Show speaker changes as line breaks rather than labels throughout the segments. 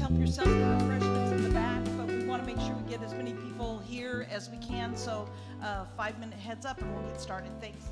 help yourself to refreshments in the back, but we want to make sure we get as many people here as we can. So 5-minute heads up and we'll get started. Thanks.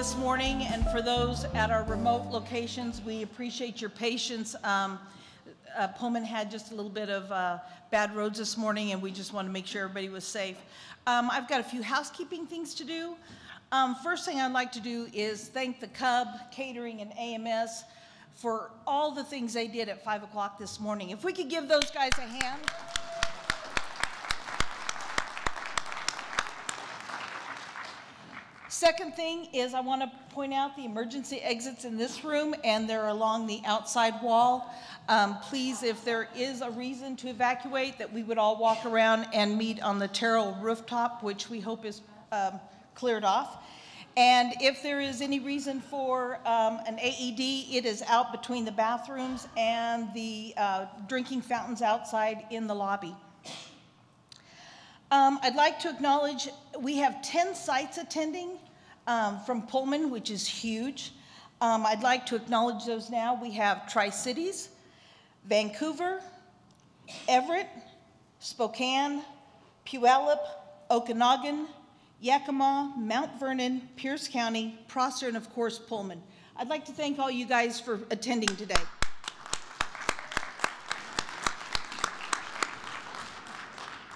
this morning, and for those at our remote locations, we appreciate your patience. Pullman had just a little bit of bad roads this morning, and we just want to make sure everybody was safe. I've got a few housekeeping things to do. First thing I'd like to do is thank the Cub Catering and AMS for all the things they did at 5 o'clock this morning. If we could give those guys a hand. Second thing is I want to point out the emergency exits in this room, and they're along the outside wall. Please, if there is a reason to evacuate, that we would all walk around and meet on the Terrell rooftop, which we hope is cleared off. And if there is any reason for an AED, it is out between the bathrooms and the drinking fountains outside in the lobby. I'd like to acknowledge we have 10 sites attending from Pullman, which is huge. I'd like to acknowledge those now. We have Tri-Cities, Vancouver, Everett, Spokane, Puyallup, Okanagan, Yakima, Mount Vernon, Pierce County, Prosser, and of course Pullman. I'd like to thank all you guys for attending today.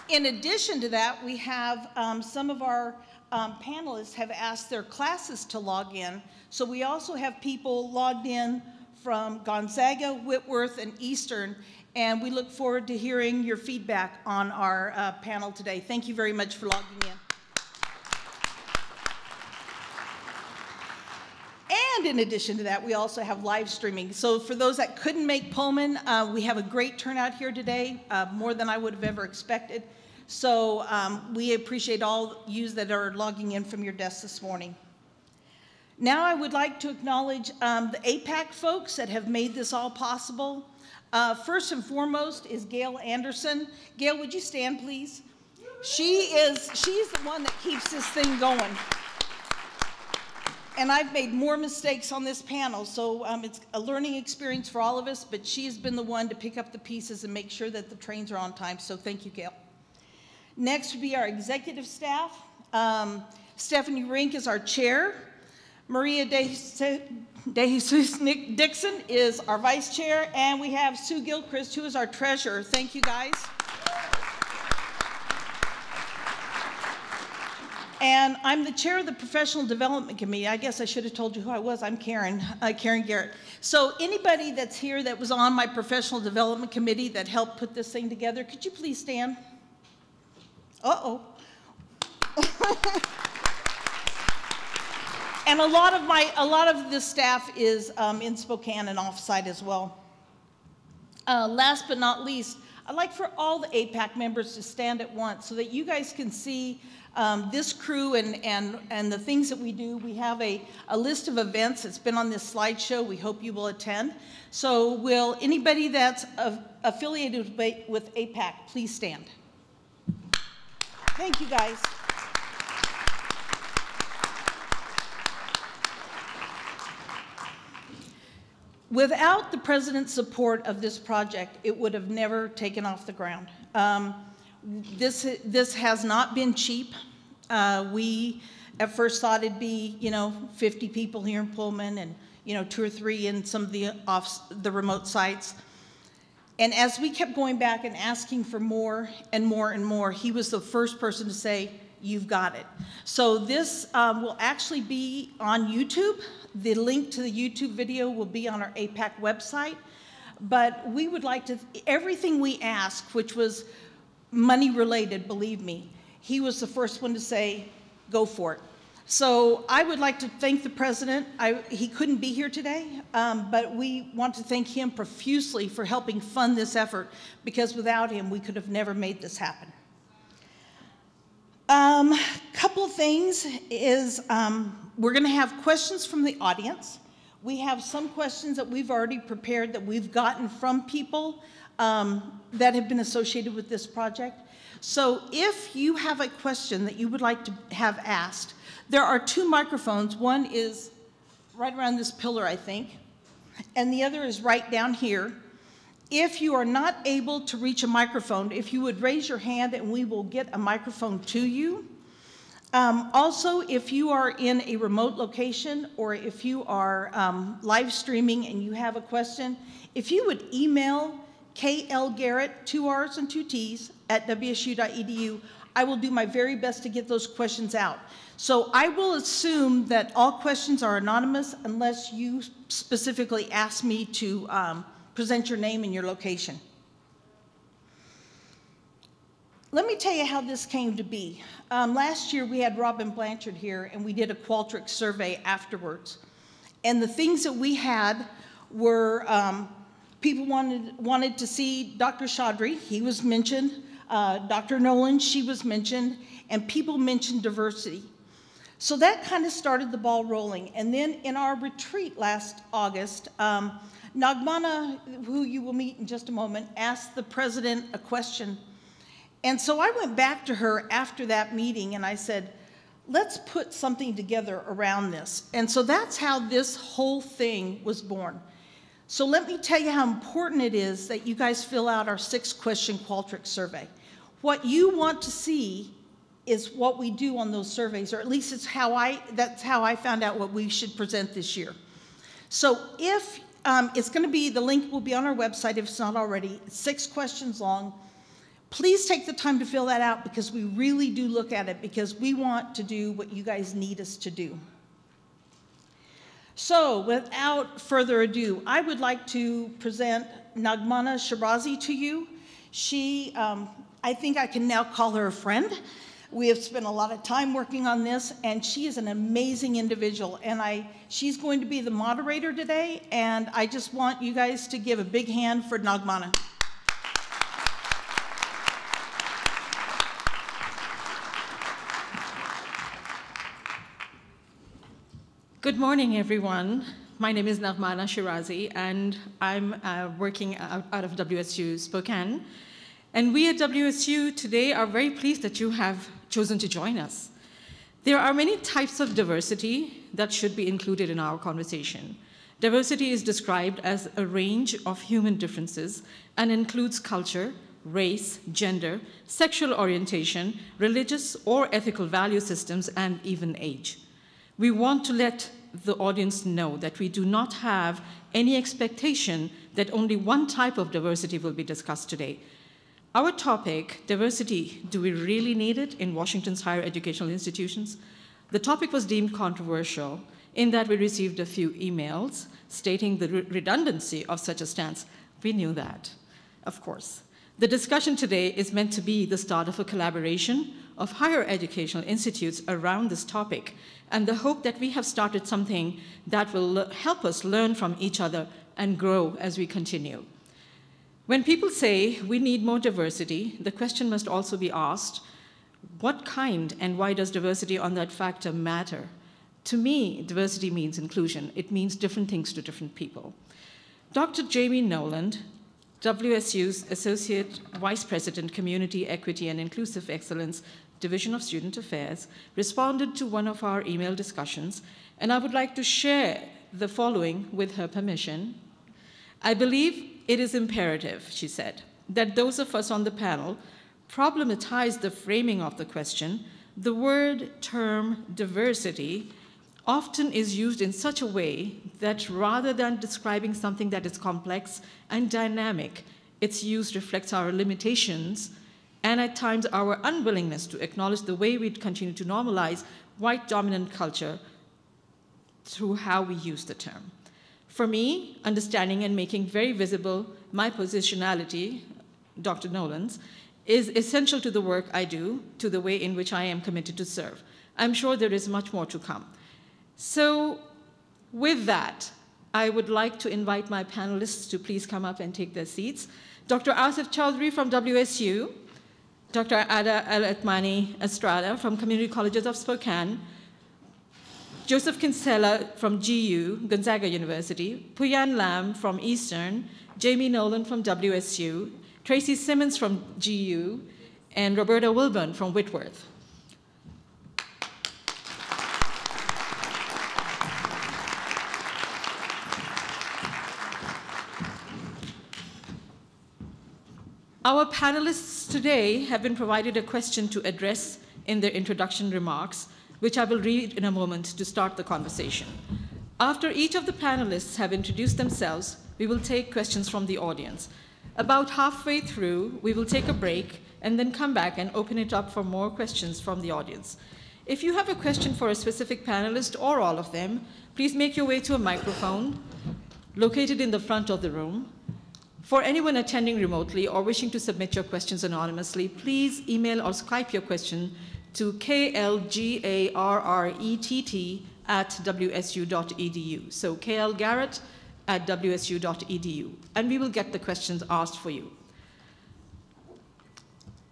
In addition to that, we have some of our panelists have asked their classes to log in. So we also have people logged in from Gonzaga, Whitworth, and Eastern, and we look forward to hearing your feedback on our panel today. Thank you very much for logging in. And in addition to that, we also have live streaming. So for those that couldn't make Pullman, we have a great turnout here today, more than I would have ever expected. So we appreciate all you that are logging in from your desks this morning. Now I would like to acknowledge the APAC folks that have made this all possible. First and foremost is Gail Anderson. Gail, would you stand, please? She's the one that keeps this thing going. And I've made more mistakes on this panel, so it's a learning experience for all of us, but she's been the one to pick up the pieces and make sure that the trains are on time, so thank you, Gail. Next would be our executive staff. Stephanie Rink is our chair. Maria De Jesus Dixon is our vice chair, and we have Sue Gilchrist, who is our treasurer. Thank you, guys. And I'm the chair of the Professional Development Committee. I guess I should have told you who I was. I'm Karen Garrett. So anybody that's here that was on my Professional Development Committee that helped put this thing together, could you please stand? Uh-oh. And a lot of this staff is in Spokane and offsite as well. Last but not least, I'd like for all the APAC members to stand at once so that you guys can see this crew and the things that we do. We have a list of events that's been on this slideshow. We hope you will attend. So will anybody that's affiliated with APAC please stand? Thank you, guys. Without the President's support of this project, it would have never taken off the ground. This has not been cheap. We at first thought it'd be, 50 people here in Pullman and, 2 or 3 in some of the remote sites. And as we kept going back and asking for more and more and more, he was the first person to say, "You've got it." So this will actually be on YouTube. The link to the YouTube video will be on our APAC website. But we would like to, everything we asked, which was money related, believe me, he was the first one to say, go for it. So I would like to thank the President. He couldn't be here today, but we want to thank him profusely for helping fund this effort, because without him, we could have never made this happen. Couple of things is we're going to have questions from the audience. We have some questions that we've already prepared that we've gotten from people that have been associated with this project. So if you have a question that you would like to have asked, there are 2 microphones. One is right around this pillar, I think, and the other is right down here. If you are not able to reach a microphone, if you would raise your hand and we will get a microphone to you. Also, if you are in a remote location or if you are live streaming and you have a question, if you would email klgarrett, 2 R's and 2 T's, at wsu.edu, I will do my very best to get those questions out. So I will assume that all questions are anonymous unless you specifically ask me to present your name and your location. Let me tell you how this came to be. Last year we had Robin Blanchard here and we did a Qualtrics survey afterwards. And the things that we had were people wanted to see Dr. Chaudhry, he was mentioned, Dr. Nolan, she was mentioned, and people mentioned diversity. So that kind of started the ball rolling. And then in our retreat last August, Nagmana, who you will meet in just a moment, asked the president a question. And so I went back to her after that meeting and I said, let's put something together around this. And so that's how this whole thing was born. So let me tell you how important it is that you guys fill out our 6-question Qualtrics survey. What you want to see is what we do on those surveys, or at least that's how I found out what we should present this year. So if it's going to be, the link will be on our website if it's not already, it's 6 questions long. Please take the time to fill that out because we really do look at it because we want to do what you guys need us to do. So without further ado, I would like to present Nagmana Shirazi to you. She, I think I can now call her a friend. We have spent a lot of time working on this, and she is an amazing individual. And she's going to be the moderator today, and I just want you guys to give a big hand for Nagmana.
Good morning, everyone. My name is Nagmana Shirazi, and I'm working out of WSU Spokane. And we at WSU today are very pleased that you have chosen to join us. There are many types of diversity that should be included in our conversation. Diversity is described as a range of human differences and includes culture, race, gender, sexual orientation, religious or ethical value systems, and even age. We want to let the audience know that we do not have any expectation that only one type of diversity will be discussed today. Our topic, diversity, do we really need it in Washington's higher educational institutions? The topic was deemed controversial in that we received a few emails stating the redundancy of such a stance. We knew that, of course. The discussion today is meant to be the start of a collaboration of higher educational institutes around this topic, and the hope that we have started something that will help us learn from each other and grow as we continue. When people say we need more diversity, the question must also be asked, what kind and why does diversity on that factor matter? To me, diversity means inclusion. It means different things to different people. Dr. Jamie Nolan, WSU's Associate Vice President, Community, Equity, and Inclusive Excellence, Division of Student Affairs, responded to one of our email discussions, and I would like to share the following with her permission. I believe it is imperative, she said, that those of us on the panel problematize the framing of the question. The word term diversity often is used in such a way that rather than describing something that is complex and dynamic, its use reflects our limitations and at times our unwillingness to acknowledge the way we continue to normalize white dominant culture through how we use the term. For me, understanding and making very visible my positionality, Dr. Nolan's, is essential to the work I do, to the way in which I am committed to serve. I'm sure there is much more to come. So with that, I would like to invite my panelists to please come up and take their seats. Dr. Asif Chaudhry from WSU, Dr. Ada Al-Atmani Estrada from Community Colleges of Spokane, Joseph Kinsella from GU, Gonzaga University, Puyan Lam from Eastern, Jamie Nolan from WSU, Tracy Simmons from GU, and Roberta Wilburn from Whitworth. Our panelists today have been provided a question to address in their introduction remarks, which I will read in a moment to start the conversation. After each of the panelists have introduced themselves, we will take questions from the audience. About halfway through, we will take a break and then come back and open it up for more questions from the audience. If you have a question for a specific panelist or all of them, please make your way to a microphone located in the front of the room. For anyone attending remotely or wishing to submit your questions anonymously, please email or Skype your question to klgarrett@wsu.edu. So klgarrett@wsu.edu, and we will get the questions asked for you.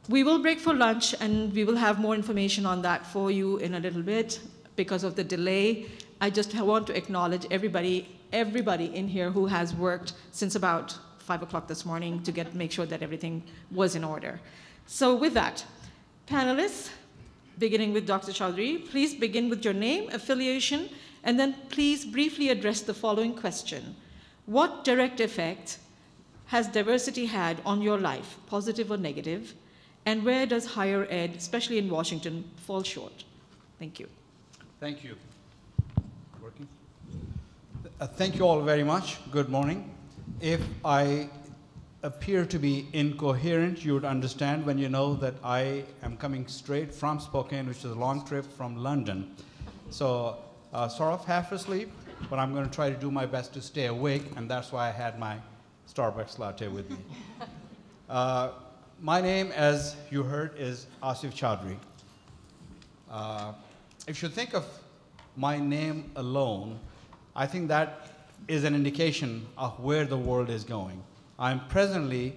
We will break for lunch, and we will have more information on that for you in a little bit. Because of the delay, I just want to acknowledge everybody in here who has worked since about 5 o'clock this morning to make sure that everything was in order. So with that, panelists, beginning with Dr. Chaudhry, please begin with your name, affiliation, and then please briefly address the following question. What direct effect has diversity had on your life, positive or negative? And where does higher ed, especially in Washington, fall short? Thank you.
Thank you. Working? Thank you all very much. Good morning. If I appear to be incoherent, you would understand when you know that I am coming straight from Spokane, which is a long trip from London. So sort of half asleep, but I'm going to try to do my best to stay awake, and that's why I had my Starbucks latte with me. My name, as you heard, is Asif Chaudhry. If you think of my name alone, I think that is an indication of where the world is going. I'm presently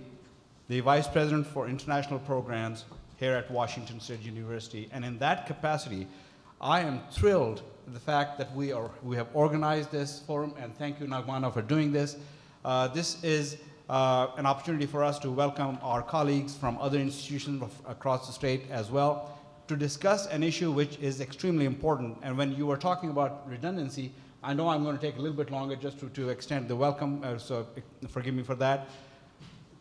the Vice President for International Programs here at Washington State University, and in that capacity, I am thrilled with the fact that we have organized this forum, and thank you, Nagmana, for doing this. This is an opportunity for us to welcome our colleagues from other institutions across the state as well to discuss an issue which is extremely important. And when you were talking about redundancy, I know I'm going to take a little bit longer just to extend the welcome, so forgive me for that.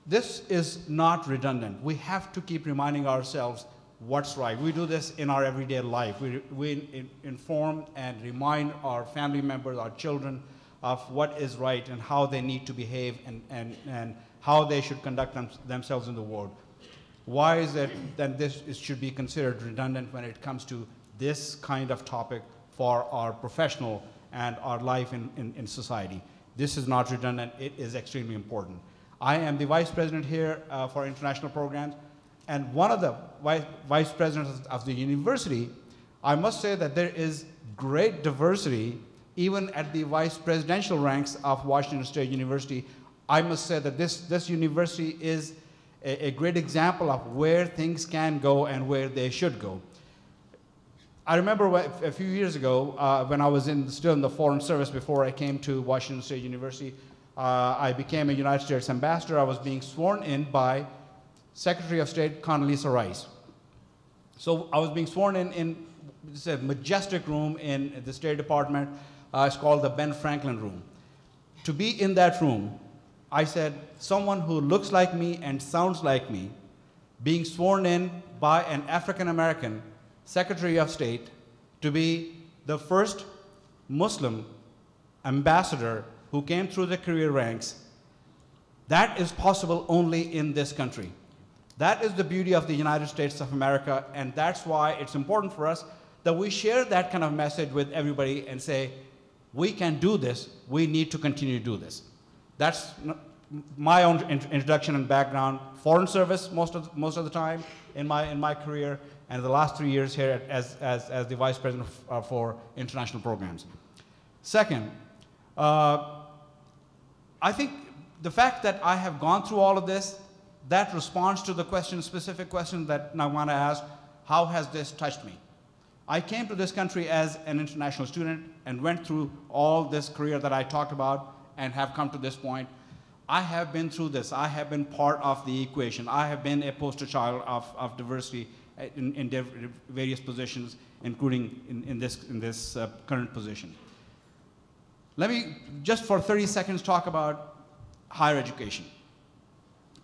This is not redundant. We have to keep reminding ourselves what's right. We do this in our everyday life. We inform and remind our family members, our children, of what is right and how they need to behave and how they should conduct themselves in the world. Why is it that this should be considered redundant when it comes to this kind of topic for our professional and our life in society? This is not redundant. It is extremely important. I am the Vice President here for International Programs, and one of the Vice Presidents of the university. I must say that there is great diversity even at the vice presidential ranks of Washington State University. I must say that this university is a great example of where things can go and where they should go. I remember a few years ago when I was still in the Foreign Service before I came to Washington State University, I became a United States ambassador. I was being sworn in by Secretary of State Condoleezza Rice. So I was being sworn in this a majestic room in the State Department. It's called the Ben Franklin room. To be in that room, I said, someone who looks like me and sounds like me, being sworn in by an African-American Secretary of State to be the first Muslim ambassador who came through the career ranks, that is possible only in this country. That is the beauty of the United States of America, and that's why it's important for us that we share that kind of message with everybody and say, we can do this, we need to continue to do this. That's my own introduction and background. Foreign Service most of the time in my career, and the last 3 years here as the Vice President for International Programs. Second, I think the fact that I have gone through all of this, that responds to the specific question that Nagmana asked, how has this touched me? I came to this country as an international student and went through all this career that I talked about and have come to this point. I have been through this. I have been part of the equation. I have been a poster child of diversity in various positions, including in this current position. Let me just for 30 seconds talk about higher education.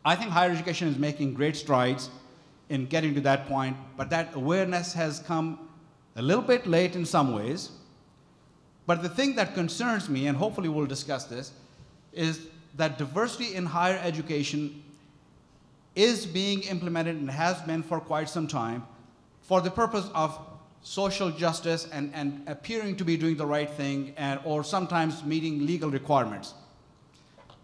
I think higher education is making great strides in getting to that point, but that awareness has come a little bit late in some ways. But the thing that concerns me, and hopefully we'll discuss this, is that diversity in higher education is being implemented and has been for quite some time for the purpose of social justice and appearing to be doing the right thing, or sometimes meeting legal requirements.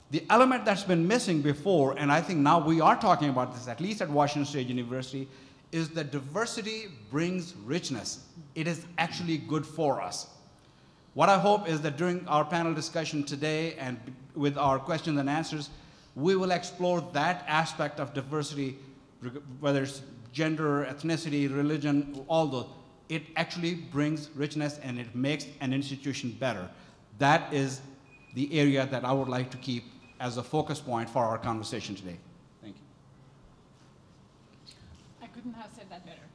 The element that's been missing before, and I think now we are talking about this, at least at Washington State University, is that diversity brings richness. It is actually good for us. What I hope is that during our panel discussion today and with our questions and answers, we will explore that aspect of diversity, whether it's gender, ethnicity, religion, all those. It actually brings richness and it makes an institution better. That is the area that I would like to keep as a focus point for our conversation today. Thank you.
I couldn't have said that better.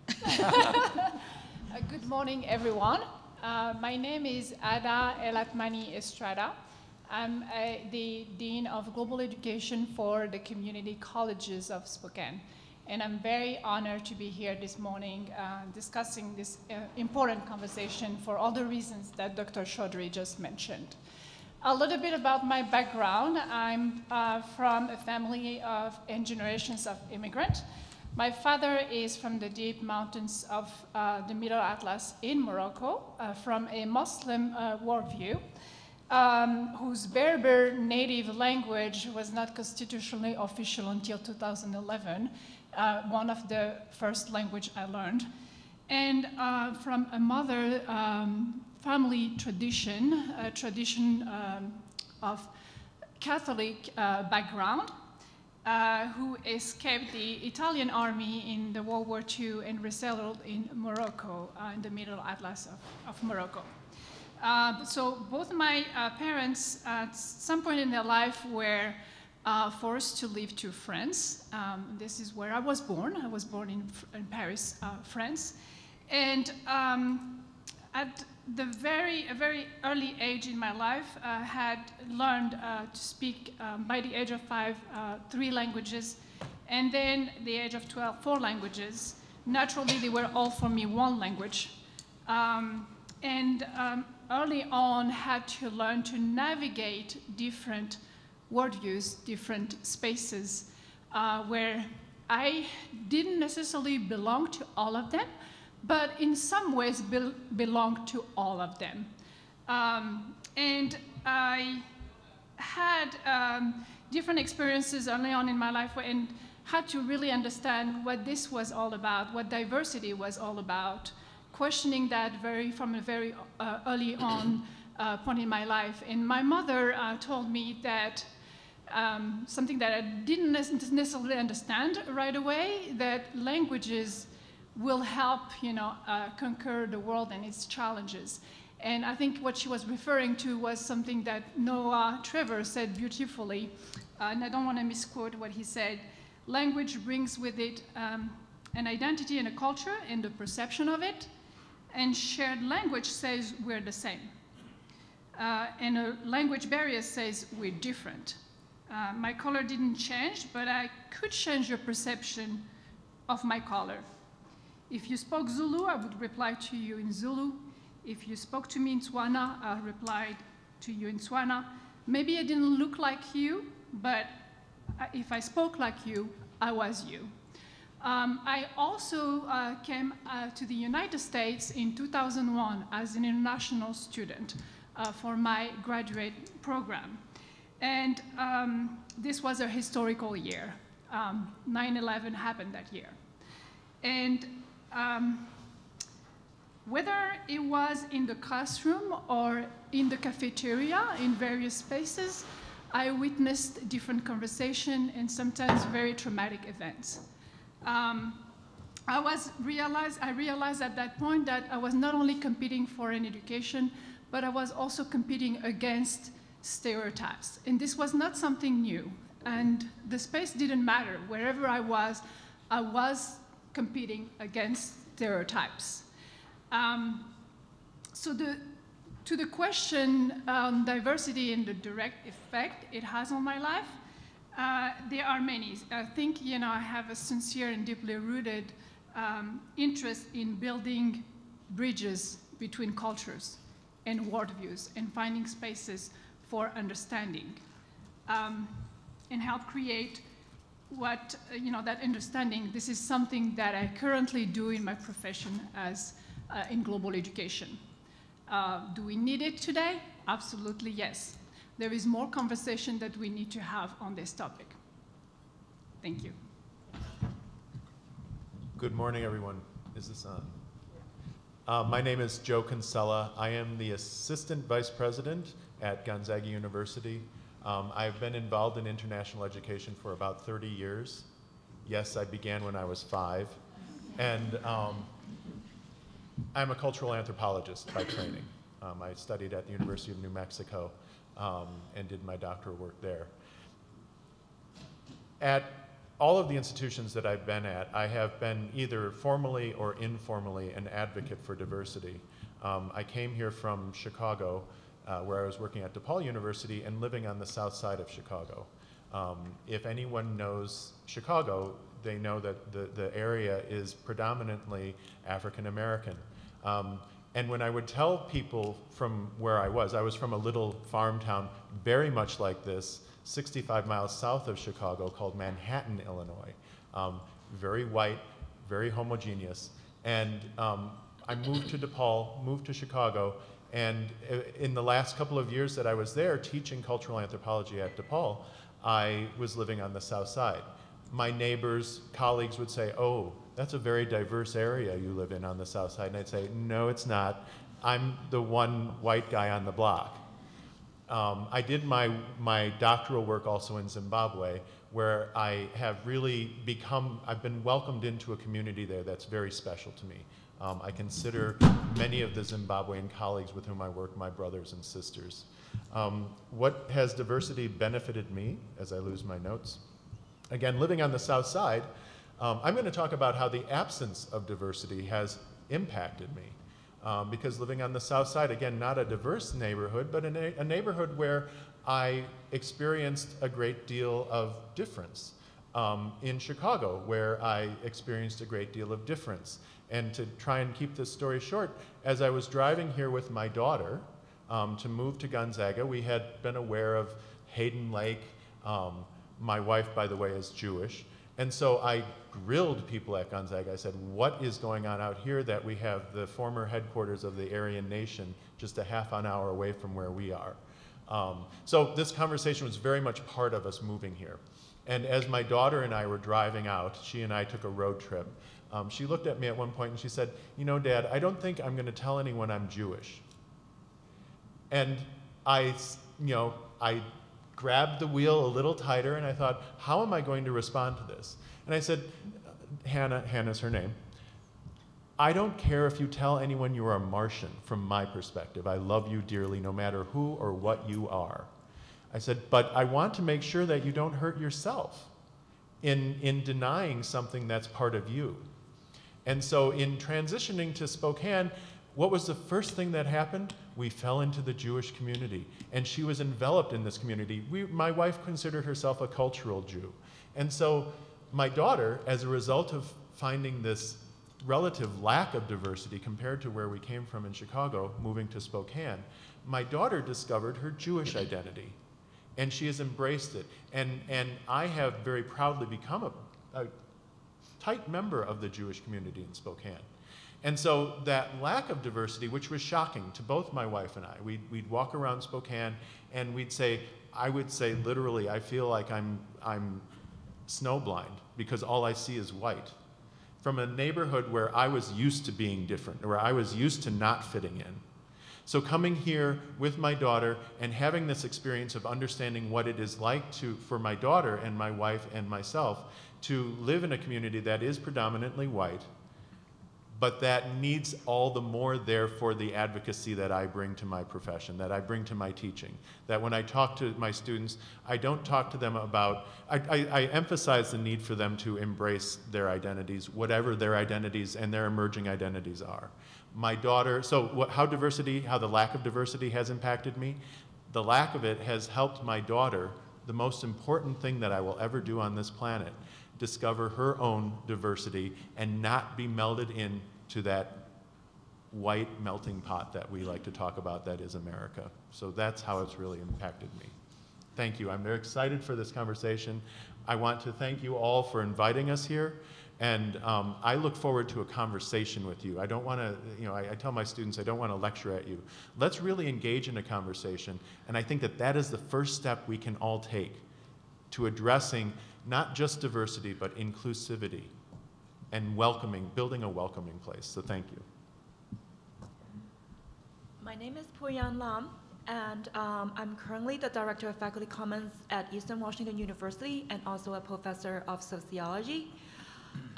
Good morning, everyone. My name is Ada Elatmani Estrada. I'm the Dean of Global Education for the Community Colleges of Spokane. And I'm very honored to be here this morning discussing this important conversation for all the reasons that Dr. Chaudhry just mentioned. A little bit about my background. I'm from a family of 8 generations of immigrants. My father is from the deep mountains of the Middle Atlas in Morocco, from a Muslim worldview, whose Berber native language was not constitutionally official until 2011, one of the first language I learned. And from a mother family tradition, a tradition of Catholic background, who escaped the Italian army in the World War II and resettled in Morocco, in the Middle Atlas of Morocco. So both my parents, at some point in their life, were forced to leave to France. This is where I was born. I was born in Paris, France. And at a very early age in my life, had learned to speak, by the age of 5, 3 languages, and then the age of 12, 4 languages. Naturally, they were all for me one language. Early on, had to learn to navigate different worldviews, different spaces, where I didn't necessarily belong to all of them, but in some ways belong to all of them. And I had different experiences early on in my life and had to really understand what this was all about, what diversity was all about, questioning that from a very early on point in my life. And my mother told me that something that I didn't necessarily understand right away, that languages will help, conquer the world and its challenges. And I think what she was referring to was something that Noah Trevor said beautifully, and I don't want to misquote what he said. Language brings with it an identity and a culture and the perception of it, and shared language says we're the same. And a language barrier says we're different. My color didn't change, but I could change your perception of my color. If you spoke Zulu, I would reply to you in Zulu. If you spoke to me in Tswana, I replied to you in Tswana. Maybe I didn't look like you, but if I spoke like you, I was you. I also came to the United States in 2001 as an international student for my graduate program. And this was a historical year. 9/11 happened that year. And whether it was in the classroom or in the cafeteria, in various spaces, I witnessed different conversation and sometimes very traumatic events. I realized at that point that I was not only competing for an education, but I was also competing against stereotypes. And this was not something new. And the space didn't matter. Wherever I was competing against stereotypes. To the question on diversity and the direct effect it has on my life, There are many. I think, I have a sincere and deeply rooted interest in building bridges between cultures and worldviews and finding spaces for understanding and help create that understanding. This is something that I currently do in my profession as in global education. Do we need it today? Absolutely, yes. There is more conversation that we need to have on this topic. Thank you.
Good morning, everyone. Is this on? My name is Joe Kinsella. I am the Assistant Vice President at Gonzaga University. I've been involved in international education for about 30 years. Yes, I began when I was 5. And I'm a cultural anthropologist by training. I studied at the University of New Mexico and did my doctoral work there. At all of the institutions that I've been at, I have been either formally or informally an advocate for diversity. I came here from Chicago, where I was working at DePaul University and living on the south side of Chicago. If anyone knows Chicago, they know that the area is predominantly African American. And when I would tell people from where I was from a little farm town very much like this, 65 miles south of Chicago, called Manhattan, Illinois. Very white, very homogeneous. And I moved to DePaul, moved to Chicago, and in the last couple of years that I was there teaching cultural anthropology at DePaul, I was living on the south side. My neighbors, colleagues would say, "Oh, that's a very diverse area you live in on the south side." And I'd say, "No, it's not. I'm the one white guy on the block." I did my doctoral work also in Zimbabwe, where I have really I've been welcomed into a community there that's very special to me. I consider many of the Zimbabwean colleagues with whom I work my brothers and sisters. What has diversity benefited me, as I lose my notes? Again, living on the south side, I'm going to talk about how the absence of diversity has impacted me. Because living on the south side, again, not a diverse neighborhood, but a neighborhood where I experienced a great deal of difference. In Chicago, where I experienced a great deal of difference. And to try and keep this story short, as I was driving here with my daughter to move to Gonzaga, we had been aware of Hayden Lake. My wife, by the way, is Jewish. And so I grilled people at Gonzaga. I said, "What is going on out here that we have the former headquarters of the Aryan nation just a half an hour away from where we are?" So this conversation was very much part of us moving here. And as my daughter and I were driving out, she and I took a road trip. She looked at me at one point and she said, "You know, Dad, I don't think I'm going to tell anyone I'm Jewish." And I grabbed the wheel a little tighter and I thought, how am I going to respond to this? And I said, Hannah's her name, "I don't care if you tell anyone you're a Martian from my perspective. I love you dearly no matter who or what you are." I said, "But I want to make sure that you don't hurt yourself in denying something that's part of you." And so in transitioning to Spokane, what was the first thing that happened? We fell into the Jewish community, and she was enveloped in this community. My wife considered herself a cultural Jew. And so my daughter, as a result of finding this relative lack of diversity compared to where we came from in Chicago, moving to Spokane, my daughter discovered her Jewish identity, and she has embraced it. And I have very proudly become a tight member of the Jewish community in Spokane. And so that lack of diversity, which was shocking to both my wife and I, we'd walk around Spokane and I would say literally, I feel like I'm snowblind because all I see is white. From a neighborhood where I was used to being different, where I was used to not fitting in. So coming here with my daughter and having this experience of understanding what it is like for my daughter and my wife and myself to live in a community that is predominantly white, but that needs all the more therefore the advocacy that I bring to my profession, that I bring to my teaching. That when I talk to my students, I don't talk to them about, I emphasize the need for them to embrace their identities, whatever their identities and their emerging identities are. My daughter, so how the lack of diversity has impacted me? The lack of it has helped my daughter the most important thing that I will ever do on this planet, discover her own diversity and not be melded into that white melting pot that we like to talk about that is America. So that's how it's really impacted me. Thank you. I'm very excited for this conversation. I want to thank you all for inviting us here. And I look forward to a conversation with you. I don't want to, I tell my students I don't want to lecture at you. Let's really engage in a conversation. And I think that that is the first step we can all take to addressing not just diversity, but inclusivity and welcoming, building a welcoming place. So thank you.
My name is Puyan Lam, and I'm currently the Director of Faculty Commons at Eastern Washington University and also a professor of sociology.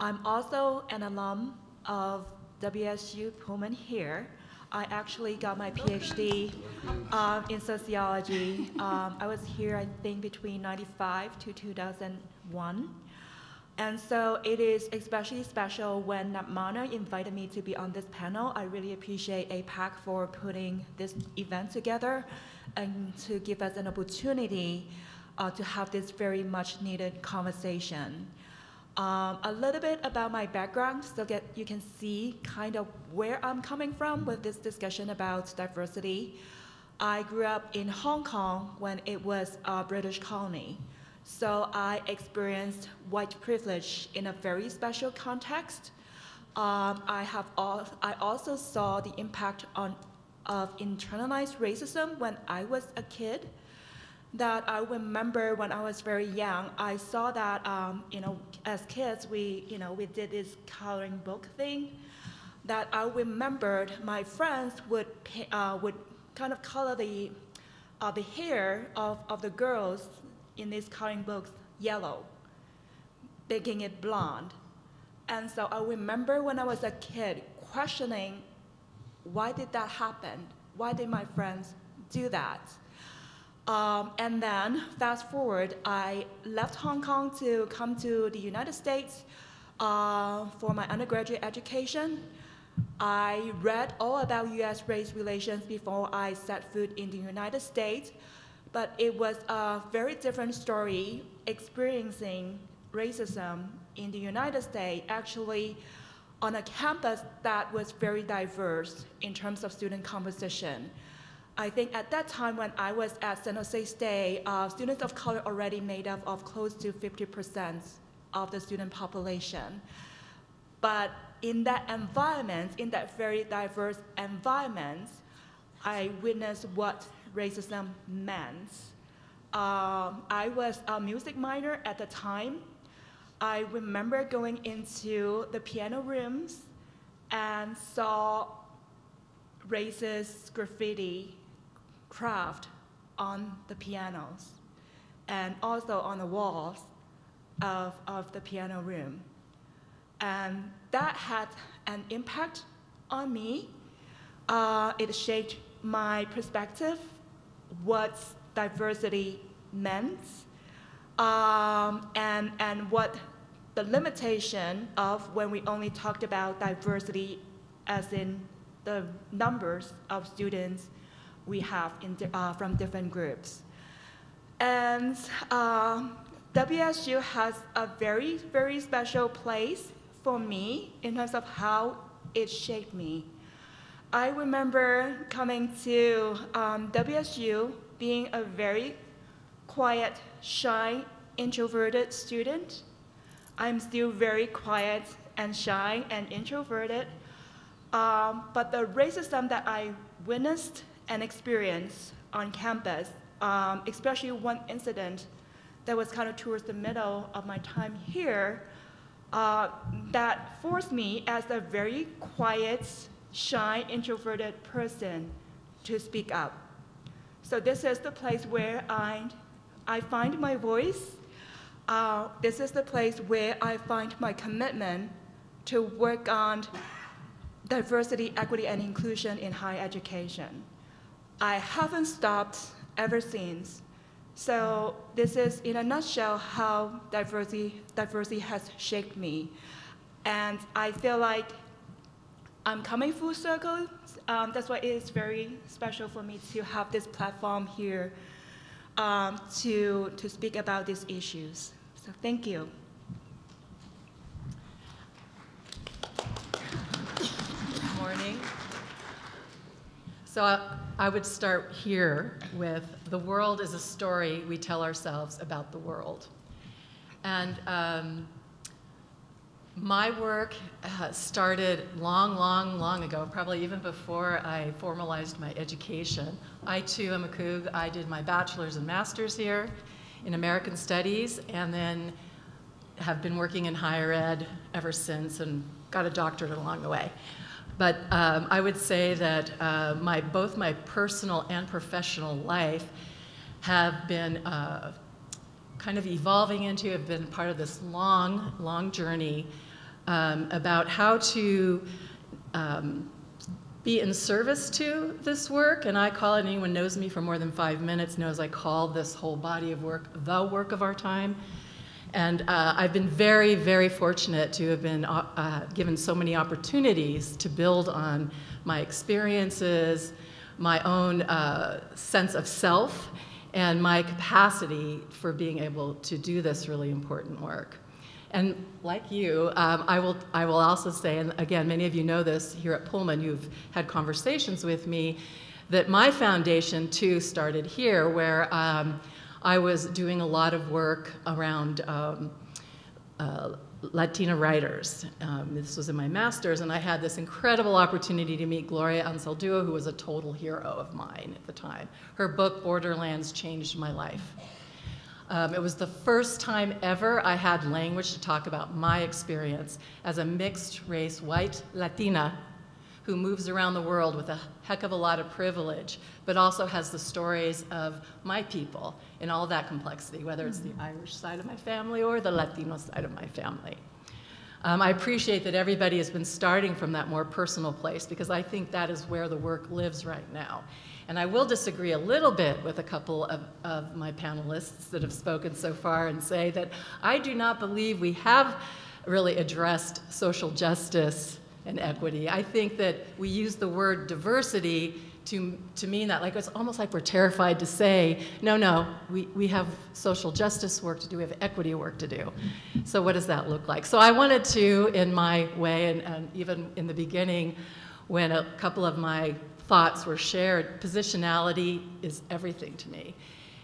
I'm also an alum of WSU Pullman here. I actually got my PhD in sociology. I was here, I think, between 95 to 2001. And so it is especially special when Nagmana invited me to be on this panel. I really appreciate APAC for putting this event together and to give us an opportunity to have this very much needed conversation. A little bit about my background so that you can see kind of where I'm coming from with this discussion about diversity. I grew up in Hong Kong when it was a British colony. So I experienced white privilege in a very special context. I also saw the impact of internalized racism when I was a kid. That I remember when I was very young, I saw that as kids we did this coloring book thing. That I remembered my friends would kind of color the hair of the girls in these coloring books yellow, making it blonde. And so I remember when I was a kid questioning, why did that happen? Why did my friends do that? And then fast forward, I left Hong Kong to come to the United States for my undergraduate education. I read all about US race relations before I set foot in the United States, but it was a very different story experiencing racism in the United States, actually on a campus that was very diverse in terms of student composition. I think at that time when I was at San Jose State, students of color already made up of close to 50% of the student population. But in that environment, in that very diverse environment, I witnessed what racism meant. I was a music minor at the time. I remember going into the piano rooms and saw racist graffiti craft on the pianos and also on the walls of the piano room. And that had an impact on me. It shaped my perspective, what diversity meant, and what the limitation of when we only talked about diversity as in the numbers of students we have from different groups. And WSU has a very, very special place for me in terms of how it shaped me. I remember coming to WSU being a very quiet, shy, introverted student. I'm still very quiet and shy and introverted. But the racism that I witnessed and experienced on campus, especially one incident that was kind of towards the middle of my time here, that forced me as a very quiet, shy, introverted person to speak up. So this is the place where I find my voice. This is the place where I find my commitment to work on diversity, equity, and inclusion in higher education. I haven't stopped ever since. So this is, in a nutshell, how diversity has shaped me. And I feel like I'm coming full circle. That's why it is very special for me to have this platform here. to speak about these issues. So thank you.
Good morning. So I would start here with the world is a story we tell ourselves about the world. And my work started long ago, probably even before I formalized my education. I too am a Coug. I did my bachelor's and master's here in American Studies, and then have been working in higher ed ever since and got a doctorate along the way. But I would say that both my personal and professional life have been kind of evolving into, have been part of this long journey about how to be in service to this work. And I call it, anyone knows me for more than 5 minutes knows I call this whole body of work the work of our time. And I've been very fortunate to have been given so many opportunities to build on my experiences, my own sense of self, and my capacity for being able to do this really important work. And like you, I will also say, and again, many of you know this here at Pullman, you've had conversations with me, that my foundation too started here, where I was doing a lot of work around Latina writers. This was in my master's, and I had this incredible opportunity to meet Gloria Anzaldúa, who was a total hero of mine at the time. Her book, Borderlands, changed my life. It was the first time ever I had language to talk about my experience as a mixed-race white Latina who moves around the world with a heck of a lot of privilege, but also has the stories of my people in all that complexity, whether it's the Irish side of my family or the Latino side of my family. I appreciate that everybody has been starting from that more personal place, because I think that is where the work lives right now. And I will disagree a little bit with a couple of my panelists that have spoken so far and say that I do not believe we have really addressed social justice and equity. I think that we use the word diversity to mean that, like it's almost like we're terrified to say, no, we have social justice work to do, we have equity work to do. So what does that look like? So I wanted to, in my way, and even in the beginning, when a couple of my thoughts were shared, positionality is everything to me.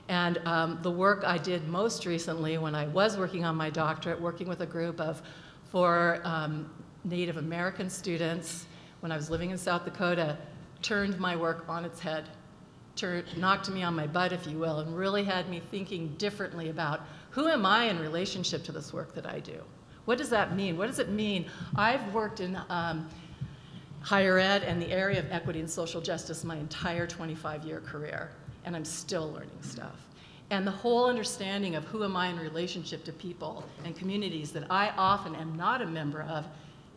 And the work I did most recently when I was working on my doctorate, working with a group of 4 Native American students when I was living in South Dakota, turned my work on its head, knocked me on my butt, if you will, and really had me thinking differently about who am I in relationship to this work that I do? What does that mean? What does it mean? I've worked in higher ed and the area of equity and social justice my entire 25-year career, and I'm still learning stuff. And the whole understanding of who am I in relationship to people and communities that I often am not a member of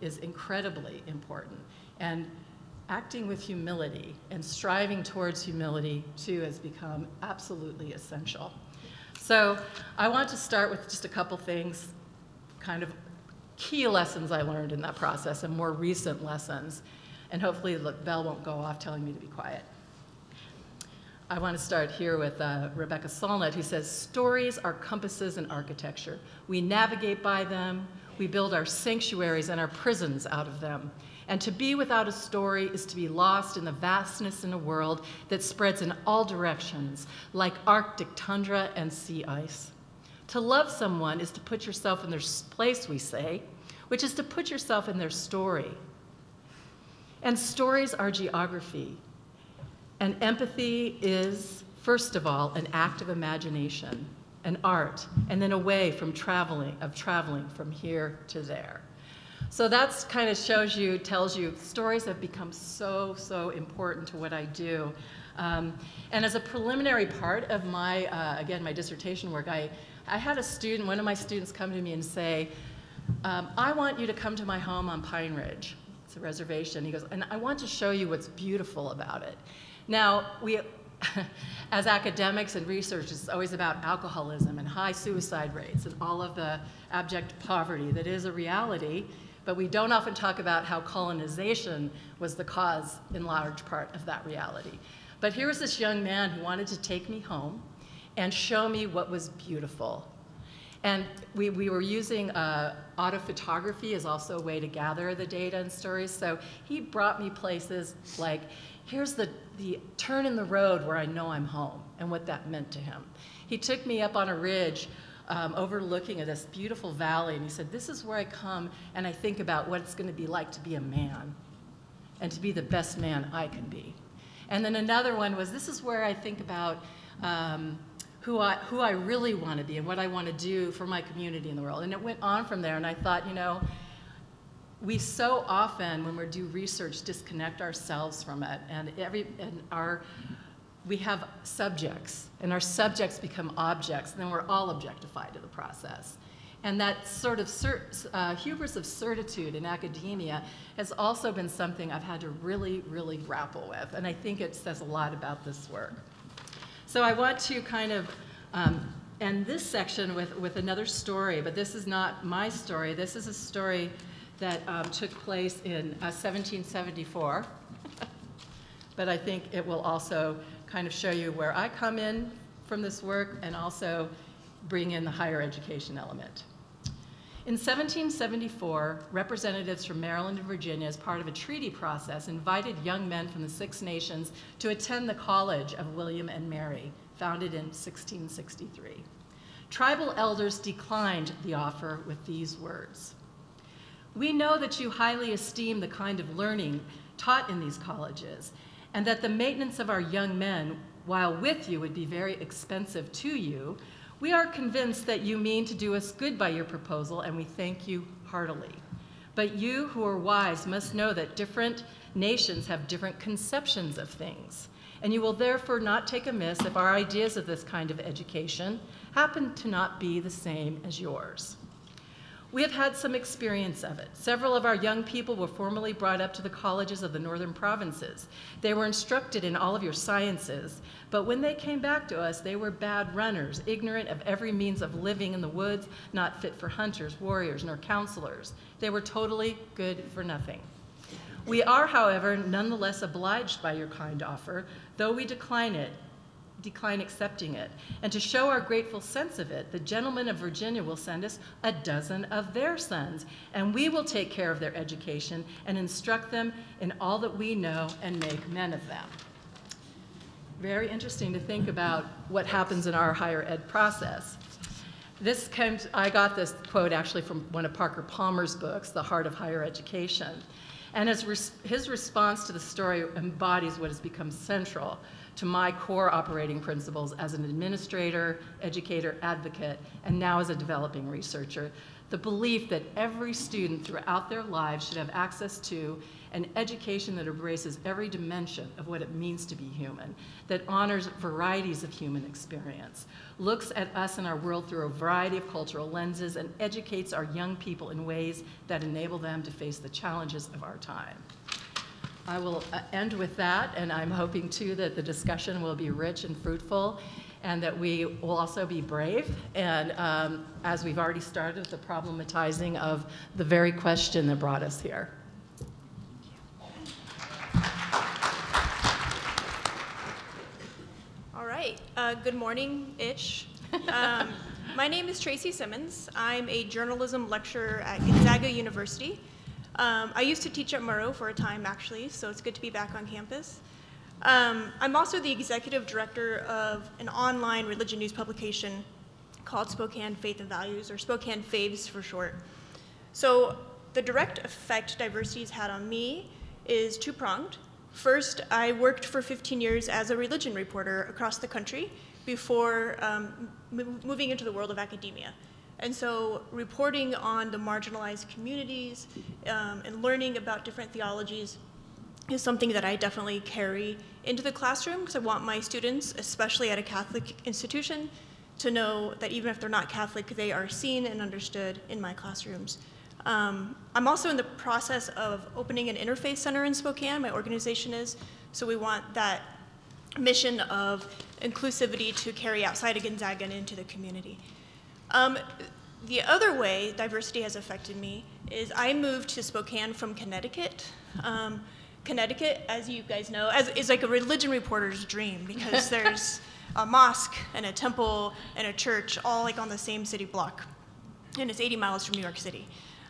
is incredibly important. And acting with humility and striving towards humility, too, has become absolutely essential. So I want to start with just a couple things, kind of key lessons I learned in that process and more recent lessons. And hopefully the bell won't go off telling me to be quiet. I want to start here with Rebecca Solnit, who says, stories are compasses in architecture. We navigate by them. We build our sanctuaries and our prisons out of them. And to be without a story is to be lost in the vastness in a world that spreads in all directions, like Arctic tundra and sea ice. To love someone is to put yourself in their place, we say, which is to put yourself in their story. And stories are geography. And empathy is, first of all, an act of imagination, an art, and then a way from traveling from here to there. So that's kind of tells you, stories have become so important to what I do. And as a preliminary part of my, again, my dissertation work, I had one of my students come to me and say, I want you to come to my home on Pine Ridge. It's a reservation. He goes, and I want to show you what's beautiful about it. Now, as academics and researchers, it's always about alcoholism and high suicide rates and all of the abject poverty that is a reality, but we don't often talk about how colonization was the cause in large part of that reality. But here was this young man who wanted to take me home, and show me what was beautiful. And we were using autophotography as also a way to gather the data and stories. So he brought me places like, here's the turn in the road where I know I'm home and what that meant to him. He took me up on a ridge overlooking at this beautiful valley, and he said, this is where I come and I think about what it's going to be like to be a man and to be the best man I can be. And then another one was, this is where I think about who I really want to be and what I want to do for my community in the world. And it went on from there, and I thought, you know, we so often, when we do research, disconnect ourselves from it, and we have subjects, and our subjects become objects, and then we're all objectified to the process. And that sort of hubris of certitude in academia has also been something I've had to really, really grapple with, and I think it says a lot about this work. So I want to kind of end this section with another story, but this is not my story. This is a story that took place in 1774, but I think it will also kind of show you where I come in from this work and also bring in the higher education element. In 1774, representatives from Maryland and Virginia, as part of a treaty process, invited young men from the Six Nations to attend the College of William and Mary, founded in 1663. Tribal elders declined the offer with these words: "We know that you highly esteem the kind of learning taught in these colleges, and that the maintenance of our young men, while with you, would be very expensive to you. We are convinced that you mean to do us good by your proposal, and we thank you heartily. But you who are wise must know that different nations have different conceptions of things, and you will therefore not take amiss if our ideas of this kind of education happen to not be the same as yours. We have had some experience of it. Several of our young people were formally brought up to the colleges of the northern provinces. They were instructed in all of your sciences, but when they came back to us, they were bad runners, ignorant of every means of living in the woods, not fit for hunters, warriors, nor counselors. They were totally good for nothing. We are, however, nonetheless obliged by your kind offer, though we decline accepting it. And to show our grateful sense of it, the gentlemen of Virginia will send us a dozen of their sons, and we will take care of their education and instruct them in all that we know and make men of them." Very interesting to think about what happens in our higher ed process. I got this quote actually from one of Parker Palmer's books, The Heart of Higher Education. And his response to the story embodies what has become central to my core operating principles as an administrator, educator, advocate, and now as a developing researcher. The belief that every student throughout their lives should have access to an education that embraces every dimension of what it means to be human, that honors varieties of human experience, looks at us and our world through a variety of cultural lenses, and educates our young people in ways that enable them to face the challenges of our time. I will end with that, and I'm hoping too that the discussion will be rich and fruitful, and that we will also be brave, and as we've already started, the problematizing of the very question that brought us here.
All right, good morning-ish. My name is Tracy Simmons. I'm a journalism lecturer at Gonzaga University. I used to teach at Murrow for a time, actually, so it's good to be back on campus. I'm also the executive director of an online religion news publication called Spokane Faith and Values, or Spokane Faves for short. So the direct effect diversity has had on me is two-pronged. First, I worked for 15 years as a religion reporter across the country before moving into the world of academia. And so reporting on the marginalized communities and learning about different theologies is something that I definitely carry into the classroom, because I want my students, especially at a Catholic institution, to know that even if they're not Catholic, they are seen and understood in my classrooms. I'm also in the process of opening an interfaith center in Spokane, my organization is, so we want that mission of inclusivity to carry outside of Gonzaga and into the community. The other way diversity has affected me is I moved to Spokane from Connecticut. Connecticut, as you guys know, is like a religion reporter's dream, because there's a mosque and a temple and a church all like on the same city block. And it's 80 miles from New York City.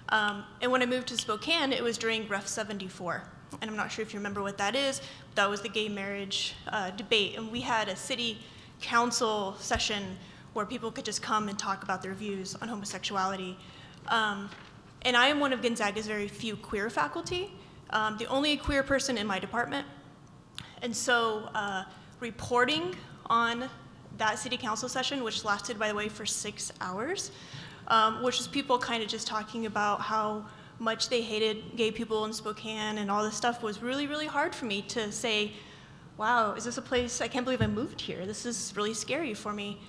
And when I moved to Spokane, it was during Ref 74. And I'm not sure if you remember what that is, but that was the gay marriage debate. And we had a city council session where people could just come and talk about their views on homosexuality. And I am one of Gonzaga's very few queer faculty, the only queer person in my department. And so reporting on that city council session, which lasted, by the way, for 6 hours, which was people kind of just talking about how much they hated gay people in Spokane and all this stuff, was really, really hard for me to say, wow, is this a place, I can't believe I moved here. This is really scary for me.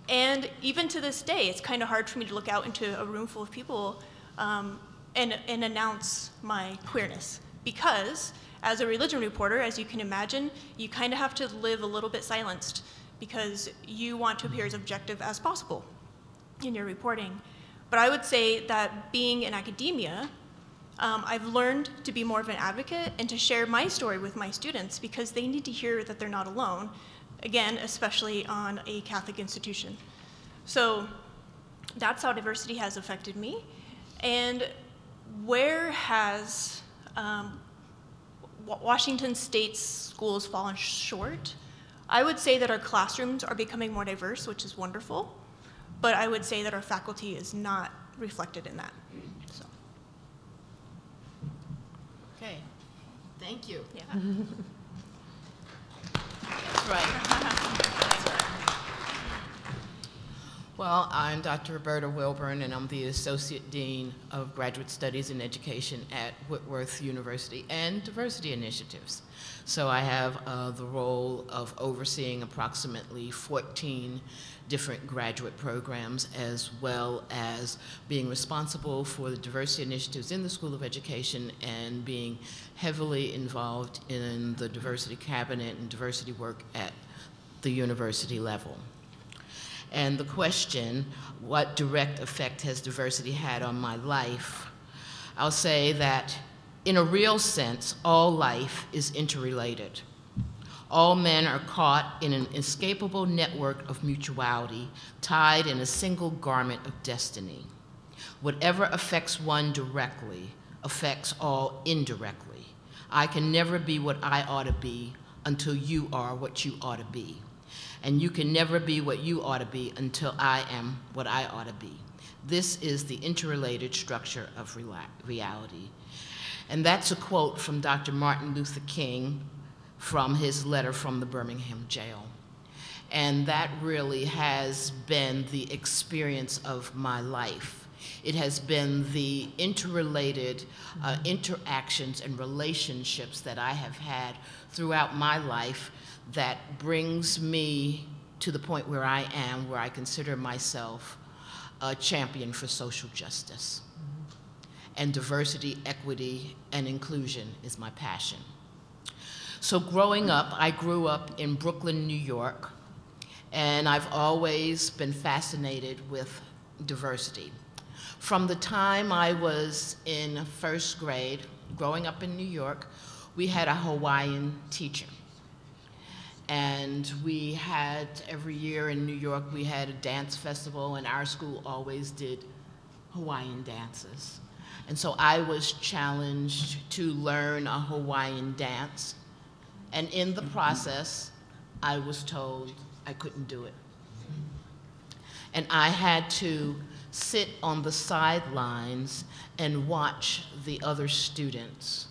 And even to this day, it's kind of hard for me to look out into a room full of people and announce my queerness. Because as a religion reporter, as you can imagine, you kind of have to live a little bit silenced because you want to appear as objective as possible in your reporting. But I would say that being in academia, I've learned to be more of an advocate and to share my story with my students because they need to hear that they're not alone, again, especially on a Catholic institution. So that's how diversity has affected me. And where has Washington State's schools fallen short? I would say that our classrooms are becoming more diverse, which is wonderful, but I would say that our faculty is not reflected in that. So.
Okay, thank you.
Yeah.
That's right. That's right. Well, I'm Dr. Roberta Wilburn, and I'm the Associate Dean of Graduate Studies in Education at Whitworth University and Diversity Initiatives. So I have the role of overseeing approximately 14 different graduate programs, as well as being responsible for the diversity initiatives in the School of Education and being heavily involved in the diversity cabinet and diversity work at the university level. And the question, what direct effect has diversity had on my life? I'll say that in a real sense, all life is interrelated. All men are caught in an inescapable network of mutuality, tied in a single garment of destiny. Whatever affects one directly affects all indirectly. I can never be what I ought to be until you are what you ought to be. And you can never be what you ought to be until I am what I ought to be. This is the interrelated structure of reality. And that's a quote from Dr. Martin Luther King from his letter from the Birmingham jail. And that really has been the experience of my life. It has been the interrelated interactions and relationships that I have had throughout my life that brings me to the point where I am, where I consider myself a champion for social justice. And diversity, equity, and inclusion is my passion. So growing up, I grew up in Brooklyn, New York, and I've always been fascinated with diversity. From the time I was in first grade, growing up in New York, we had a Hawaiian teacher. And we had, every year in New York, we had a dance festival, and our school always did Hawaiian dances. And so I was challenged to learn a Hawaiian dance. And in the process, I was told I couldn't do it. And I had to sit on the sidelines and watch the other students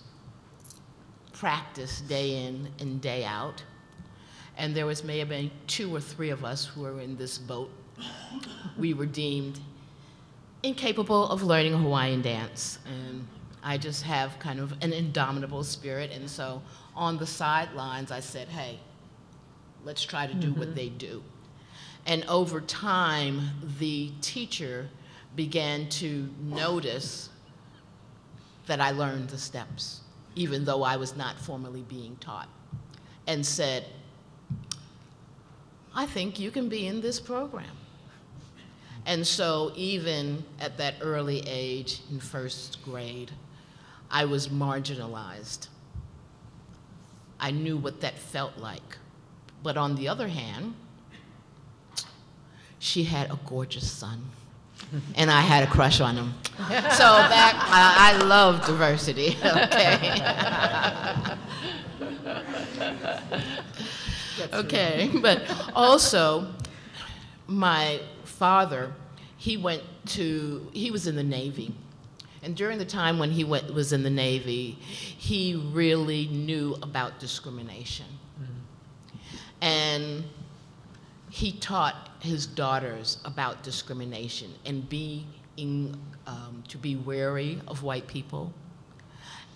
practice day in and day out. And there was maybe 2 or 3 of us who were in this boat. We were deemed incapable of learning a Hawaiian dance. And I just have kind of an indomitable spirit. And so on the sidelines, I said, hey, let's try to do what they do. And over time, the teacher began to notice that I learned the steps, even though I was not formally being taught, and said, I think you can be in this program. And so even at that early age, in first grade, I was marginalized. I knew what that felt like, But on the other hand, she had a gorgeous son, and I had a crush on him. So that, I love diversity, okay? Okay, but also, my father, he was in the Navy. And during the time when he was in the Navy, he really knew about discrimination. And he taught his daughters about discrimination and to be wary of white people,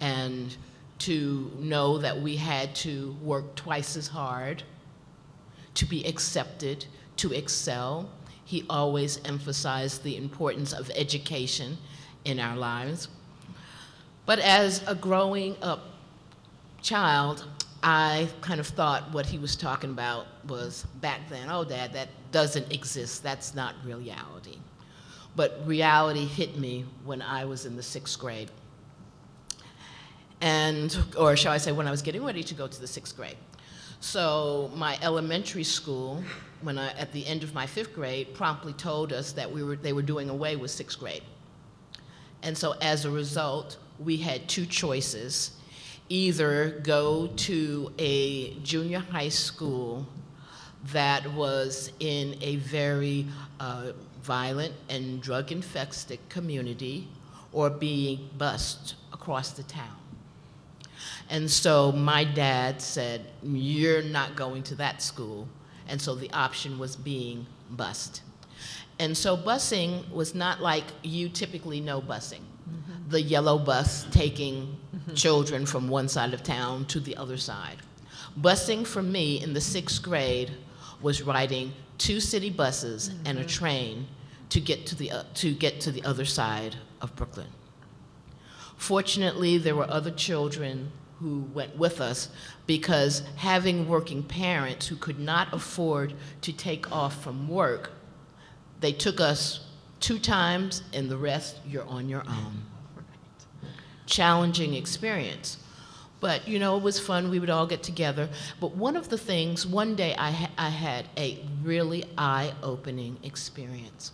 and to know that we had to work twice as hard to be accepted, to excel. He always emphasized the importance of education in our lives. But as a growing up child, I kind of thought what he was talking about was back then, oh, Dad, that doesn't exist. That's not reality. But reality hit me when I was in the 6th grade. Or shall I say, when I was getting ready to go to the 6th grade. So my elementary school, at the end of my 5th grade, promptly told us that they were doing away with 6th grade. And so as a result, we had 2 choices. Either go to a junior high school that was in a very violent and drug-infested community, or being bused across the town. And so my dad said, you're not going to that school. And so the option was being bused. And so busing was not like you typically know busing. Mm-hmm. The yellow bus taking children from one side of town to the other side. Busing for me in the 6th grade was riding 2 city buses and a train to get to the other side of Brooklyn. Fortunately, there were other children who went with us, because having working parents who could not afford to take off from work, they took us 2 times, and the rest, you're on your own. Challenging experience. But, you know, it was fun. We would all get together. But one of the things, one day I had a really eye-opening experience.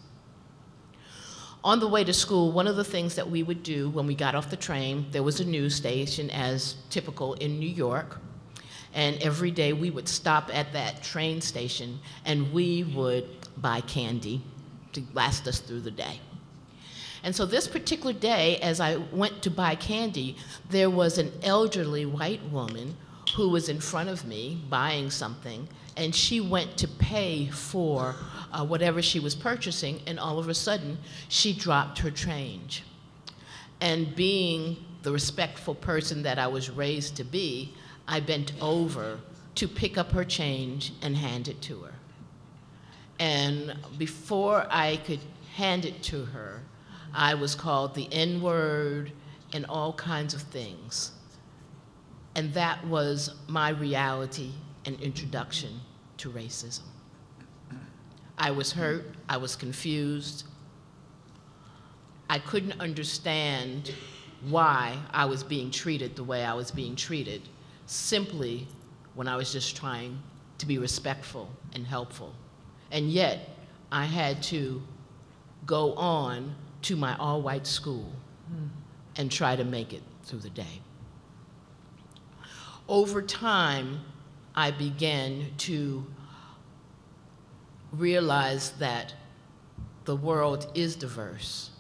On the way to school, one of the things that we would do when we got off the train, there was a news station, as typical in New York. And every day we would stop at that train station, and we would buy candy to last us through the day. And so this particular day, as I went to buy candy, there was an elderly white woman who was in front of me buying something, and she went to pay for whatever she was purchasing, and all of a sudden, she dropped her change. And being the respectful person that I was raised to be, I bent over to pick up her change and hand it to her. And before I could hand it to her, I was called the N-word and all kinds of things. And that was my reality and introduction to racism. I was hurt, I was confused. I couldn't understand why I was being treated the way I was being treated, simply when I was just trying to be respectful and helpful. And yet, I had to go on to my all-white school and try to make it through the day. Over time, I began to realize that the world is diverse,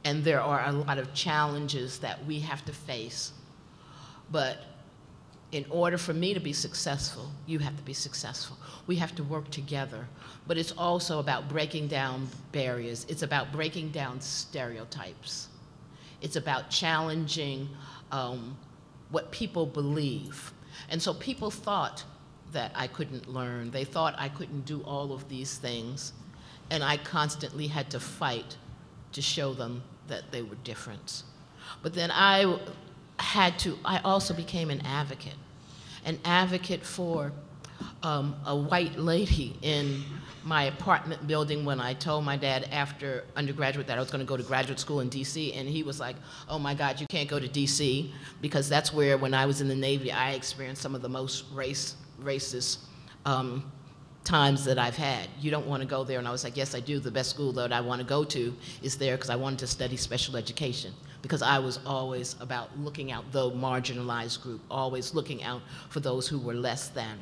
and there are a lot of challenges that we have to face. But in order for me to be successful, you have to be successful. We have to work together. But it's also about breaking down barriers. It's about breaking down stereotypes. It's about challenging what people believe. And so people thought that I couldn't learn. They thought I couldn't do all of these things. And I constantly had to fight to show them that they were different. But then I also became an advocate for a white lady in my apartment building when I told my dad after undergraduate that I was going to go to graduate school in DC, and he was like, oh my God, you can't go to DC, because that's where, when I was in the Navy, I experienced some of the most racist times that I've had. You don't want to go there. And I was like, yes, I do. The best school that I want to go to is there because I wanted to study special education, because I was always about looking out the marginalized group, always looking out for those who were less than.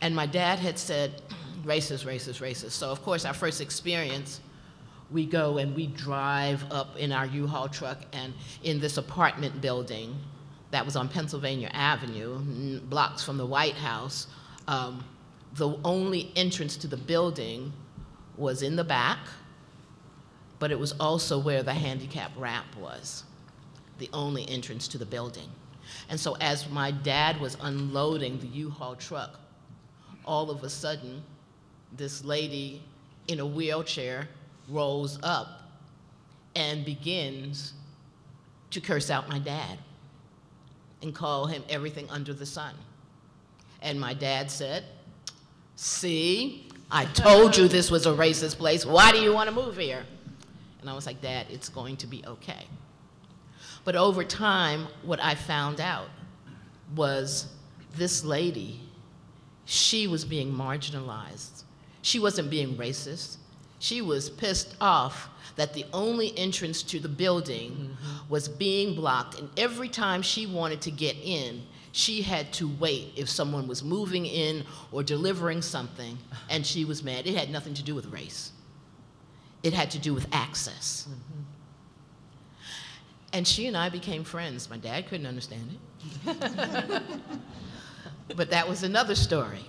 And my dad had said, racist, racist, racist. So of course, our first experience, we go and we drive up in our U-Haul truck, and in this apartment building that was on Pennsylvania Avenue, blocks from the White House, the only entrance to the building was in the back, but it was also where the handicap ramp was, the only entrance to the building. And so as my dad was unloading the U-Haul truck, all of a sudden, this lady in a wheelchair rolls up and begins to curse out my dad and call him everything under the sun. And my dad said, see, I told you this was a racist place. Why do you want to move here? And I was like, Dad, it's going to be okay. But over time, what I found out was this lady, she was being marginalized. She wasn't being racist. She was pissed off that the only entrance to the building was being blocked, and every time she wanted to get in, she had to wait if someone was moving in or delivering something, and she was mad. It had nothing to do with race. It had to do with access. And she and I became friends. My dad couldn't understand it. But that was another story.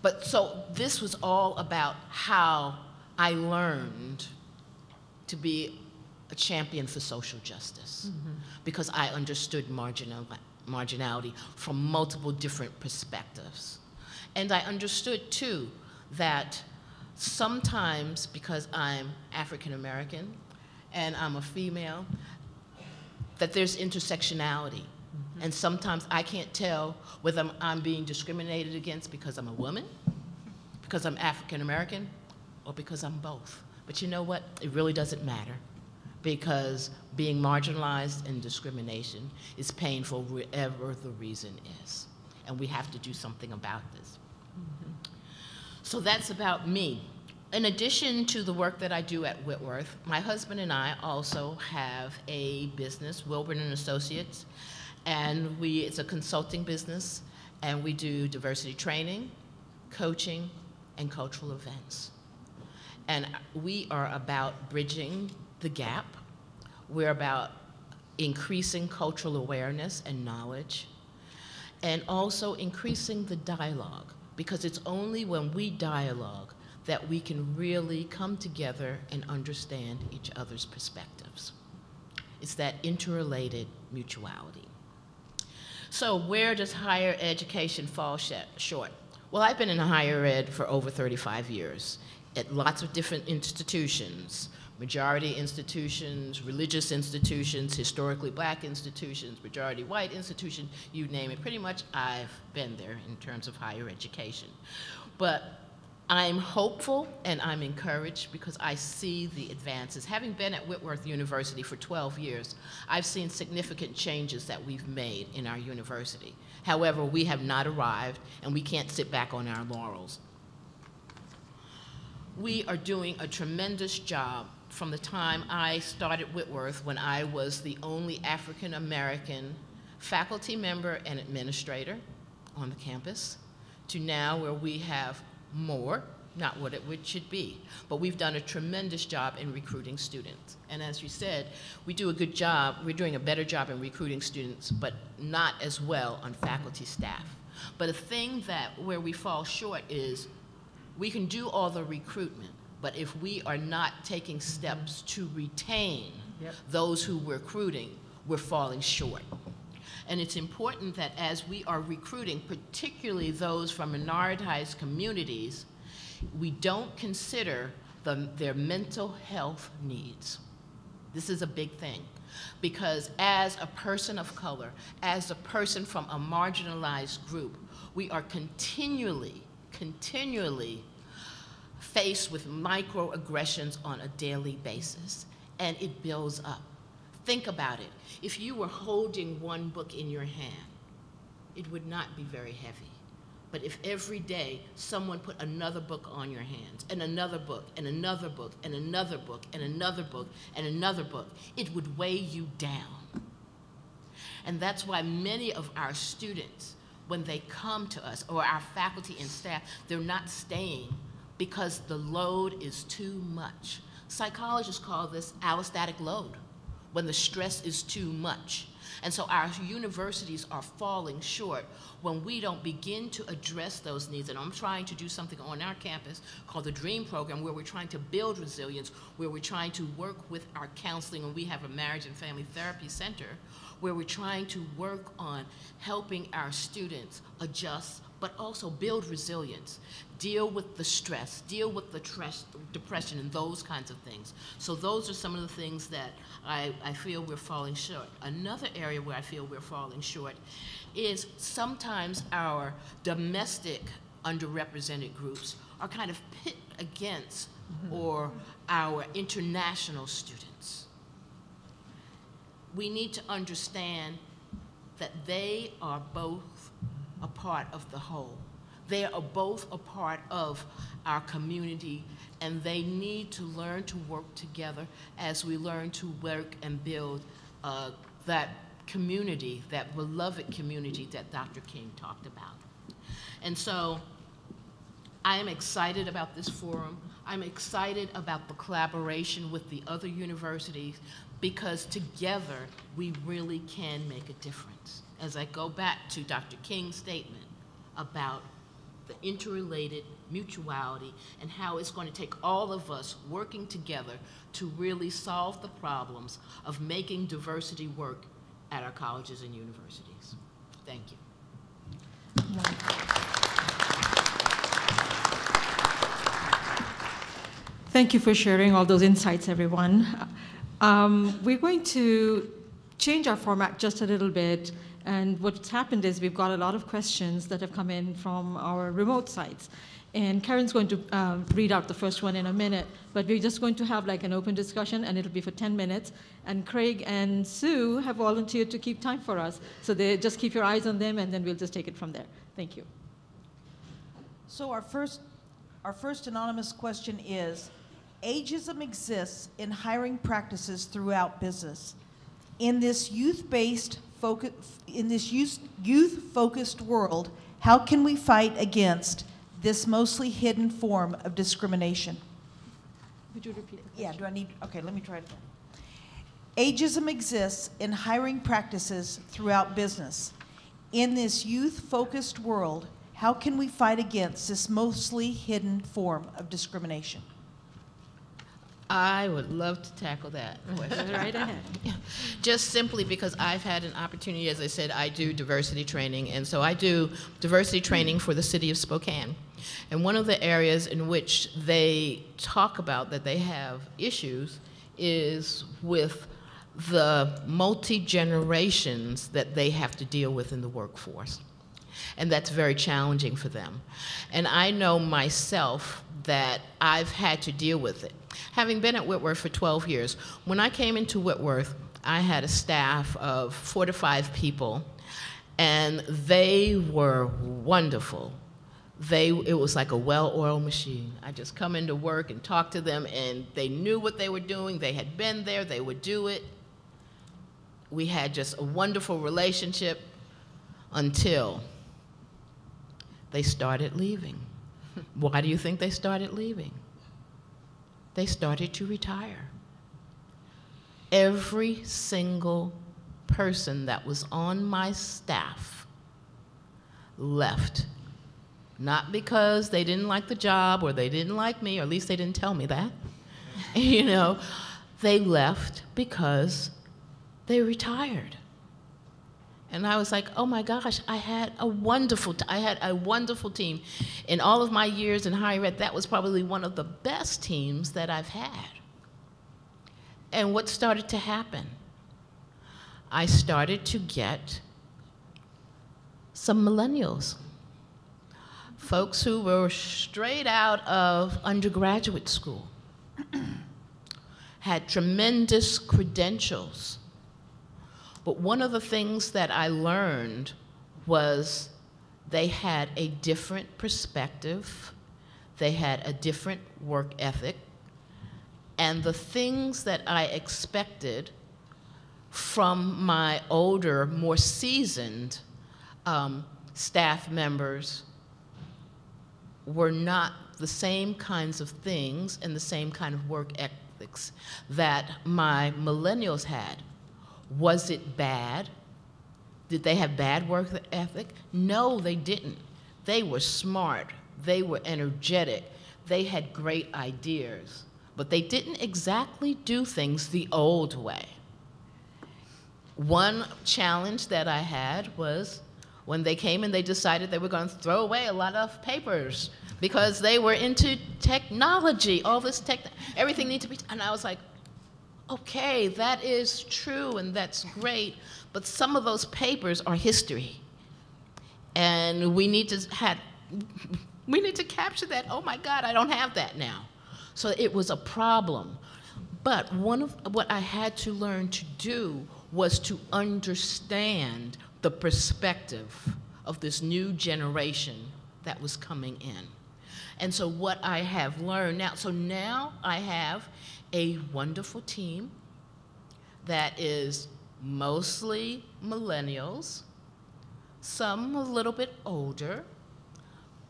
But so this was all about how I learned to be a champion for social justice, because I understood marginality from multiple different perspectives. And I understood, too, that sometimes, because I'm African American and I'm a female, that there's intersectionality. And sometimes I can't tell whether I'm being discriminated against because I'm a woman, because I'm African American, or because I'm both. But you know what? It really doesn't matter, because being marginalized and discrimination is painful wherever the reason is. And we have to do something about this. So that's about me. In addition to the work that I do at Whitworth, my husband and I also have a business, Wilburn and Associates, and it's a consulting business, and we do diversity training, coaching, and cultural events. And we are about bridging the gap. We're about increasing cultural awareness and knowledge, and also increasing the dialogue, because it's only when we dialogue that we can really come together and understand each other's perspectives. It's that interrelated mutuality. So where does higher education fall short? Well, I've been in higher ed for over 35 years at lots of different institutions, majority institutions, religious institutions, historically black institutions, majority white institutions, you name it. Pretty much I've been there in terms of higher education. But I'm hopeful and I'm encouraged because I see the advances. Having been at Whitworth University for 12 years, I've seen significant changes that we've made in our university. However, we have not arrived and we can't sit back on our laurels. We are doing a tremendous job from the time I started Whitworth, when I was the only African American faculty member and administrator on the campus, to now where we have more, not what it should be. But we've done a tremendous job in recruiting students. And as you said, we do a good job, we're doing a better job in recruiting students, but not as well on faculty staff. But a thing where we fall short is we can do all the recruitment, but if we are not taking steps to retain those who we're recruiting, we're falling short. And it's important that as we are recruiting, particularly those from minoritized communities, we don't consider their mental health needs. This is a big thing, because as a person of color, as a person from a marginalized group, we are continually faced with microaggressions on a daily basis, and it builds up. Think about it. If you were holding one book in your hand, it would not be very heavy. But if every day someone put another book on your hands, and another book, and another book, and another book, and another book, and another book, it would weigh you down. And that's why many of our students, when they come to us, or our faculty and staff, they're not staying because the load is too much. Psychologists call this allostatic load, when the stress is too much. And so our universities are falling short when we don't begin to address those needs. And I'm trying to do something on our campus called the DREAM program, where we're trying to build resilience, where we're trying to work with our counseling, and we have a marriage and family therapy center, where we're trying to work on helping our students adjust, but also build resilience, deal with the stress, deal with the depression, and those kinds of things. So those are some of the things that I feel we're falling short. Another area where I feel we're falling short is sometimes our domestic underrepresented groups are kind of pit against or our international students. We need to understand that they are both a part of the whole. They are both a part of our community, and they need to learn to work together as we learn to work and build that community, that beloved community that Dr. King talked about. And so I am excited about this forum. I'm excited about the collaboration with the other universities, because together we really can make a difference. As I go back to Dr. King's statement about the interrelated mutuality and how it's going to take all of us working together to really solve the problems of making diversity work at our colleges and universities. Thank you.
Thank you for sharing all those insights, everyone. We're going to change our format just a little bit. And what's happened is we've got a lot of questions that have come in from our remote sites. And Karen's going to read out the first one in a minute, but we're just going to have like an open discussion, and it'll be for 10 minutes. And Craig and Sue have volunteered to keep time for us. So they just keep your eyes on them, and then we'll just take it from there. Thank you.
So our first anonymous question is, ageism exists in hiring practices throughout business. In this youth-focused world, how can we fight against this mostly hidden form of discrimination?
Would you repeat it?
Yeah, okay, let me try it again. Ageism exists in hiring practices throughout business. In this youth-focused world, how can we fight against this mostly hidden form of discrimination?
I would love to tackle that question.
Right ahead.
Just simply because I've had an opportunity, as I said, I do diversity training, and so I do diversity training for the city of Spokane. And one of the areas in which they talk about that they have issues is with the multi-generations that they have to deal with in the workforce. And that's very challenging for them. And I know myself that I've had to deal with it. Having been at Whitworth for 12 years, when I came into Whitworth, I had a staff of 4 to 5 people, and they were wonderful. It was like a well-oiled machine. I just come into work and talk to them, and they knew what they were doing. They had been there. They would do it. We had just a wonderful relationship until they started leaving. Why do you think they started leaving? They started to retire. Every single person that was on my staff left. Not because they didn't like the job or they didn't like me, or at least they didn't tell me that. You know, they left because they retired. And I was like, oh my gosh, I had a wonderful team. In all of my years in higher ed, that was probably one of the best teams that I've had. And what started to happen? I started to get some millennials, folks who were straight out of undergraduate school, had tremendous credentials. But one of the things that I learned was They had a different perspective. They had a different work ethic. And the things that I expected from my older, more seasoned staff members were not the same kinds of things and the same kind of work ethics that my millennials had. Was it bad? Did they have bad work ethic? No, they didn't. They were smart. They were energetic. They had great ideas. But they didn't exactly do things the old way. One challenge that I had was when they came and they decided they were going to throw away a lot of papers because they were into technology, all this everything needs to be, and I was like, okay, that is true and that's great, but some of those papers are history. And we need to capture that. Oh my God, I don't have that now. So it was a problem. But one of what I had to learn to do was to understand the perspective of this new generation that was coming in. And so what I have learned now, so now I have a wonderful team that is mostly millennials, some a little bit older,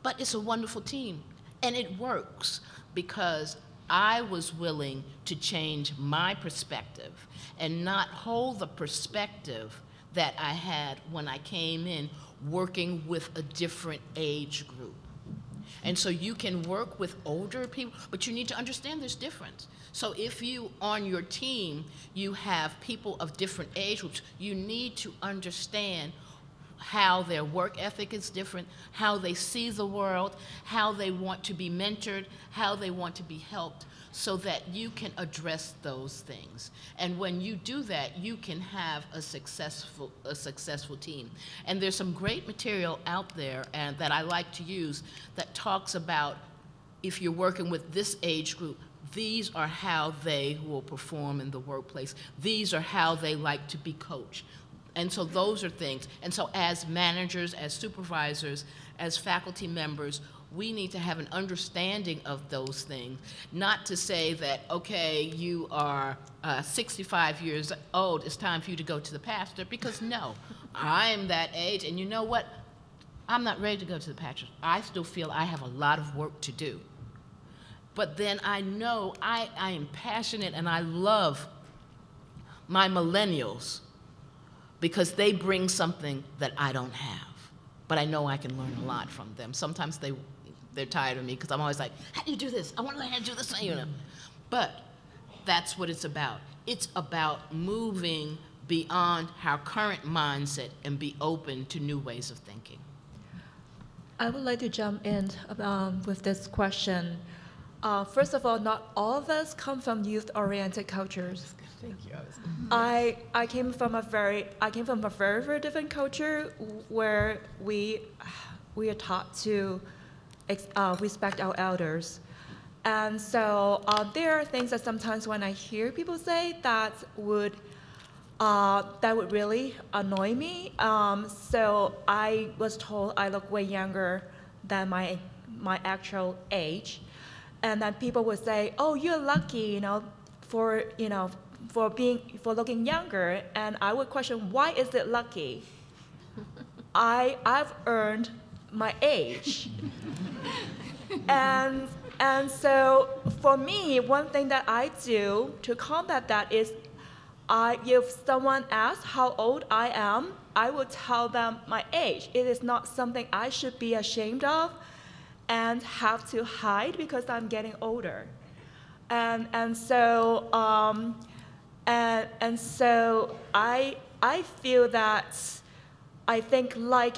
but it's a wonderful team. And it works because I was willing to change my perspective and not hold the perspective that I had when I came in working with a different age group. And so you can work with older people, but you need to understand there's difference. So if you, on your team, you have people of different age groups, you need to understand how their work ethic is different, how they see the world, how they want to be mentored, how they want to be helped, so that you can address those things. And when you do that, you can have a successful team. And there's some great material out there and that I like to use that talks about if you're working with this age group, these are how they will perform in the workplace. These are how they like to be coached. And so those are things. And so as managers, as supervisors, as faculty members, we need to have an understanding of those things. Not to say that, okay, you are 65 years old, it's time for you to go to the pastor, because no, I'm that age, and you know what? I'm not ready to go to the pastor. I still feel I have a lot of work to do. But then I know I am passionate and I love my millennials because they bring something that I don't have. But I know I can learn a lot from them. Sometimes they're tired of me because I'm always like, how do you do this? I want to learn how to do this, you know. But that's what it's about. It's about moving beyond our current mindset and be open to new ways of thinking.
I would like to jump in with this question. First of all, not all of us come from youth-oriented cultures.
Thank you.
I came from a very very different culture where we are taught to respect our elders, and so there are things that sometimes when I hear people say that would really annoy me. So I was told I look way younger than my actual age. And then people would say, "Oh, you're lucky, for looking younger." And I would question, why is it lucky? I've earned my age. and so for me, one thing that I do to combat that is, if someone asks how old I am, I will tell them my age. It is not something I should be ashamed of and have to hide because I'm getting older. And so I feel that I think like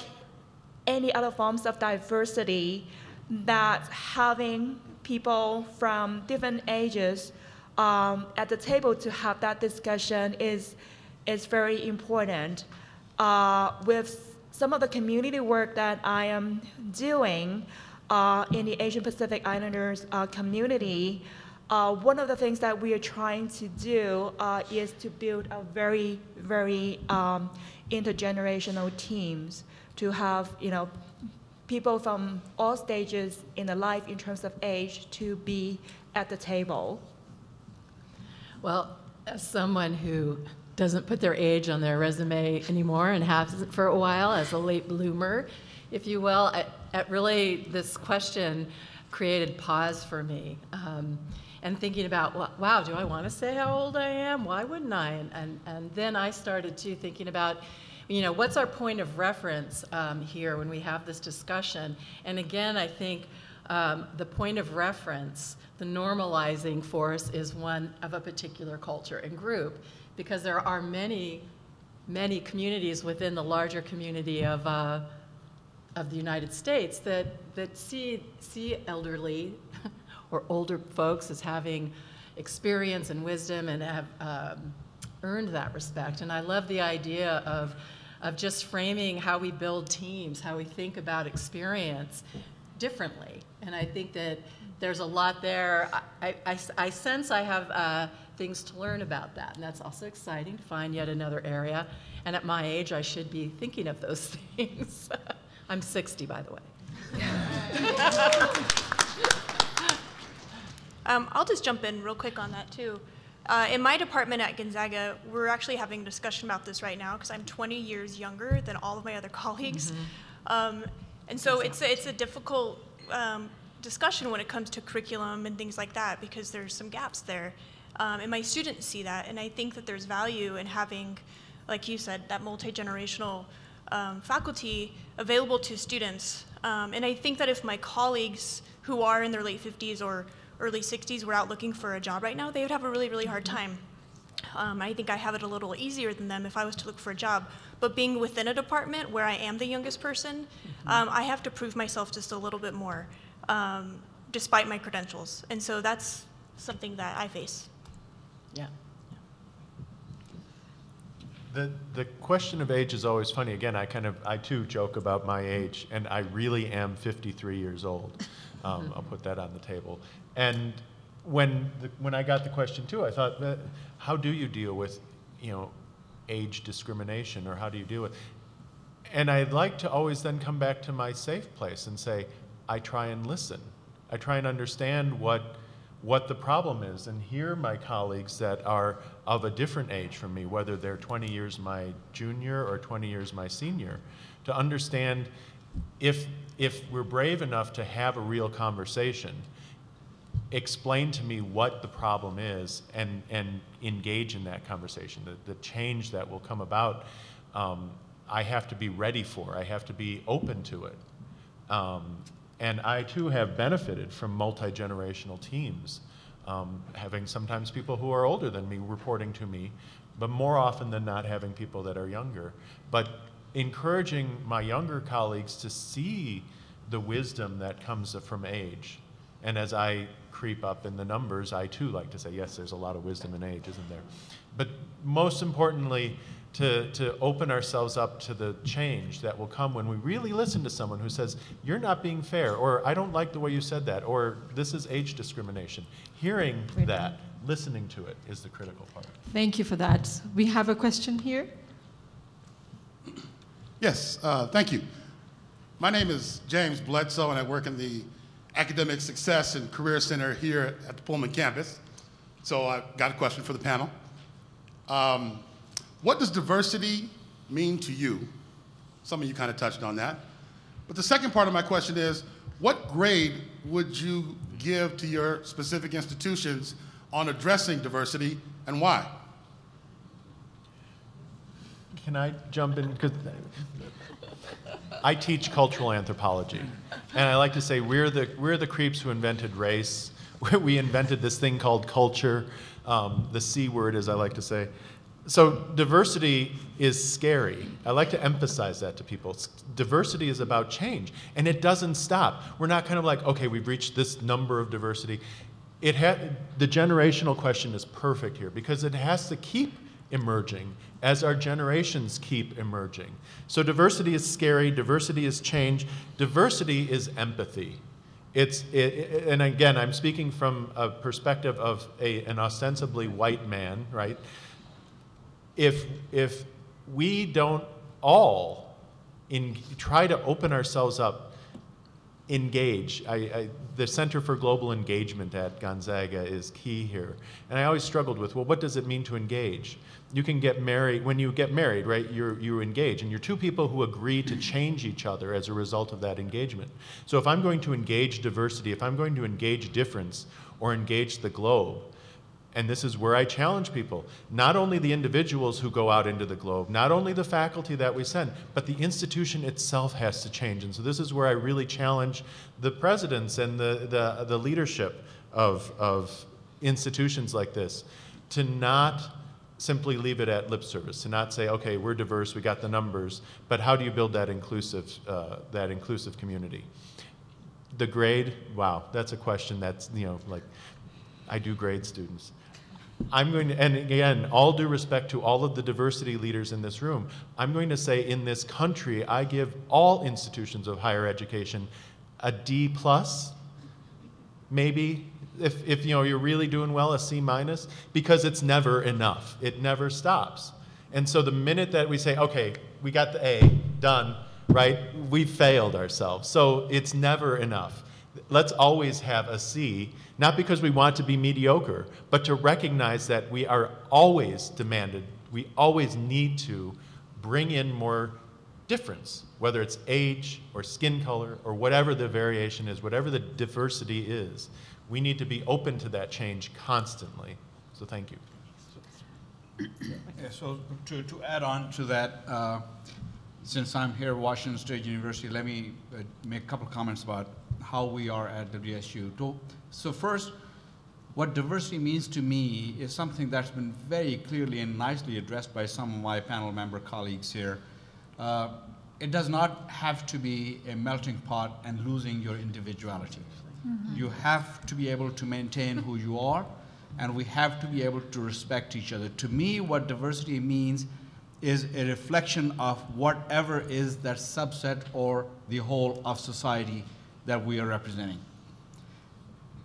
any other forms of diversity, that having people from different ages at the table to have that discussion is very important. With some of the community work that I am doing, in the Asian Pacific Islanders community, one of the things that we are trying to do is to build a very, very intergenerational teams to have, people from all stages in the life in terms of age to be at the table?
Well, as someone who doesn't put their age on their resume anymore and hasn't for a while, as a late bloomer, if you will, really this question created pause for me. And thinking about, wow, do I want to say how old I am? Why wouldn't I? And then I started too thinking about, what's our point of reference here when we have this discussion? And again, I think the point of reference, the normalizing force, is one of a particular culture and group, because there are many, many communities within the larger community of the United States that see elderly or older folks as having experience and wisdom and have earned that respect. And I love the idea of just framing how we build teams, how we think about experience differently. And I think that there's a lot there. I sense I have things to learn about that, and that's also exciting to find yet another area. And at my age, I should be thinking of those things. I'm 60, by the way.
I'll just jump in real quick on that too. In my department at Gonzaga, we're actually having a discussion about this right now because I'm 20 years younger than all of my other colleagues. And so it's a difficult discussion when it comes to curriculum and things like that, because there's some gaps there. And my students see that, and I think that there's value in having, like you said, that multi-generational faculty available to students. And I think that if my colleagues who are in their late 50s or early 60s were out looking for a job right now, they would have a really, really hard time. I think I have it a little easier than them if I was to look for a job. But being within a department where I am the youngest person, I have to prove myself just a little bit more, despite my credentials. And so that's something that I face.
Yeah.
The question of age is always funny. Again, I too joke about my age, and I really am 53 years old. I'll put that on the table. And when I got the question too, I thought, how do you deal with, age discrimination, or how do you deal with? And I'd like to always then come back to my safe place and say, I try and listen. I try and understand what the problem is, and hear my colleagues that are of a different age from me, whether they're 20 years my junior or 20 years my senior, to understand if we're brave enough to have a real conversation, explain to me what the problem is, and engage in that conversation. The change that will come about, I have to be ready for. I have to be open to it. And I too have benefited from multi-generational teams, having sometimes people who are older than me reporting to me, but more often than not having people that are younger. But encouraging my younger colleagues to see the wisdom that comes from age. And as I creep up in the numbers, I too like to say, yes, there's a lot of wisdom in age, isn't there? But most importantly, to open ourselves up to the change that will come when we really listen to someone who says, you're not being fair, or I don't like the way you said that, or this is age discrimination. Hearing that, listening to it, is the critical part.
Thank you for that. We have a question here.
Yes, thank you. My name is James Bledsoe, and I work in the Academic Success and Career Center here at the Pullman campus. So I've got a question for the panel. What does diversity mean to you? Some of you kind of touched on that. But the second part of my question is, what grade would you give to your specific institutions on addressing diversity, and why?
Can I jump in? Because I teach cultural anthropology, and I like to say we're the creeps who invented race. We invented this thing called culture, the C word, as I like to say. So diversity is scary. I like to emphasize that to people. Diversity is about change, and it doesn't stop. We're not kind of like, okay, we've reached this number of diversity. The generational question is perfect here, because it has to keep emerging as our generations keep emerging. So diversity is scary, diversity is change, diversity is empathy. And again, I'm speaking from a perspective of an ostensibly white man, right? If we don't all try to open ourselves up, engage. The Center for Global Engagement at Gonzaga is key here. And I always struggled with, well, what does it mean to engage? You can get married, when you get married, right, you engage, and you're two people who agree to change each other as a result of that engagement. So if I'm going to engage diversity, if I'm going to engage difference or engage the globe, and this is where I challenge people, not only the individuals who go out into the globe, not only the faculty that we send, but the institution itself has to change. And so this is where I really challenge the presidents and the leadership of institutions like this to not simply leave it at lip service, to not say, okay, we're diverse, we got the numbers, but how do you build that inclusive community? The grade, wow, that's a question that's, like, I do grade students. I'm going to, and again, all due respect to all of the diversity leaders in this room, I'm going to say in this country, I give all institutions of higher education a D+, maybe, if you're really doing well, a C-, because it's never enough. It never stops. And so the minute that we say, okay, we got the A, done, right, we've failed ourselves. So it's never enough. Let's always have a C, not because we want to be mediocre, but to recognize that we are always demanded, we always need to bring in more difference, whether it's age or skin color or whatever the variation is, whatever the diversity is. We need to be open to that change constantly. So thank you.
Yeah, so to add on to that, since I'm here at Washington State University, let me make a couple of comments about how we are at WSU. So first, what diversity means to me is something that's been very clearly and nicely addressed by some of my panel member colleagues here. It does not have to be a melting pot and losing your individuality. Mm-hmm. You have to be able to maintain who you are, and we have to be able to respect each other. To me, what diversity means is a reflection of whatever is that subset or the whole of society that we are representing.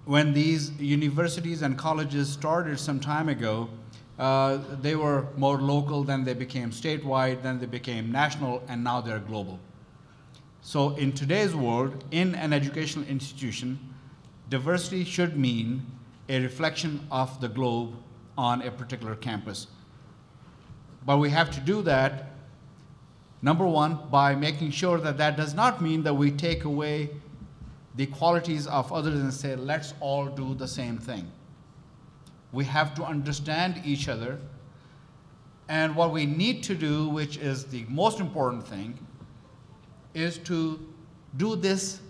When these universities and colleges started some time ago, they were more local, then they became statewide, then they became national, and now they're global. So in today's world, in an educational institution, diversity should mean a reflection of the globe on a particular campus. But we have to do that, number one, by making sure that that does not mean that we take away the qualities of others and say, let's all do the same thing. We have to understand each other, and what we need to do, which is the most important thing, is to do this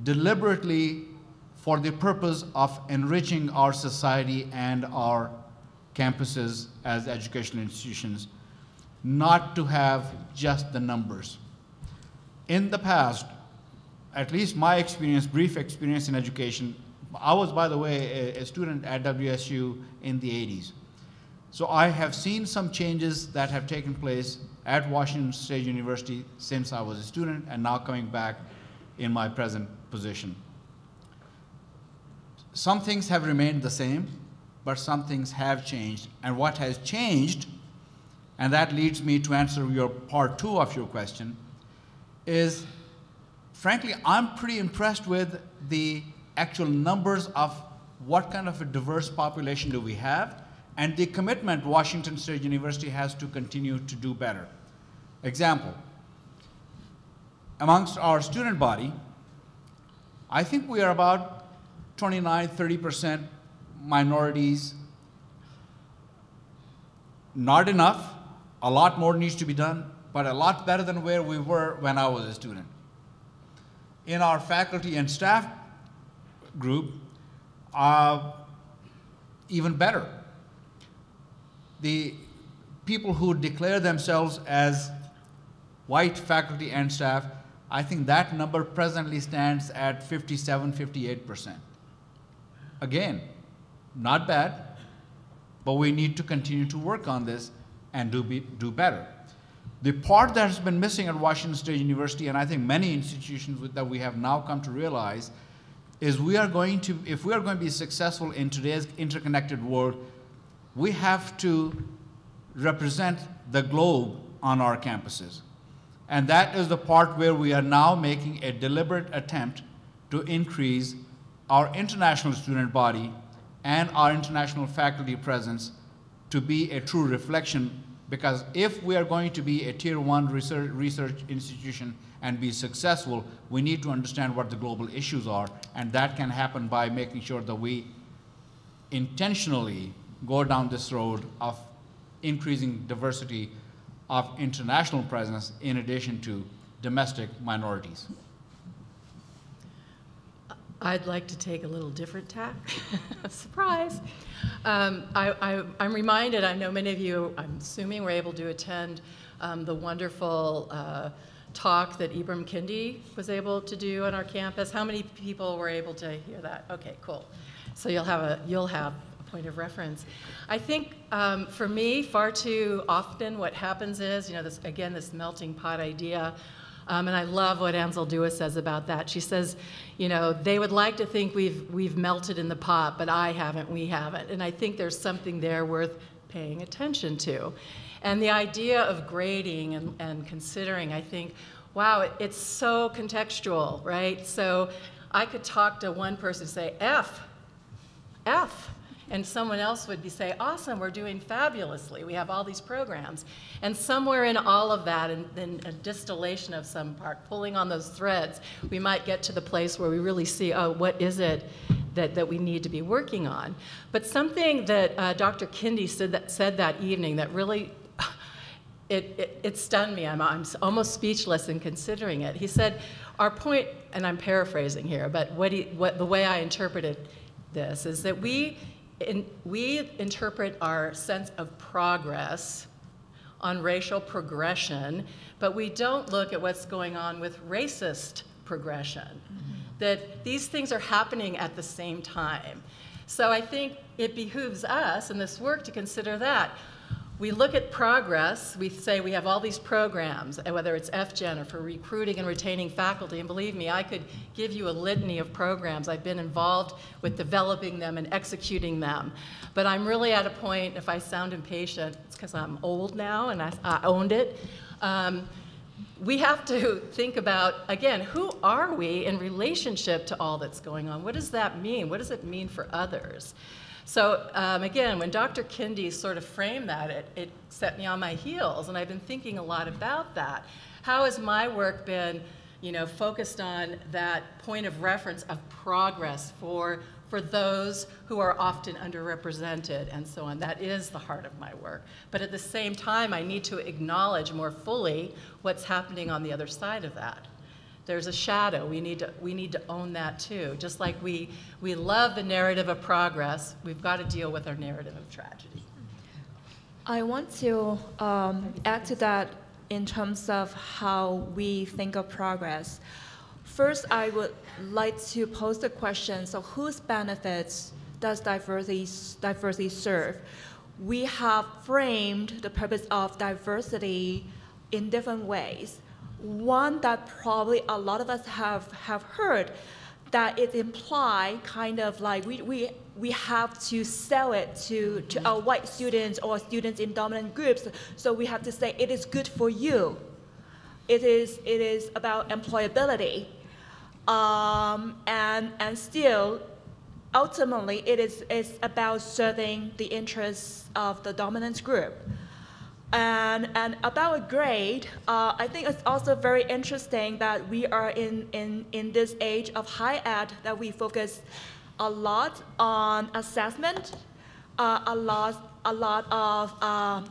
deliberately for the purpose of enriching our society and our campuses as educational institutions, not to have just the numbers. In the past, at least my experience, brief experience in education, I was, by the way, a student at WSU in the 80s. So I have seen some changes that have taken place at Washington State University since I was a student and now coming back in my present position. Some things have remained the same, but some things have changed. And what has changed, and that leads me to answer your part two of your question, is frankly, I'm pretty impressed with the actual numbers of what kind of a diverse population do we have, and the commitment Washington State University has to continue to do better. Example, amongst our student body, I think we are about 29, 30% minorities. Not enough, a lot more needs to be done, but a lot better than where we were when I was a student. In our faculty and staff group, even better. The people who declare themselves as white faculty and staff, I think that number presently stands at 57, 58%. Again, not bad, but we need to continue to work on this and do better. The part that has been missing at Washington State University, and I think many institutions that we have now come to realize, is if we are going to be successful in today's interconnected world, we have to represent the globe on our campuses. And that is the part where we are now making a deliberate attempt to increase our international student body and our international faculty presence to be a true reflection, because if we are going to be a tier 1 research institution and be successful, we need to understand what the global issues are, and that can happen by making sure that we intentionally go down this road of increasing diversity of international presence in addition to domestic minorities.
I'd like to take a little different tack. Surprise. I'm reminded, I know many of you, I'm assuming, were able to attend the wonderful talk that Ibram Kendi was able to do on our campus. How many people were able to hear that? Okay, cool. So you'll have a point of reference. I think for me, far too often what happens is, this melting pot idea. And I love what Anzaldúa says about that. She says, they would like to think we've melted in the pot, but we haven't. And I think there's something there worth paying attention to. And the idea of grading and considering, I think, wow, it's so contextual, right? So I could talk to one person and say, F, and someone else would say, awesome, we're doing fabulously. We have all these programs. And somewhere in all of that, and then a distillation of some part, pulling on those threads, we might get to the place where we really see, oh, what is it that we need to be working on? But something that Dr. Kendi said that evening that really, it stunned me. I'm almost speechless in considering it. He said, our point, and I'm paraphrasing here, but the way I interpreted this is that we interpret our sense of progress on racial progression, but we don't look at what's going on with racist progression. Mm-hmm. That these things are happening at the same time. So I think it behooves us in this work to consider that. We look at progress, we say we have all these programs, whether it's FGen or for recruiting and retaining faculty, and believe me, I could give you a litany of programs. I've been involved with developing them and executing them. But I'm really at a point, if I sound impatient, it's because I'm old now and I owned it. We have to think about, again, who are we in relationship to all that's going on? What does that mean? What does it mean for others? So again, when Dr. Kendi sort of framed that, it set me on my heels, and I've been thinking a lot about that. How has my work been, focused on that point of reference of progress for those who are often underrepresented and so on? That is the heart of my work. But at the same time, I need to acknowledge more fully what's happening on the other side of that. There's a shadow. We need to own that too. Just like we love the narrative of progress, we've got to deal with our narrative of tragedy.
I want to add to that in terms of how we think of progress. First, I would like to pose the question, so whose benefits does diversity serve? We have framed the purpose of diversity in different ways. One that probably a lot of us have heard, that it implies kind of like we have to sell it to our white students or students in dominant groups. So we have to say it is good for you. It is about employability, and still, ultimately, it's about serving the interests of the dominant group. And about a grade, I think it's also very interesting that we are in this age of high ed that we focus a lot on assessment, a lot of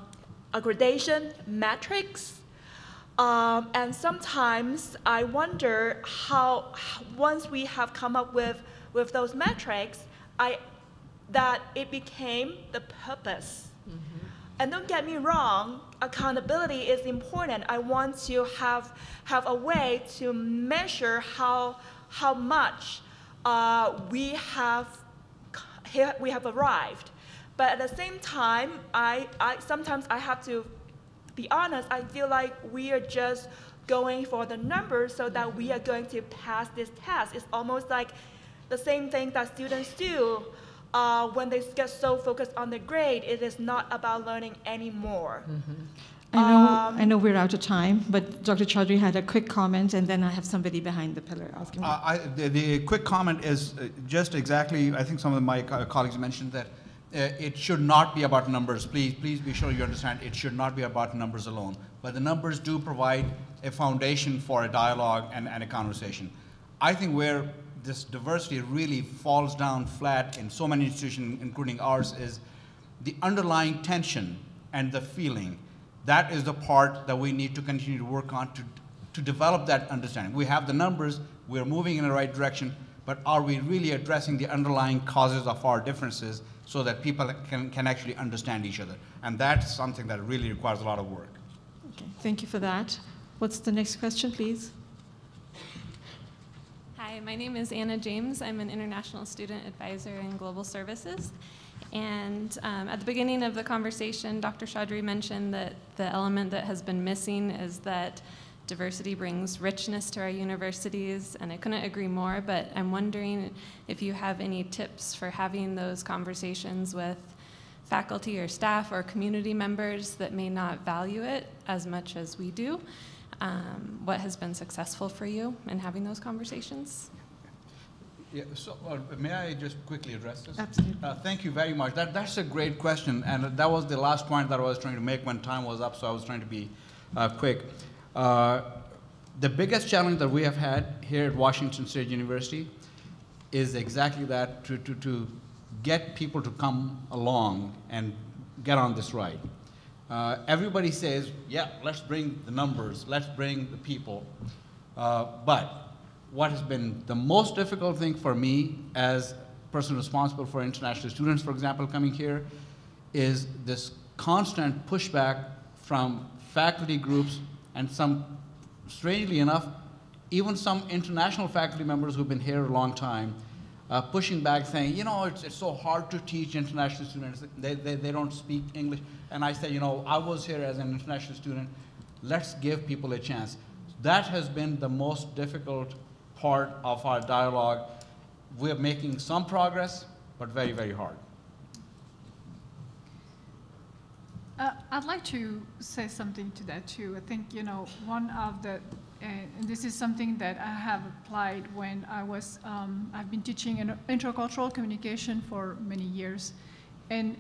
accreditation metrics, and sometimes I wonder how once we have come up with those metrics, that it became the purpose. Mm-hmm. And don't get me wrong, accountability is important. I want to have a way to measure how much we have arrived. But at the same time, sometimes I have to be honest, I feel like we are just going for the numbers so that we are going to pass this test. It's almost like the same thing that students do when they get so focused on the grade, it is not about learning anymore.
I know we're out of time, but Dr. Chaudhry had a quick comment, and then I have somebody behind the pillar asking.
The quick comment is just exactly, I think some of my colleagues mentioned that it should not be about numbers. Please be sure you understand it should not be about numbers alone. But the numbers do provide a foundation for a dialogue and a conversation. I think where this diversity really falls down flat in so many institutions, including ours, is the underlying tension and the feeling. That is the part that we need to continue to work on to develop that understanding. We have the numbers, we're moving in the right direction, but are we really addressing the underlying causes of our differences so that people can actually understand each other? And that's something that really requires a lot of work.
Okay, thank you for that. What's the next question, please?
Hi, my name is Anna James. I'm an international student advisor in global services. And at the beginning of the conversation, Dr. Chaudhry mentioned that the element that has been missing is that diversity brings richness to our universities, and I couldn't agree more, but I'm wondering if you have any tips for having those conversations with faculty or staff or community members that may not value it as much as we do. What has been successful for you in having those conversations?
Yeah, so may I just quickly address this?
Absolutely.
Thank you very much. That's a great question, and that was the last point that I was trying to make when time was up, so I was trying to be quick. The biggest challenge that we have had here at Washington State University is exactly that, to get people to come along and get on this ride. Everybody says, yeah, let's bring the numbers, let's bring the people, but what has been the most difficult thing for me as person responsible for international students, for example, coming here, is this constant pushback from faculty groups and some, strangely enough, even some international faculty members who've been here a long time, pushing back saying, you know, it's so hard to teach international students. They don't speak English. And I said, you know, I was here as an international student. Let's give people a chance. That has been the most difficult part of our dialogue. We're making some progress, but very, very hard.
I'd like to say something to that too. I think, you know, one of the, and this is something that I have applied when I was, I've been teaching intercultural communication for many years, and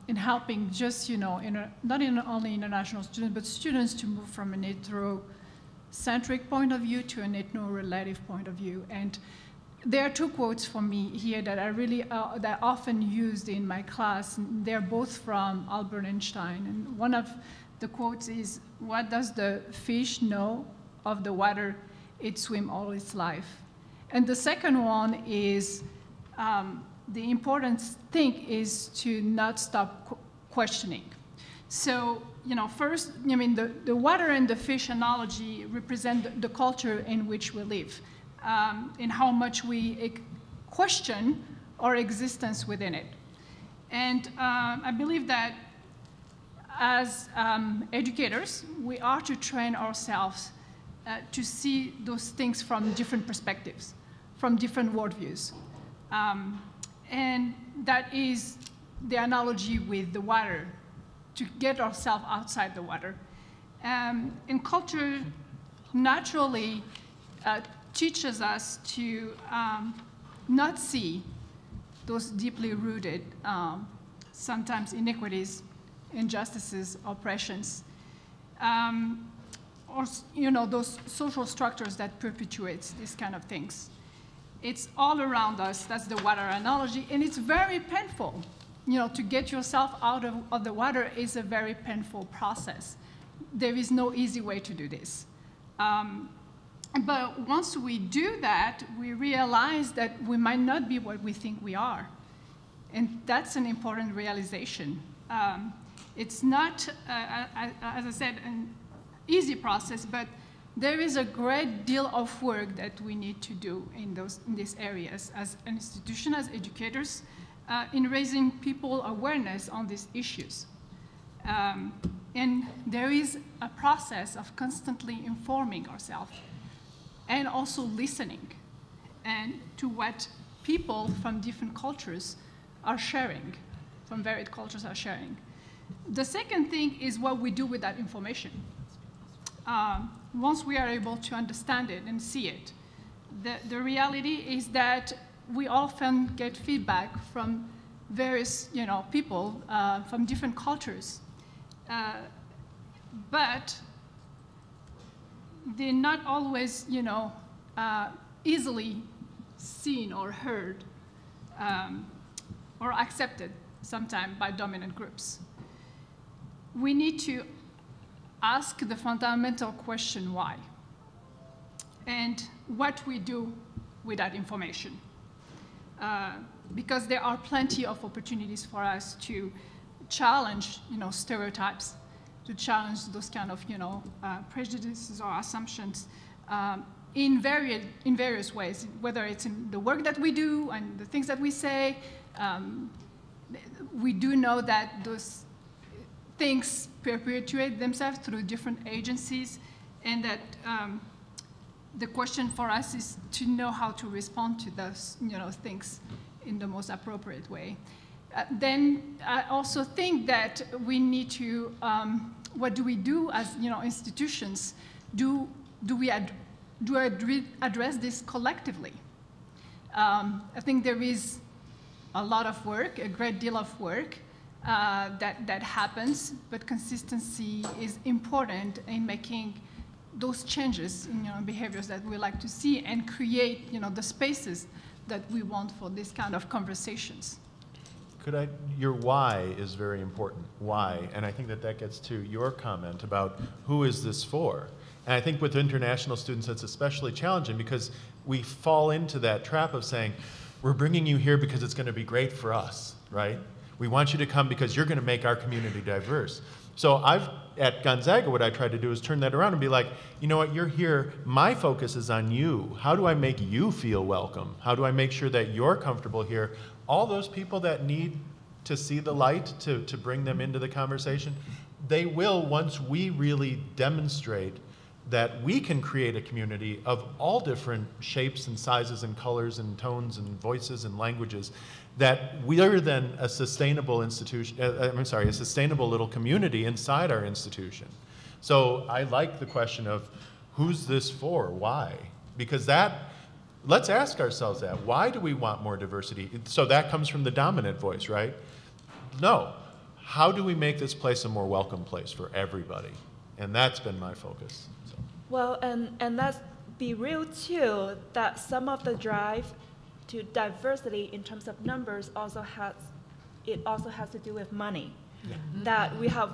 in helping just, you know, not only international students, but students to move from an ethnocentric point of view to an ethno-relative point of view. And there are two quotes for me here that I really that I often used in my class. They're both from Albert Einstein. And one of the quotes is, "What does the fish know of the water it swims all its life?" And the second one is, the important thing is to not stop questioning. So, you know, first, I mean, the water and the fish analogy represent the culture in which we live. In how much we question our existence within it. And I believe that as educators, we are to train ourselves to see those things from different perspectives, from different worldviews. And that is the analogy with the water, to get ourselves outside the water. And culture naturally teaches us to not see those deeply rooted, sometimes inequities, injustices, oppressions, or, you know, those social structures that perpetuates these kind of things. It's all around us. That's the water analogy, and it's very painful. You know, to get yourself out of the water is a very painful process. There is no easy way to do this. But once we do that, we realize that we might not be what we think we are. And that's an important realization. It's not, as I said, an easy process, but there is a great deal of work that we need to do in these areas as an institution, as educators, in raising people awareness on these issues. And there is a process of constantly informing ourselves and also listening and to what people from different cultures are sharing, from varied cultures are sharing. The second thing is what we do with that information. Once we are able to understand it and see it, the reality is that we often get feedback from various people from different cultures. But they're not always easily seen or heard or accepted sometimes by dominant groups. We need to ask the fundamental question why, and what we do with that information. Because there are plenty of opportunities for us to challenge stereotypes, to challenge those kind of prejudices or assumptions in various ways, whether it's in the work that we do and the things that we say. We do know that those things perpetuate themselves through different agencies, and that the question for us is to know how to respond to those things in the most appropriate way. Then I also think that we need to, what do we do as institutions? Do we address this collectively? I think there is a lot of work, a great deal of work that happens, but consistency is important in making those changes in behaviors that we like to see and create the spaces that we want for this kind of conversations.
Your why is very important, why, and I think that gets to your comment about who is this for. And I think with international students it's especially challenging because we fall into that trap of saying, we're bringing you here because it's going to be great for us, right? We want you to come because you're going to make our community diverse. So at Gonzaga, what I try to do is turn that around and be like, you know what, you're here, my focus is on you. How do I make you feel welcome? How do I make sure that you're comfortable here? All those people that need to see the light to bring them into the conversation, they will once we really demonstrate that we can create a community of all different shapes and sizes and colors and tones and voices and languages, that we are then a sustainable institution, a sustainable little community inside our institution. So I like the question of who's this for, why? Because let's ask ourselves that. Why do we want more diversity? So that comes from the dominant voice, right? No. How do we make this place a more welcome place for everybody? And that's been my focus. So.
Well, and let's be real too, that some of the drive to diversity in terms of numbers also has to do with money. Yeah. That we have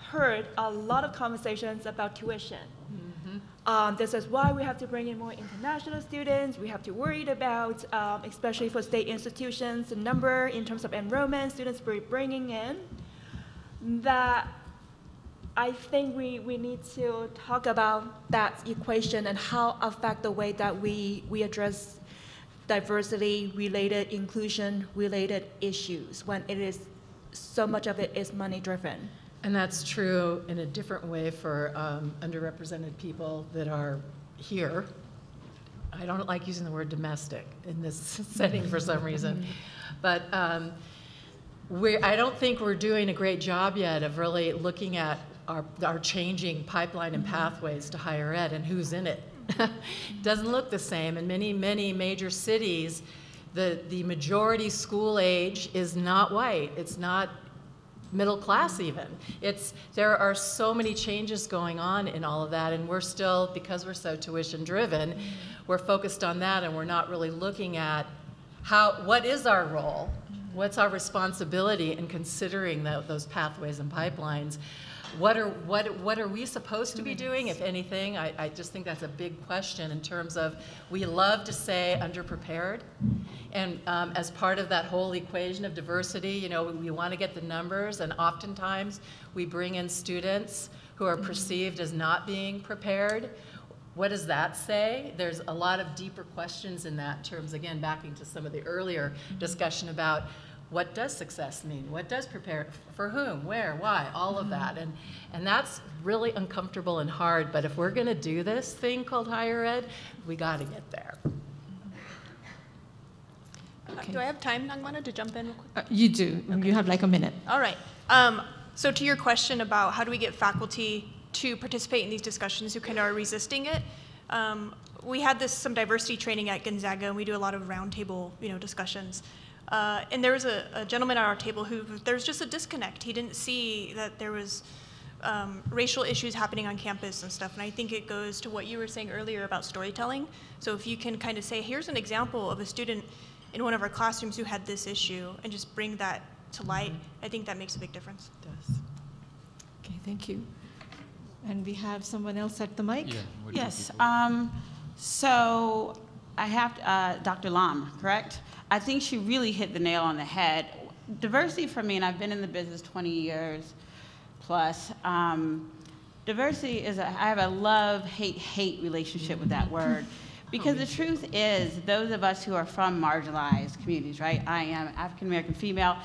heard a lot of conversations about tuition. This is why we have to bring in more international students. We have to worry about, especially for state institutions, the number in terms of enrollment students we're bringing in. That I think we need to talk about that equation and how affect the way that we address diversity-related, inclusion-related issues when it is so much of it is money-driven.
And that's true in a different way for underrepresented people that are here. I don't like using the word domestic in this setting for some reason. But I don't think we're doing a great job yet of really looking at our changing pipeline and pathways to higher ed and who's in it. Doesn't look the same. In many, many major cities, the majority school age is not white. It's not middle class even. There are so many changes going on in all of that, and we're still, because we're so tuition driven, we're focused on that, and we're not really looking at what is our role, what's our responsibility in considering those pathways and pipelines. What are we supposed to be doing, if anything? I just think that's a big question in terms of, we love to say underprepared. And as part of that whole equation of diversity, we want to get the numbers, and oftentimes we bring in students who are perceived as not being prepared. What does that say? There's a lot of deeper questions in that terms, again, backing to some of the earlier discussion about what does success mean? What does prepare for whom, where, why, all of that. And that's really uncomfortable and hard, but if we're gonna do this thing called higher ed, we gotta get there.
Okay.
Do I have time, Nangmana, to jump in real quick?
You do. You have like a minute.
All right. So to your question about how do we get faculty to participate in these discussions who kind of are resisting it, we had some diversity training at Gonzaga, and we do a lot of roundtable, discussions. And there was a gentleman at our table who there was just a disconnect. He didn't see that there was racial issues happening on campus and stuff. And I think it goes to what you were saying earlier about storytelling. So if you can kind of say, here's an example of a student in one of our classrooms who had this issue, and just bring that to light, I think that makes a big difference.
It does. Okay, thank you. And we have someone else at the mic?
Yeah.
Yes. So I have Dr. Lam, correct? I think she really hit the nail on the head. Diversity for me, and I've been in the business 20 years plus, diversity is, I have a love-hate relationship with that word. Because the truth is, those of us who are from marginalized communities, right? I am African-American female,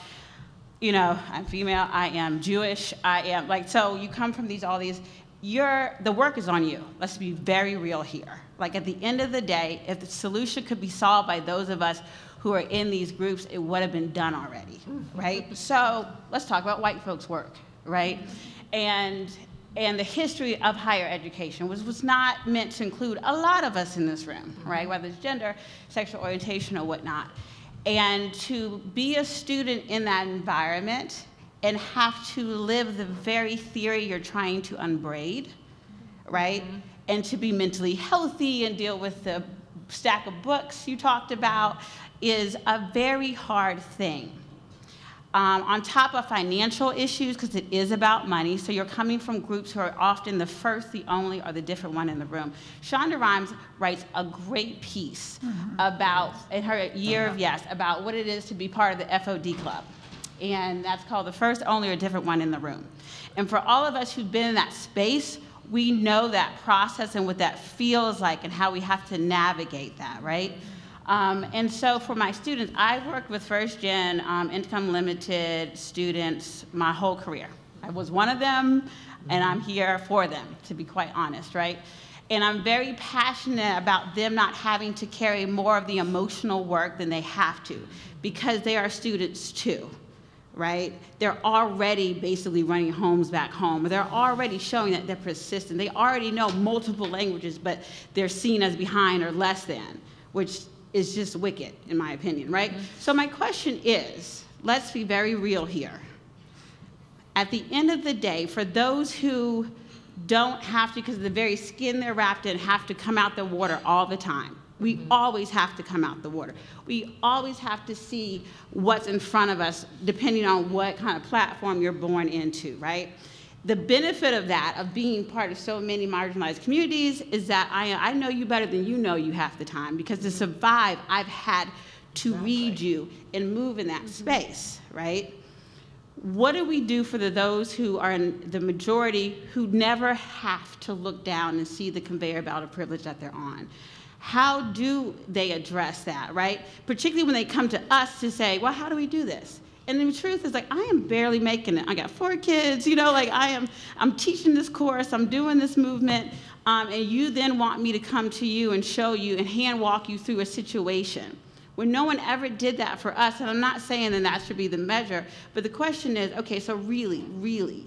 I'm female, I am Jewish, I am, so you come from all these, the work is on you. Let's be very real here. At the end of the day, if the solution could be solved by those of us who are in these groups, it would have been done already, right? So let's talk about white folks' work, right? And the history of higher education was not meant to include a lot of us in this room, right? Whether it's gender, sexual orientation, or whatnot. And to be a student in that environment and have to live the very theory you're trying to unbraid, right? And to be mentally healthy and deal with the stack of books you talked about is a very hard thing. On top of financial issues, because it is about money, so you're coming from groups who are often the first, the only, or the different one in the room. Shonda Rhimes writes a great piece about, in her Year of Yes, about what it is to be part of the FOD club. And that's called the first, only, or different one in the room. And for all of us who've been in that space, we know that process and what that feels like and how we have to navigate that, right? And so for my students, I've worked with first-gen income limited students my whole career. I was one of them, and I'm here for them, to be quite honest, right? And I'm very passionate about them not having to carry more of the emotional work than they have to, because they are students too, right? They're already basically running homes back home. They're already showing that they're persistent. They already know multiple languages, but they're seen as behind or less than, which is just wicked, in my opinion, right? So my question is, let's be very real here. At the end of the day, for those who don't have to, because of the very skin they're wrapped in, have to come out the water all the time. We always have to come out the water. We always have to see what's in front of us, depending on what kind of platform you're born into, right? The benefit of that, of being part of so many marginalized communities, is that I know you better than you know you half the time, because to survive, I've had to read you and move in that space, right? What do we do for those who are in the majority who never have to look down and see the conveyor belt of privilege that they're on? How do they address that, right? Particularly when they come to us to say, well, how do we do this? And the truth is, I am barely making it. I got 4 kids, I'm teaching this course, I'm doing this movement, and you then want me to come to you and show you and hand walk you through a situation when no one ever did that for us. And I'm not saying that should be the measure, but the question is, okay, so really,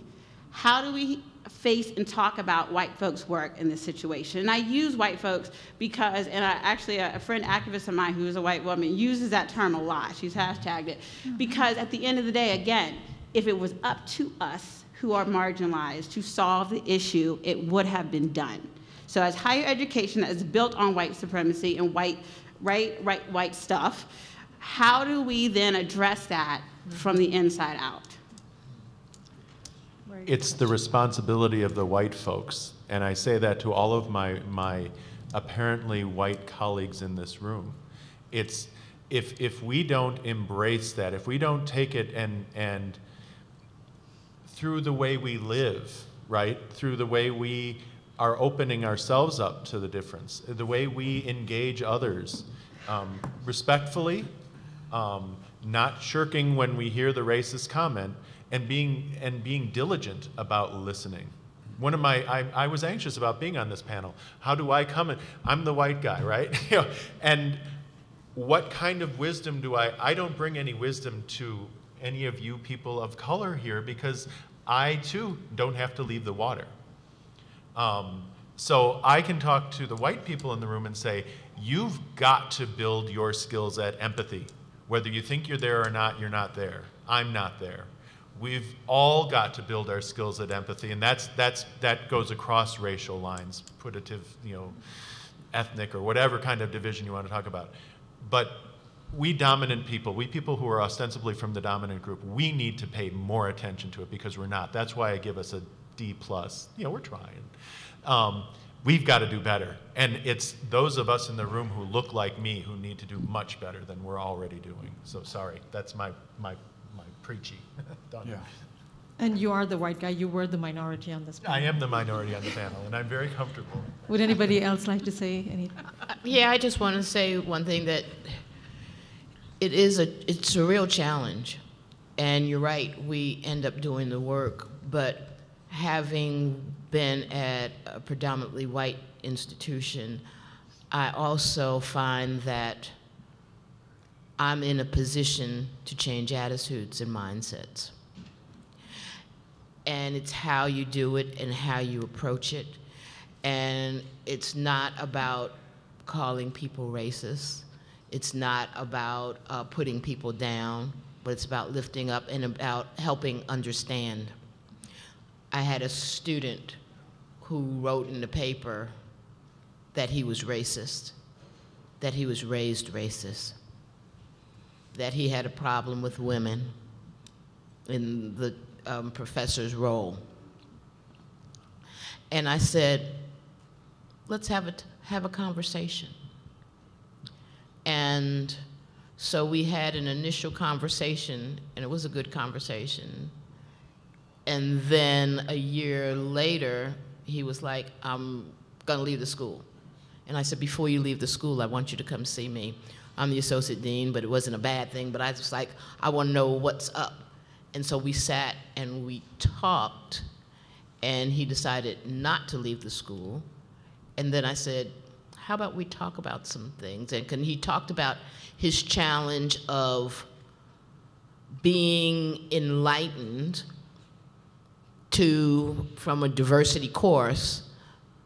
how do we face and talk about white folks' work in this situation? And I use white folks because, and a friend activist of mine who is a white woman uses that term a lot. She's hashtagged it. Because at the end of the day, again, if it was up to us who are marginalized to solve the issue, it would have been done. So as higher education that is built on white supremacy and white stuff, how do we then address that from the inside out?
It's the responsibility of the white folks, and I say that to all of my apparently white colleagues in this room. It's if we don't embrace that, if we don't take it and through the way we live, right, through the way we are opening ourselves up to the difference, the way we engage others respectfully, not shirking when we hear the racist comment, and being diligent about listening. I was anxious about being on this panel. How do I come in? I'm the white guy, right? And what kind of wisdom do I don't bring any wisdom to any of you people of color here because I too don't have to leave the water. So I can talk to the white people in the room and say, you've got to build your skills at empathy. Whether you think you're there or not, you're not there. I'm not there. We've all got to build our skills at empathy, and that goes across racial lines, putative, ethnic or whatever kind of division you want to talk about. But we dominant people, we people who are ostensibly from the dominant group, we need to pay more attention to it because we're not. That's why I give us a D+. We're trying. We've got to do better. And it's those of us in the room who look like me who need to do much better than we're already doing. So sorry, that's my preachy. Done.
Yeah. And you are the white guy. You were the minority on this panel.
I am the minority on the panel, and I'm very comfortable.
Would anybody else like to say anything?
Yeah, I just want to say one thing, that it's a real challenge. And you're right, we end up doing the work, but having been at a predominantly white institution, I also find that I'm in a position to change attitudes and mindsets. And it's how you do it and how you approach it. And it's not about calling people racist. It's not about putting people down, but it's about lifting up and about helping understand. I had a student who wrote in the paper that he was racist, that he was raised racist, that he had a problem with women in the professor's role. And I said, let's have a conversation. And so we had an initial conversation, and it was a good conversation. And then a year later, he was like, I'm gonna leave the school. And I said, before you leave the school, I want you to come see me. I'm the associate dean, but it wasn't a bad thing, but I was like, I wanna know what's up. And so we sat and we talked, and he decided not to leave the school. And then I said, how about we talk about some things? And he talked about his challenge of being enlightened from a diversity course,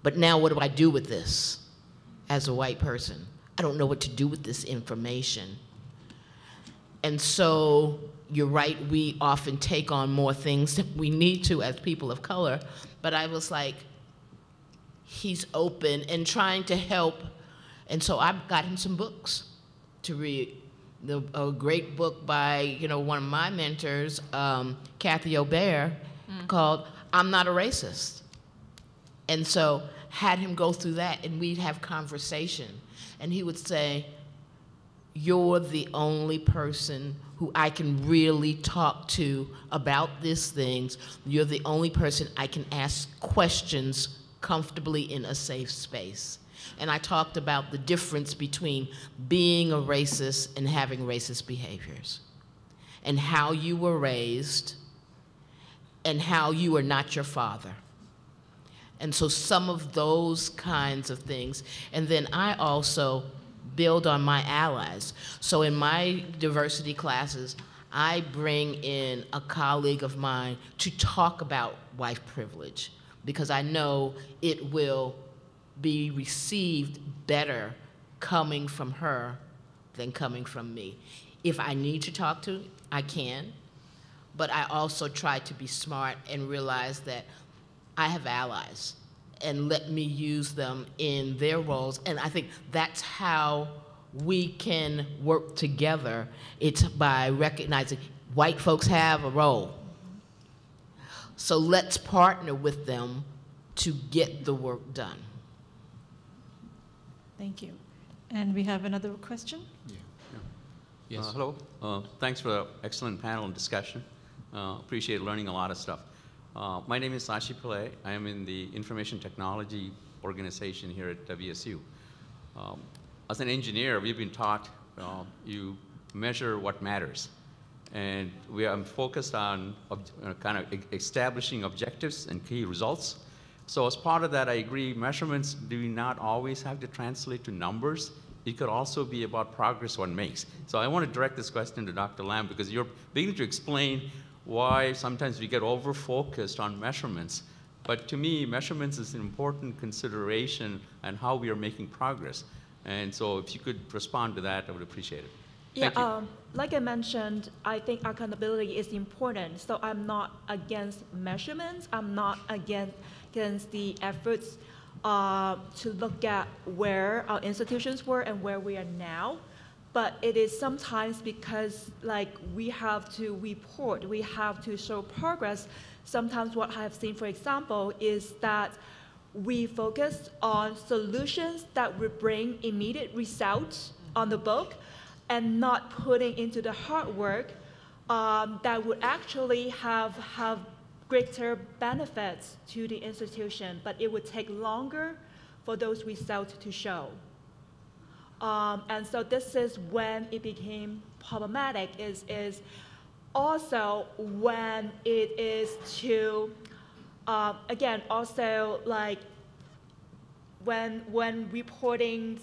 but now what do I do with this as a white person? I don't know what to do with this information. And so you're right, we often take on more things than we need to as people of color, but I was like, he's open and trying to help. And so I got him some books to read. A great book by one of my mentors, Kathy O'Bear, called I'm Not a Racist. And so had him go through that, and we'd have conversation. And he would say, you're the only person who I can really talk to about these things. You're the only person I can ask questions comfortably in a safe space. And I talked about the difference between being a racist and having racist behaviors, and how you were raised, and how you are not your father. And so some of those kinds of things. And then I also build on my allies. So in my diversity classes, I bring in a colleague of mine to talk about white privilege, because I know it will be received better coming from her than coming from me. If I need to talk to, I can, but I also try to be smart and realize that I have allies, and let me use them in their roles. And I think that's how we can work together. It's by recognizing white folks have a role. So let's partner with them to get the work done.
Thank you. And we have another question?
Yeah. Yes. Hello. Thanks for the excellent panel and discussion. Appreciate learning a lot of stuff. My name is Sashi Pillai. I am in the Information Technology Organization here at WSU. As an engineer, we've been taught you measure what matters. And I'm focused on kind of establishing objectives and key results. So as part of that, I agree, measurements do not always have to translate to numbers it could also be about progress one makes. So I want to direct this question to Dr. Lam, because you're beginning to explain why sometimes we get over-focused on measurements. But to me, measurements is an important consideration and how we are making progress. And so if you could respond to that, I would appreciate it. Thank you.
Like I mentioned, I think accountability is important. So I'm not against measurements. I'm not against the efforts to look at where our institutions were and where we are now. But it is sometimes because we have to report, we have to show progress. Sometimes what I have seen, for example, is that we focus on solutions that would bring immediate results on the book and not putting into the hard work that would actually have greater benefits to the institution, but it would take longer for those results to show. And so this is when it became problematic, is also when it is to, again, also when reporting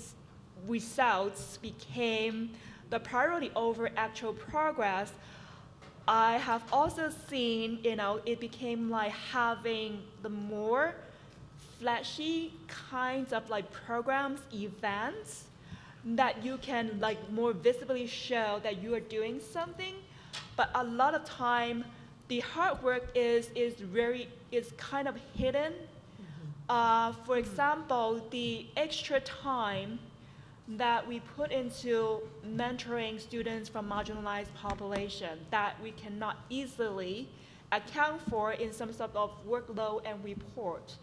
results became the priority over actual progress, I have also seen, it became like having the more flashy kinds of programs, events, that you can more visibly show that you are doing something. But a lot of time, the hard work is kind of hidden. For example, the extra time that we put into mentoring students from marginalized population that we cannot easily account for in some sort of workload and report.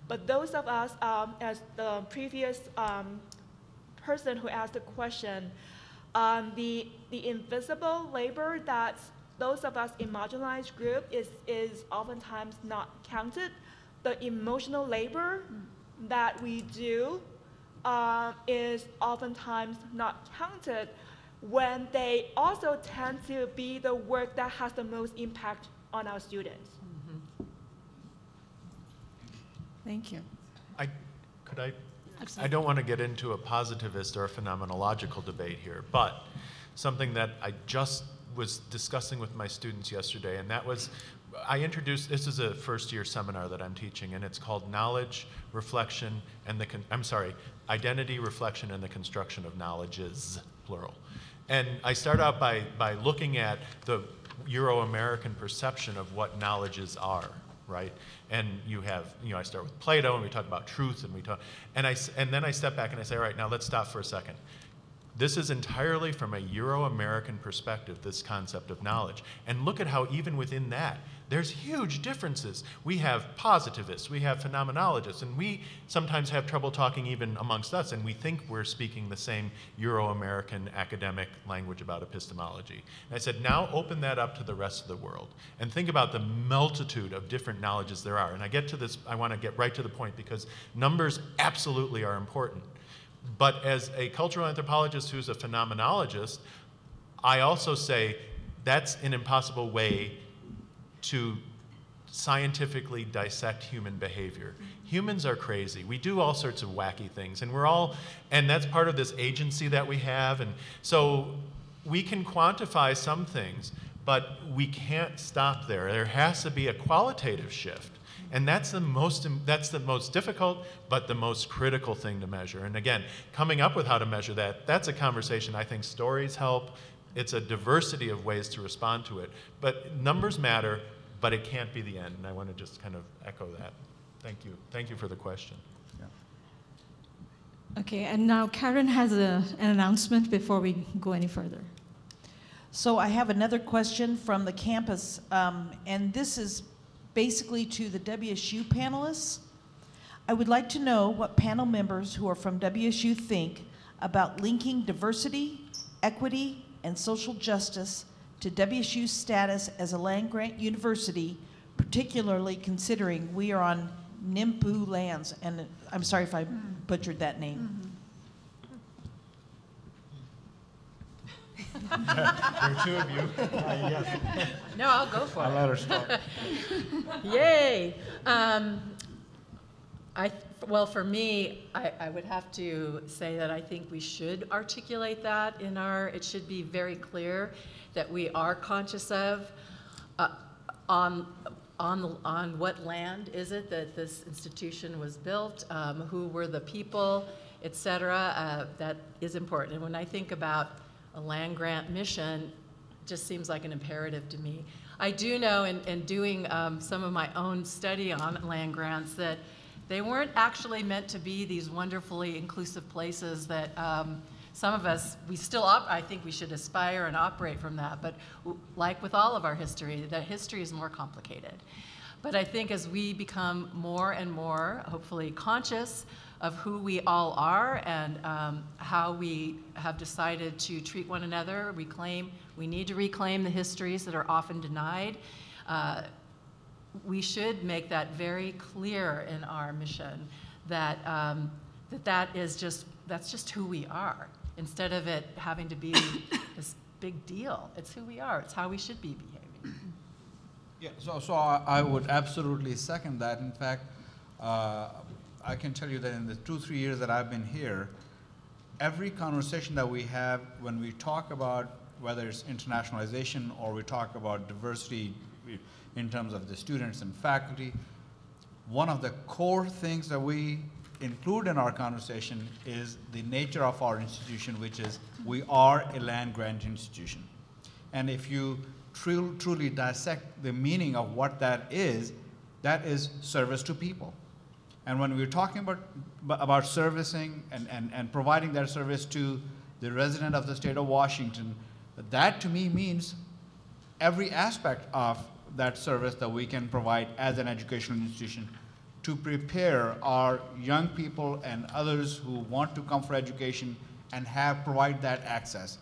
But those of us, as the previous person who asked the question, the invisible labor that those of us in marginalized group is oftentimes not counted. The emotional labor that we do is oftentimes not counted, when they also tend to be the work that has the most impact on our students.
Thank you.
I don't want to get into a positivist or a phenomenological debate here, but something that I just was discussing with my students yesterday, and that was, I introduced, this is a first-year seminar that I'm teaching, and it's called Knowledge, Reflection, and Identity, Reflection, and the Construction of Knowledges, plural. And I start out by looking at the Euro-American perception of what knowledges are, right? And you have, I start with Plato, and we talk about truth, and then I step back and I say, all right, now let's stop for a second. This is entirely from a Euro-American perspective, this concept of knowledge. And look at how even within that, there's huge differences. We have positivists, we have phenomenologists, and we sometimes have trouble talking even amongst us, and we think we're speaking the same Euro-American academic language about epistemology. And I said, now open that up to the rest of the world, and think about the multitude of different knowledges there are. And I get to this, I want to get right to the point, because numbers absolutely are important. But as a cultural anthropologist who's a phenomenologist, I also say that's an impossible way to scientifically dissect human behavior. Humans are crazy. We do all sorts of wacky things, and that's part of this agency that we have. And so we can quantify some things, but we can't stop there. There has to be a qualitative shift. And that's the most difficult, but the most critical thing to measure. And again, coming up with how to measure that, that's a conversation. I think stories help. It's a diversity of ways to respond to it. But numbers matter, but it can't be the end. And I want to just kind of echo that. Thank you. Thank you for the question.
Okay, and now Karen has an announcement before we go any further.
So I have another question from the campus, and this is basically to the WSU panelists. I would like to know what panel members who are from WSU think about linking diversity, equity, and social justice to WSU's status as a land-grant university, particularly considering we are on Nimbu lands, and I'm sorry if I butchered that name.
There are two of you.
Yes. No, I'll go for it.
I'll let her stop.
Yay. Well, for me, I would have to say that I think we should articulate that in it should be very clear that we are conscious of on what land is it that this institution was built, who were the people, et cetera. That is important. And when I think about a land grant mission, it just seems like an imperative to me. I do know in doing some of my own study on land grants that they weren't actually meant to be these wonderfully inclusive places that some of us, I think we should aspire and operate from that. But like with all of our history, that history is more complicated. But I think as we become more and more, hopefully, conscious of who we all are and how we have decided to treat one another, we need to reclaim the histories that are often denied. We should make that very clear in our mission that that's just who we are, instead of it having to be this big deal. It's who we are. It's how we should be behaving.
Yeah, so I would absolutely second that. In fact, I can tell you that in the 2-3 years that I've been here, every conversation that we have when we talk about whether it's internationalization or we talk about diversity in terms of the students and faculty, one of the core things that we include in our conversation is the nature of our institution, which is we are a land grant institution. And if you truly dissect the meaning of what that is service to people. And when we're talking about servicing and providing that service to the resident of the state of Washington, that to me means every aspect of that service that we can provide as an educational institution to prepare our young people and others who want to come for education and provide that access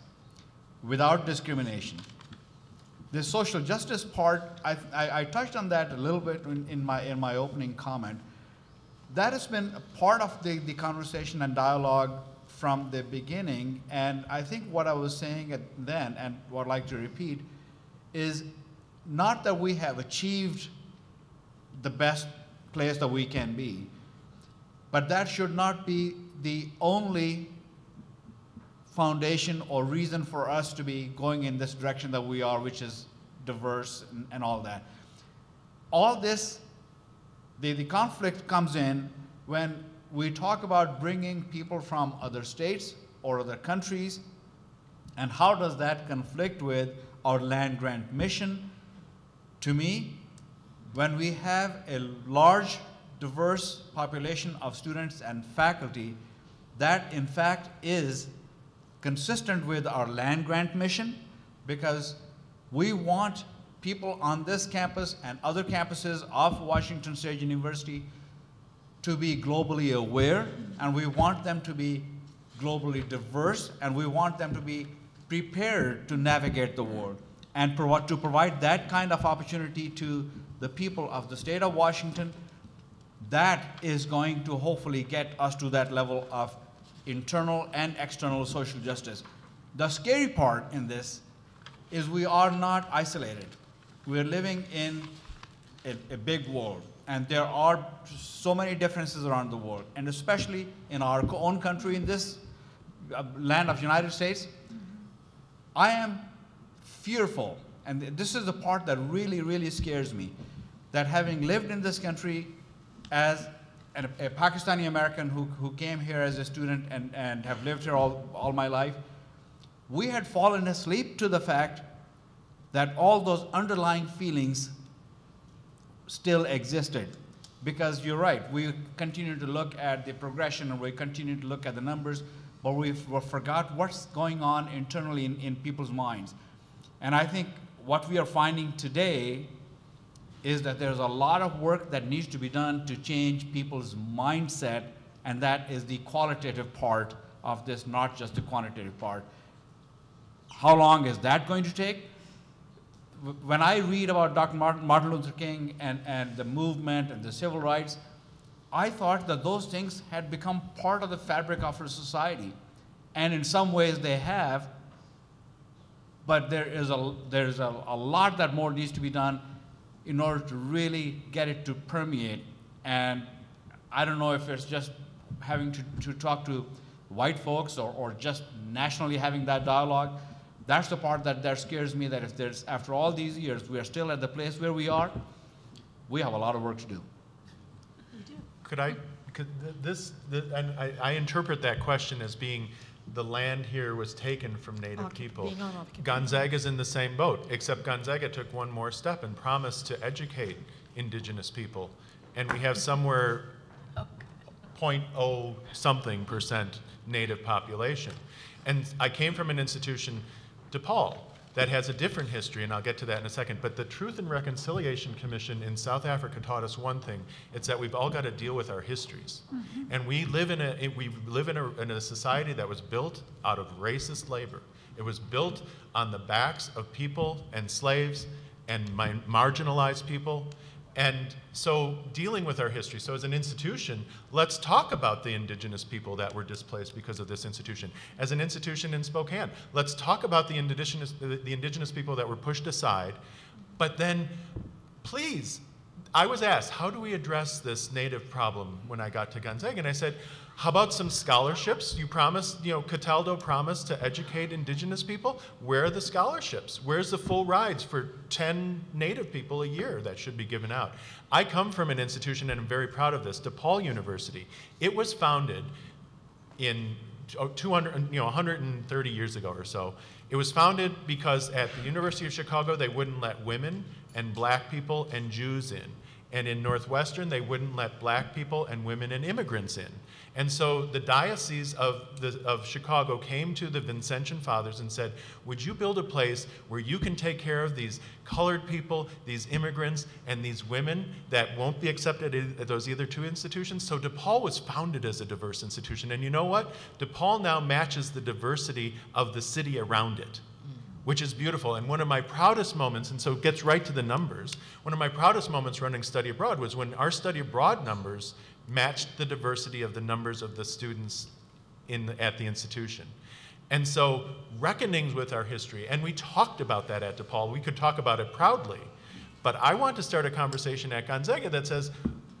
without discrimination. The social justice part, I touched on that a little bit in my opening comment. That has been a part of the conversation and dialogue from the beginning, and I think what I was saying then, and what I'd like to repeat, is not that we have achieved the best place that we can be, but that should not be the only foundation or reason for us to be going in this direction that we are, which is diverse and all that. All this, the conflict comes in when we talk about bringing people from other states or other countries, and how does that conflict with our land grant mission? To me, when we have a large, diverse population of students and faculty, that in fact is consistent with our land grant mission, because we want people on this campus and other campuses of Washington State University to be globally aware, and we want them to be globally diverse, and we want them to be prepared to navigate the world, and to provide that kind of opportunity to the people of the state of Washington. That is going to hopefully get us to that level of internal and external social justice. The scary part in this is we are not isolated. We're living in a big world, and there are so many differences around the world, and especially in our own country, in this land of the United States. I am fearful, and this is the part that really, really scares me, that having lived in this country as a Pakistani American who came here as a student and have lived here all my life, we had fallen asleep to the fact that all those underlying feelings still existed. Because you're right, we continue to look at the progression and we continue to look at the numbers, but we forgot what's going on internally in people's minds. And I think what we are finding today is that there's a lot of work that needs to be done to change people's mindset, and that is the qualitative part of this, not just the quantitative part. How long is that going to take? When I read about Dr. Martin Luther King and the movement and the civil rights, I thought that those things had become part of the fabric of our society. And in some ways they have, but there is a lot that more needs to be done in order to really get it to permeate. And I don't know if it's just having to talk to white folks or just nationally having that dialogue. That's the part that scares me, that if there's, after all these years, we are still at the place where we are, we have a lot of work to do.
And I interpret that question as being the land here was taken from Native people. Gonzaga's in the same boat, except Gonzaga took one more step and promised to educate indigenous people. And we have somewhere 0.0 something% Native population. And I came from an institution, DePaul, that has a different history, and I'll get to that in a second. But the Truth and Reconciliation Commission in South Africa taught us one thing: it's that we've all got to deal with our histories. And we live in a society that was built out of racist labor. It was built on the backs of people and slaves and marginalized people. And so dealing with our history, so as an institution, let's talk about the indigenous people that were displaced because of this institution. As an institution in Spokane, let's talk about the indigenous people that were pushed aside. But then, please, I was asked, how do we address this Native problem when I got to Gonzaga? And I said, how about some scholarships? You promised, Cataldo promised to educate indigenous people. Where are the scholarships? Where's the full rides for 10 Native people a year that should be given out? I come from an institution, and I'm very proud of this, DePaul University. It was founded in 130 years ago or so. It was founded because at the University of Chicago, they wouldn't let women and black people and Jews in. And in Northwestern, they wouldn't let black people and women and immigrants in. And so the Diocese of Chicago came to the Vincentian Fathers and said, would you build a place where you can take care of these colored people, these immigrants, and these women that won't be accepted at those either two institutions? So DePaul was founded as a diverse institution. And you know what? DePaul now matches the diversity of the city around it, which is beautiful. And one of my proudest moments, and so it gets right to the numbers, one of my proudest moments running study abroad was when our study abroad numbers matched the diversity of the numbers of the students at the institution. And so reckonings with our history, and we talked about that at DePaul. We could talk about it proudly, but I want to start a conversation at Gonzaga that says,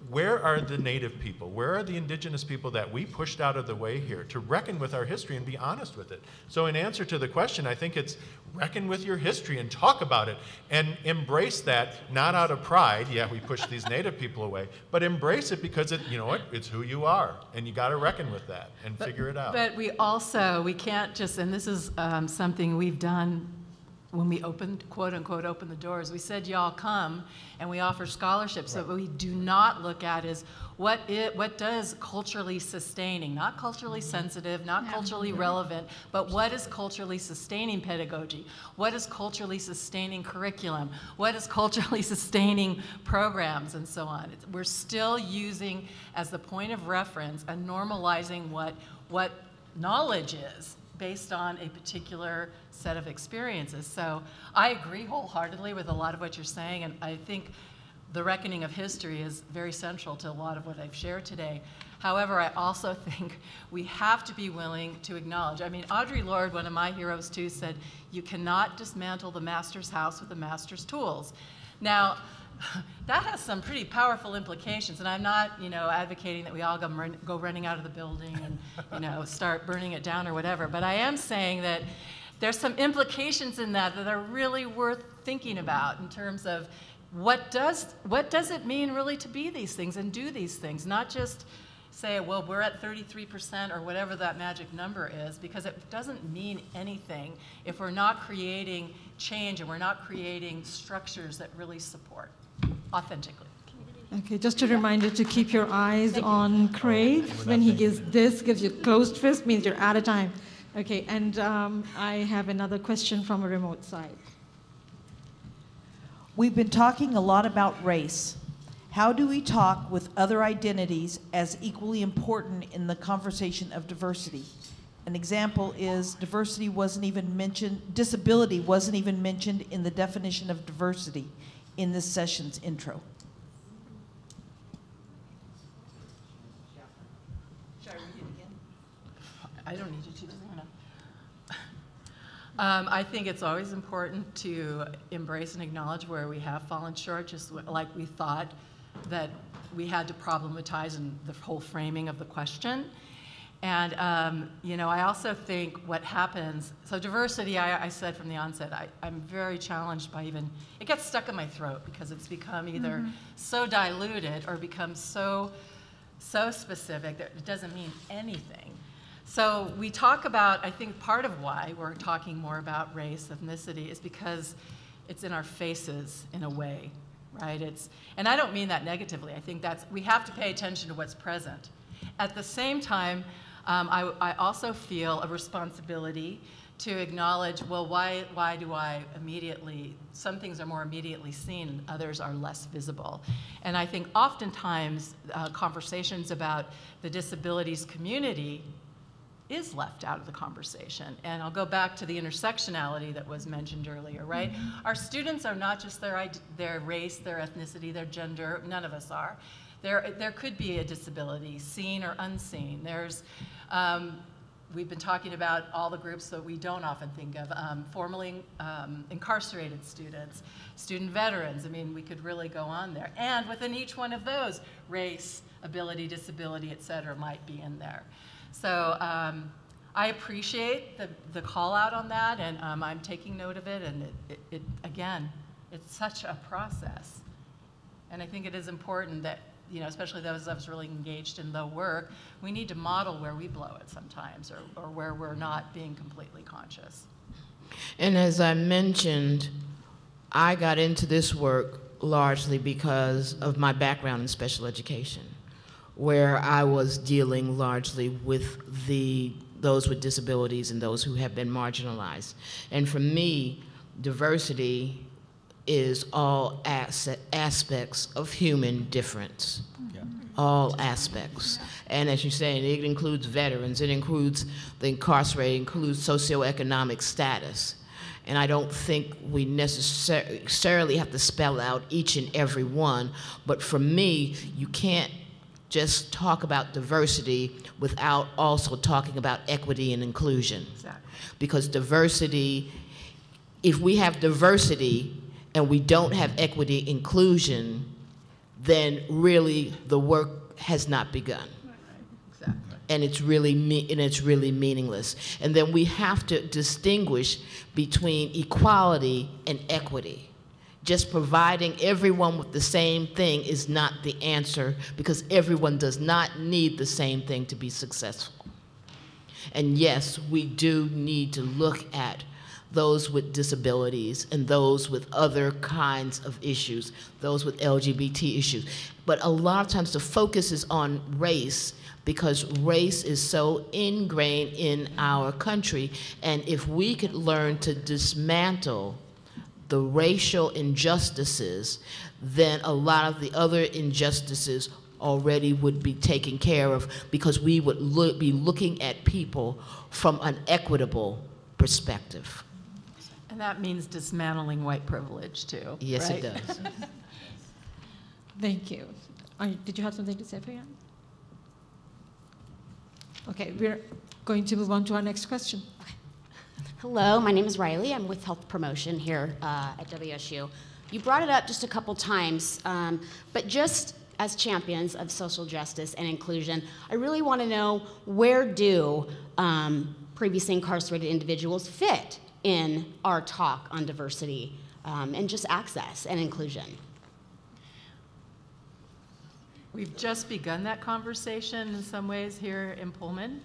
where are the Native people? Where are the indigenous people that we pushed out of the way here to reckon with our history and be honest with it? So in answer to the question, I think it's reckon with your history and talk about it and embrace that, not out of pride, yeah, we push these Native people away, but embrace it because you know what, it's who you are, and you gotta reckon with that and figure it out.
But we can't just, and this is something we've done when we opened, quote unquote, open the doors. We said, y'all come, and we offer scholarships. Right. So what we do not look at is what does culturally sustaining, not culturally sensitive, not culturally relevant, but what is culturally sustaining pedagogy? What is culturally sustaining curriculum? What is culturally sustaining programs, and so on? We're still using as the point of reference and normalizing what knowledge is based on a particular set of experiences. So I agree wholeheartedly with a lot of what you're saying, and I think the reckoning of history is very central to a lot of what I've shared today. However, I also think we have to be willing to acknowledge. I mean, Audre Lorde, one of my heroes too, said, you cannot dismantle the master's house with the master's tools. Now, that has some pretty powerful implications, and I'm not, advocating that we all go running out of the building and, start burning it down or whatever. But I am saying that there's some implications in that are really worth thinking about in terms of what does it mean really to be these things and do these things, not just say, well, we're at 33% or whatever that magic number is, because it doesn't mean anything if we're not creating change and we're not creating structures that really support authentically.
Okay, just a reminder to keep your eyes on Craig. When he gives you closed fist, means you're out of time. Okay, and I have another question from a remote side.
We've been talking a lot about race. How do we talk with other identities as equally important in the conversation of diversity? An example is disability wasn't even mentioned in the definition of diversity in this session's intro. Should I read it again?
I don't need you to. I think it's always important to embrace and acknowledge where we have fallen short, just like we thought that we had to problematize in the whole framing of the question. And, you know, I also think what happens, so diversity, I said from the onset, I'm very challenged by even, it gets stuck in my throat because it's become either so diluted or becomes so specific that it doesn't mean anything. So we talk about, I think part of why we're talking more about race, ethnicity, is because it's in our faces in a way, right? And I don't mean that negatively. I think we have to pay attention to what's present. At the same time, I also feel a responsibility to acknowledge, well, why do I immediately, some things are more immediately seen and others are less visible. And I think oftentimes conversations about the disabilities community is left out of the conversation. And I'll go back to the intersectionality that was mentioned earlier, right? Our students are not just their race, their ethnicity, their gender, none of us are. There could be a disability, seen or unseen. There's, we've been talking about all the groups that we don't often think of, formerly incarcerated students, student veterans. I mean, we could really go on there. And within each one of those, race, ability, disability, et cetera, might be in there. So I appreciate the call out on that, and I'm taking note of it, and again, it's such a process. And I think it is important that, you know, especially those of us really engaged in the work, we need to model where we blow it sometimes, or where we're not being completely conscious.
And as I mentioned, I got into this work largely because of my background in special education, where I was dealing largely with those with disabilities and those who have been marginalized. And for me, diversity is all aspects of human difference. Yeah. All aspects. And as you're saying, it includes veterans, it includes the incarcerated, it includes socioeconomic status. And I don't think we necessarily have to spell out each and every one, but for me, you can't just talk about diversity without also talking about equity and inclusion.
Exactly. Because
diversity, if we have diversity and we don't have equity inclusion, then really the work has not begun.
Exactly.
And it's really meaningless. And then we have to distinguish between equality and equity. Just providing everyone with the same thing is not the answer, because everyone does not need the same thing to be successful. And yes, we do need to look at those with disabilities and those with other kinds of issues, those with LGBT issues. But a lot of times the focus is on race because race is so ingrained in our country. And if we could learn to dismantle the racial injustices, then a lot of the other injustices already would be taken care of, because we would be looking at people from an equitable perspective.
And that means dismantling white privilege too.
Yes,
right?
it does.
Thank you. Did you have something to say, Priyan? Okay, we're going to move on to our next question.
Hello, my name is Riley. I'm with Health Promotion here at WSU. You brought it up just a couple times, but just as champions of social justice and inclusion, I really want to know, where do previously incarcerated individuals fit in our talk on diversity and just access and inclusion?
We've just begun that conversation in some ways here in Pullman,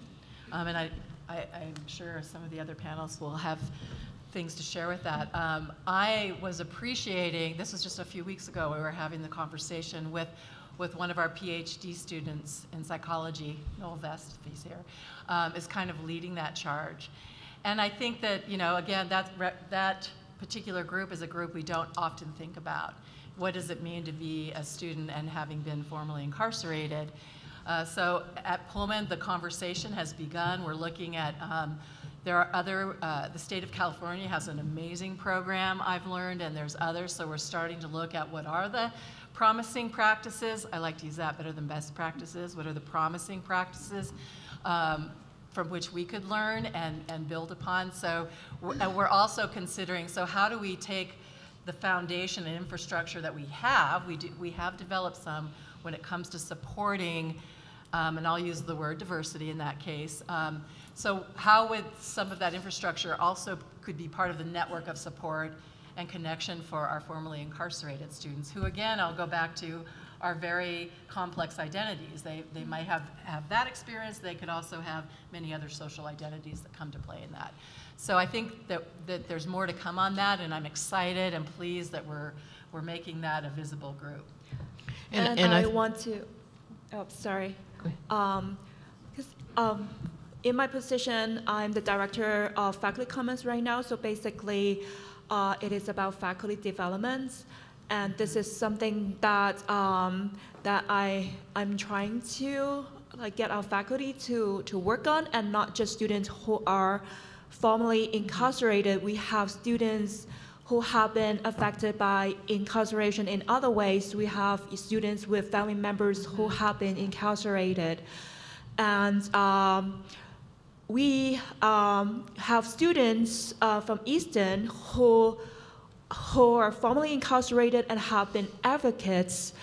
and I'm sure some of the other panels will have things to share with that. I was appreciating, this was just a few weeks ago, we were having the conversation with one of our PhD students in psychology, Noel Vest, if he's here, is kind of leading that charge. And I think that, you know, again, that particular group is a group we don't often think about. What does it mean to be a student and having been formerly incarcerated? So at Pullman, the conversation has begun. We're looking at, there are other, the state of California has an amazing program, I've learned, and there's others. So we're starting to look at what are the promising practices. I like to use that better than best practices. What are the promising practices from which we could learn and build upon? So we're also considering, so how do we take the foundation and infrastructure that we have? We have developed some. when it comes to supporting, and I'll use the word diversity in that case. So how would some of that infrastructure also could be part of the network of support and connection for our formerly incarcerated students, who again, I'll go back to, are very complex identities. They might have that experience. They could also have many other social identities that come to play in that. So I think that there's more to come on that, and I'm excited and pleased that we're making that a visible group.
And I want to, oh, sorry. In my position, I'm the director of Faculty Commons right now. So basically, it is about faculty development. And this is something that that I'm trying to get our faculty to work on, and not just students who are formerly incarcerated. We have students who have been affected by incarceration in other ways. We have students with family members who have been incarcerated, and we have students from Easton who are formerly incarcerated and have been advocates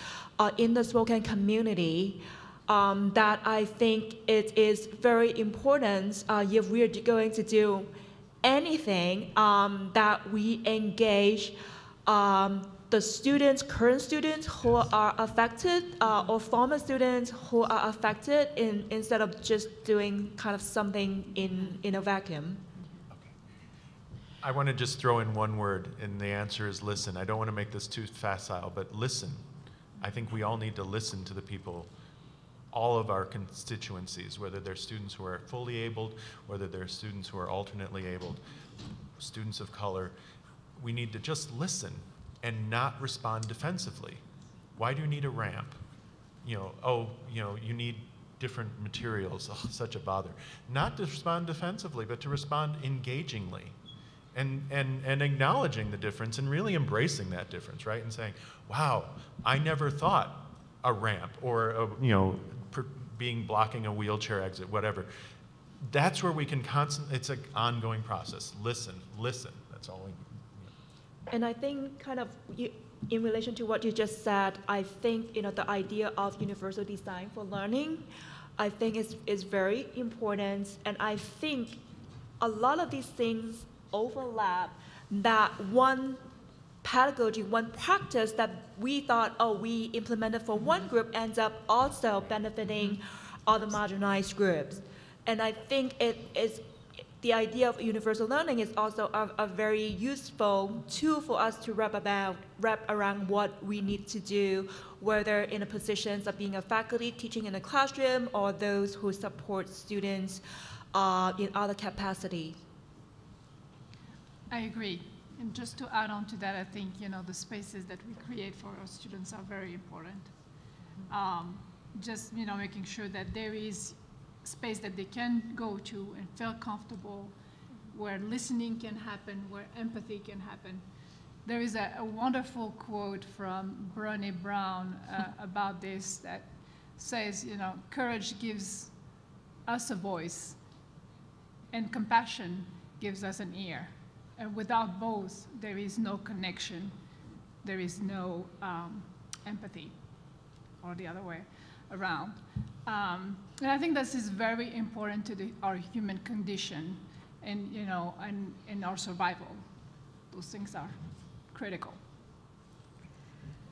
in the Spokane community, that I think it is very important if we're going to do anything, that we engage the students, current students who are affected, or former students who are affected, instead of just doing kind of something in a vacuum.
I want to just throw in one word, and the answer is listen. I don't want to make this too facile, but listen. I think we all need to listen to the people, all of our constituencies, whether they're students who are fully abled, whether they're students who are alternately abled, students of color. We need to just listen and not respond defensively. Why do you need a ramp? You need different materials. Oh, such a bother. Not to respond defensively, but to respond engagingly. And acknowledging the difference and really embracing that difference, right? And saying, wow, I never thought a ramp or blocking a wheelchair exit, whatever. That's where we can it's an ongoing process. Listen, that's all we need.
And I think kind of in relation to what you just said, I think the idea of universal design for learning, I think is very important. And I think a lot of these things overlap, that one pedagogy, one practice that we thought, we implemented for one group ends up also benefiting other marginalized groups. And I think the idea of universal learning is also a very useful tool for us to wrap around what we need to do, whether in the positions of being a faculty teaching in a classroom, or those who support students in other capacities.
I agree. And just to add on to that, I think, the spaces that we create for our students are very important. Just, making sure that there is space that they can go to and feel comfortable, where listening can happen, where empathy can happen. There is a wonderful quote from Brené Brown about this that says, courage gives us a voice, and compassion gives us an ear. And without both, there is no connection, there is no empathy, or the other way around. And I think this is very important to our human condition, and and our survival. Those things are critical.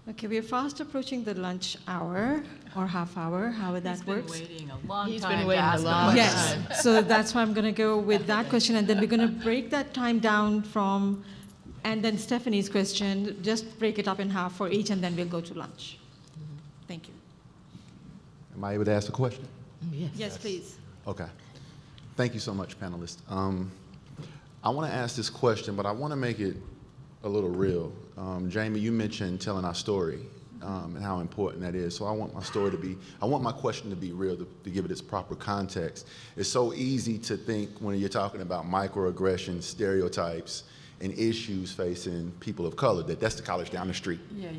Okay, we're fast approaching the lunch hour or half hour, however that works.
He's been waiting a long time.
He's been waiting a long time.
Yes, so that's why I'm going to go with that question, and then we're going to break that time down and then Stephanie's question, just break it up in half for each, and then we'll go to lunch. Thank you.
Am I able to ask a question?
Yes, please.
Okay. Thank you so much, panelists. I want to ask this question, but I want to make it a little real. Jamie, you mentioned telling our story and how important that is. So I want my question to be real, to give it its proper context. It's so easy to think when you're talking about microaggressions, stereotypes, and issues facing people of color, that's the college down the street.
Yeah.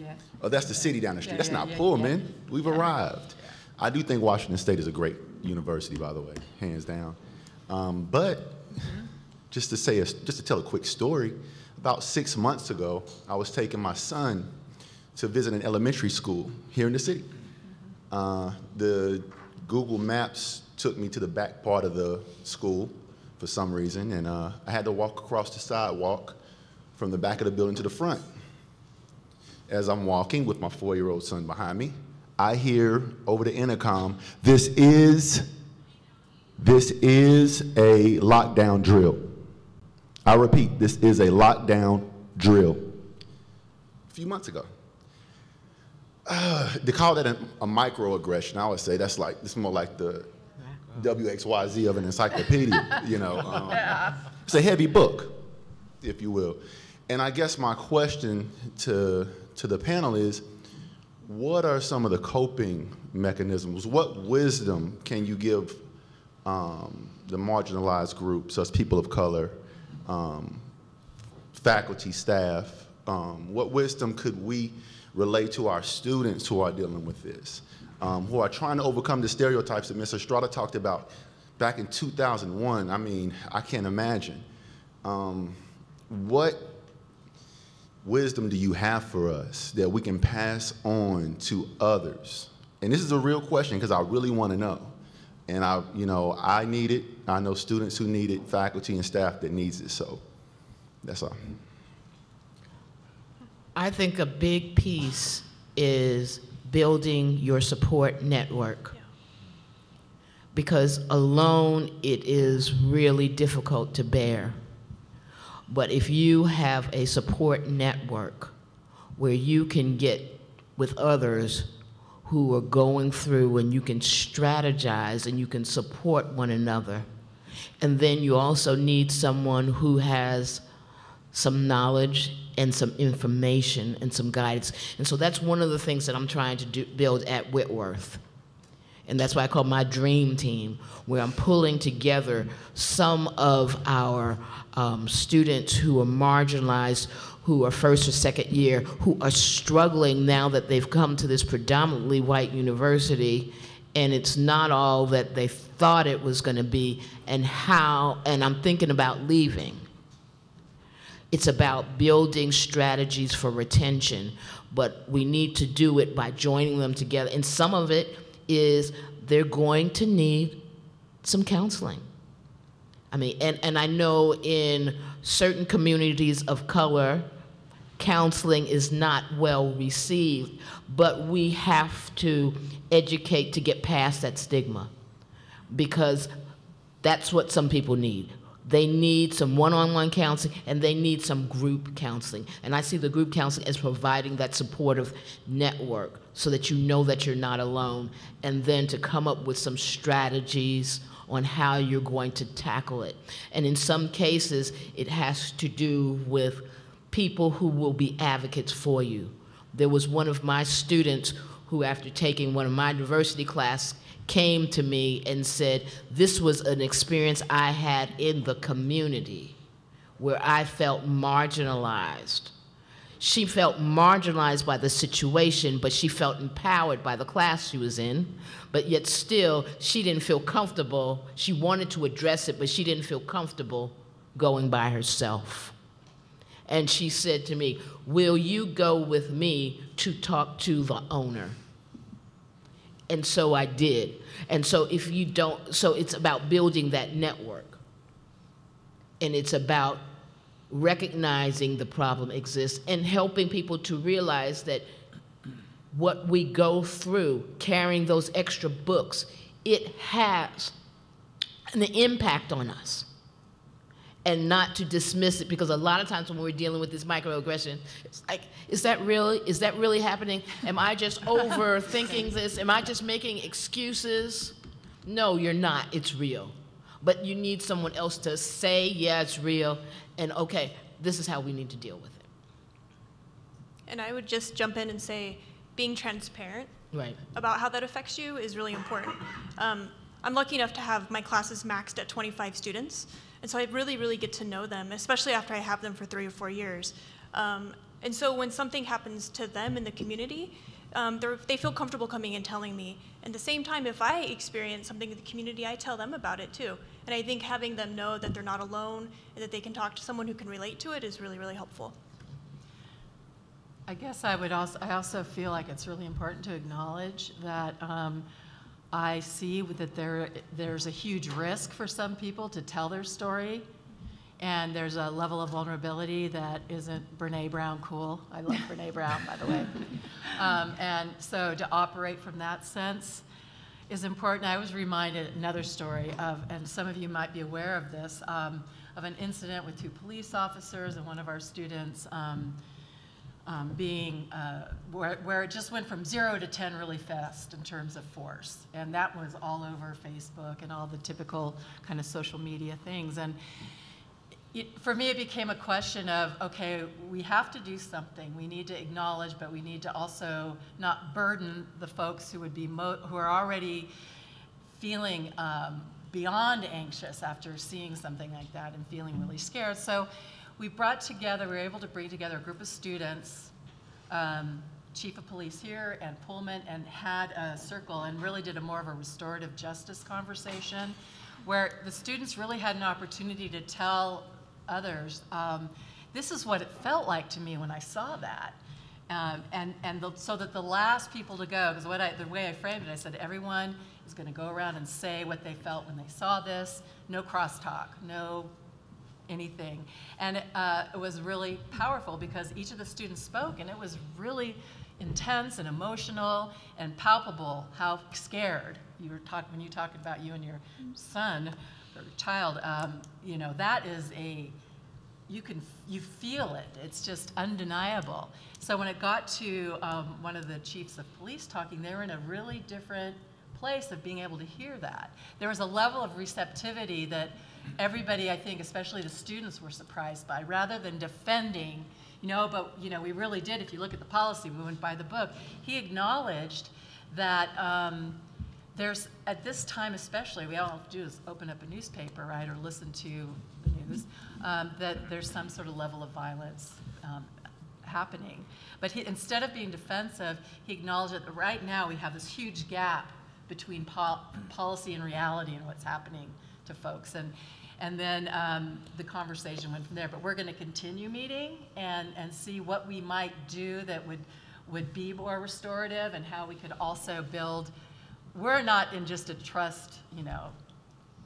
Or that's the city down the street. That's not Pullman. We've arrived. I do think Washington State is a great university, by the way, hands down. But just to tell a quick story, about 6 months ago, I was taking my son to visit an elementary school here in the city. The Google Maps took me to the back part of the school for some reason, and I had to walk across the sidewalk from the back of the building to the front. As I'm walking with my 4-year-old son behind me, I hear over the intercom, this is a lockdown drill. I repeat, this is a lockdown drill. A few months ago. They call that a microaggression. I would say this is more like the WXYZ of an encyclopedia, you know. It's a heavy book, if you will. And I guess my question to the panel is, what are some of the coping mechanisms? What wisdom can you give the marginalized groups, us people of color, faculty, staff? What wisdom could we relate to our students who are dealing with this, who are trying to overcome the stereotypes that Ms. Estrada talked about back in 2001? I mean, I can't imagine. What wisdom do you have for us that we can pass on to others? And this is a real question because I really want to know. And I need it. I know students who need it, faculty and staff that needs it. So that's all.
I think a big piece is building your support network. Because alone it is really difficult to bear. But if you have a support network where you can get with others who are going through and you can strategize and you can support one another, and then you also need someone who has some knowledge and some information and some guidance. And so that's one of the things that I'm trying to build at Whitworth. And that's why I call my dream team, where I'm pulling together some of our students who are marginalized, who are first or second year, who are struggling now that they've come to this predominantly white university, and it's not all that they thought it was going to be, and I'm thinking about leaving. It's about building strategies for retention, but we need to do it by joining them together. And some of it is they're going to need some counseling. I mean, and I know in certain communities of color, counseling is not well received, but we have to educate to get past that stigma, because that's what some people need. They need some one-on-one counseling, and they need some group counseling. And I see the group counseling as providing that supportive network so that you know that you're not alone, and then to come up with some strategies on how you're going to tackle it. And in some cases, it has to do with people who will be advocates for you. There was one of my students who, after taking one of my diversity classes, came to me and said, this was an experience I had in the community where I felt marginalized. She felt marginalized by the situation, but she felt empowered by the class she was in, but yet still, she didn't feel comfortable. She wanted to address it, but she didn't feel comfortable going by herself. And she said to me, will you go with me to talk to the owner? And so I did. And so if you don't, so it's about building that network. And it's about recognizing the problem exists and helping people to realize that what we go through, carrying those extra books, it has an impact on us. And not to dismiss it, because a lot of times when we're dealing with this microaggression, it's like, is that really happening? Am I just overthinking this? Am I just making excuses? No, you're not, it's real. But you need someone else to say, yeah, it's real, and okay, this is how we need to deal with it.
And I would just jump in and say, being transparent
Right.
about how that affects you is really important. I'm lucky enough to have my classes maxed at 25 students. And so I really, really get to know them, especially after I have them for 3 or 4 years. And so when something happens to them in the community, they feel comfortable coming and telling me. At the same time, if I experience something in the community, I tell them about it too. And I think having them know that they're not alone and that they can talk to someone who can relate to it is really, really helpful.
I guess I also feel like it's really important to acknowledge that I see that there's a huge risk for some people to tell their story, and there's a level of vulnerability that isn't Brene Brown cool. I love Brene Brown, by the way. And so to operate from that sense is important. I was reminded another story of, and some of you might be aware of this, of an incident with 2 police officers and one of our students where it just went from 0 to 10 really fast in terms of force. And that was all over Facebook and all the typical kind of social media things. And for me, it became a question of, okay, we have to do something. We need to acknowledge, but we need to also not burden the folks who would be who are already feeling beyond anxious after seeing something like that and feeling really scared. So we were able to bring together a group of students, chief of police here and Pullman, and had a circle and really did more of a restorative justice conversation where the students really had an opportunity to tell others, this is what it felt like to me when I saw that. So that the last people to go, because the way I framed it, I said everyone is going to go around and say what they felt when they saw this, no crosstalk, no anything. And it was really powerful because each of the students spoke, and it was really intense and emotional and palpable how scared you were when you talked about you and your son or child. You know, that is you feel it. It's just undeniable. So when it got to one of the chiefs of police talking, they were in a really different place of being able to hear that. There was a level of receptivity that everybody, I think, especially the students, were surprised by, rather than defending, but we really did. If you look at the policy, we went by the book. He acknowledged that there's, at this time especially, we all have to do is open up a newspaper, right, or listen to the news, that there's some sort of level of violence happening. But instead of being defensive, he acknowledged that right now we have this huge gap between policy and reality and what's happening to folks. And then the conversation went from there. But we're going to continue meeting and see what we might do that would be more restorative, and how we could also build. We're not in just a trust,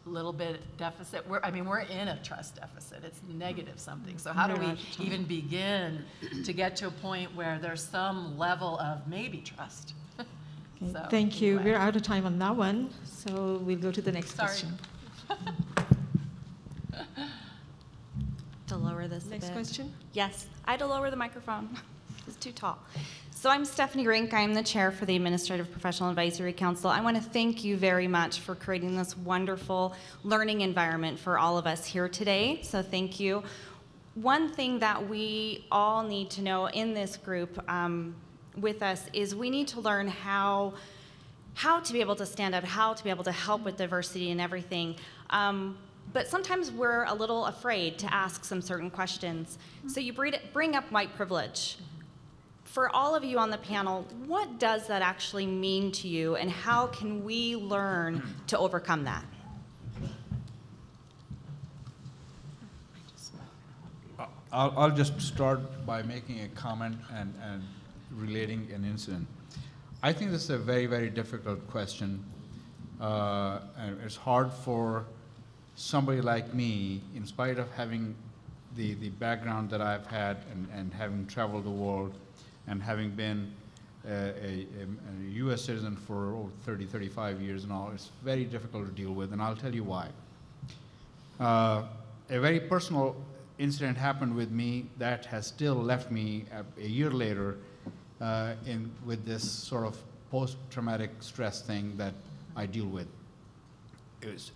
little bit deficit. We're in a trust deficit. It's negative something. So how do we even begin to get to a point where there's some level of maybe trust?
Okay,
So,
thank you.
anyway.
We're out of time on that one, so we'll go to the next
Sorry.
question.
To lower this
Next
a bit.
question?
Yes, I had to lower the microphone. It's too tall. So I'm Stephanie Rink. I'm the chair for the Administrative Professional Advisory Council. I want to thank you very much for creating this wonderful learning environment for all of us here today. So thank you. One thing that we all need to know in this group with us is we need to learn how to be able to stand up, how to be able to help with diversity and everything. But sometimes we're a little afraid to ask some certain questions. So you bring up white privilege. For all of you on the panel, what does that actually mean to you, and how can we learn to overcome that?
I'll just start by making a comment and relating an incident. I think this is a very, very difficult question. And it's hard for somebody like me, in spite of having the background that I've had and having traveled the world and having been a U.S. citizen for over 30, 35 years and all, it's very difficult to deal with, and I'll tell you why. A very personal incident happened with me that has still left me a year later with this sort of post-traumatic stress thing that I deal with. It was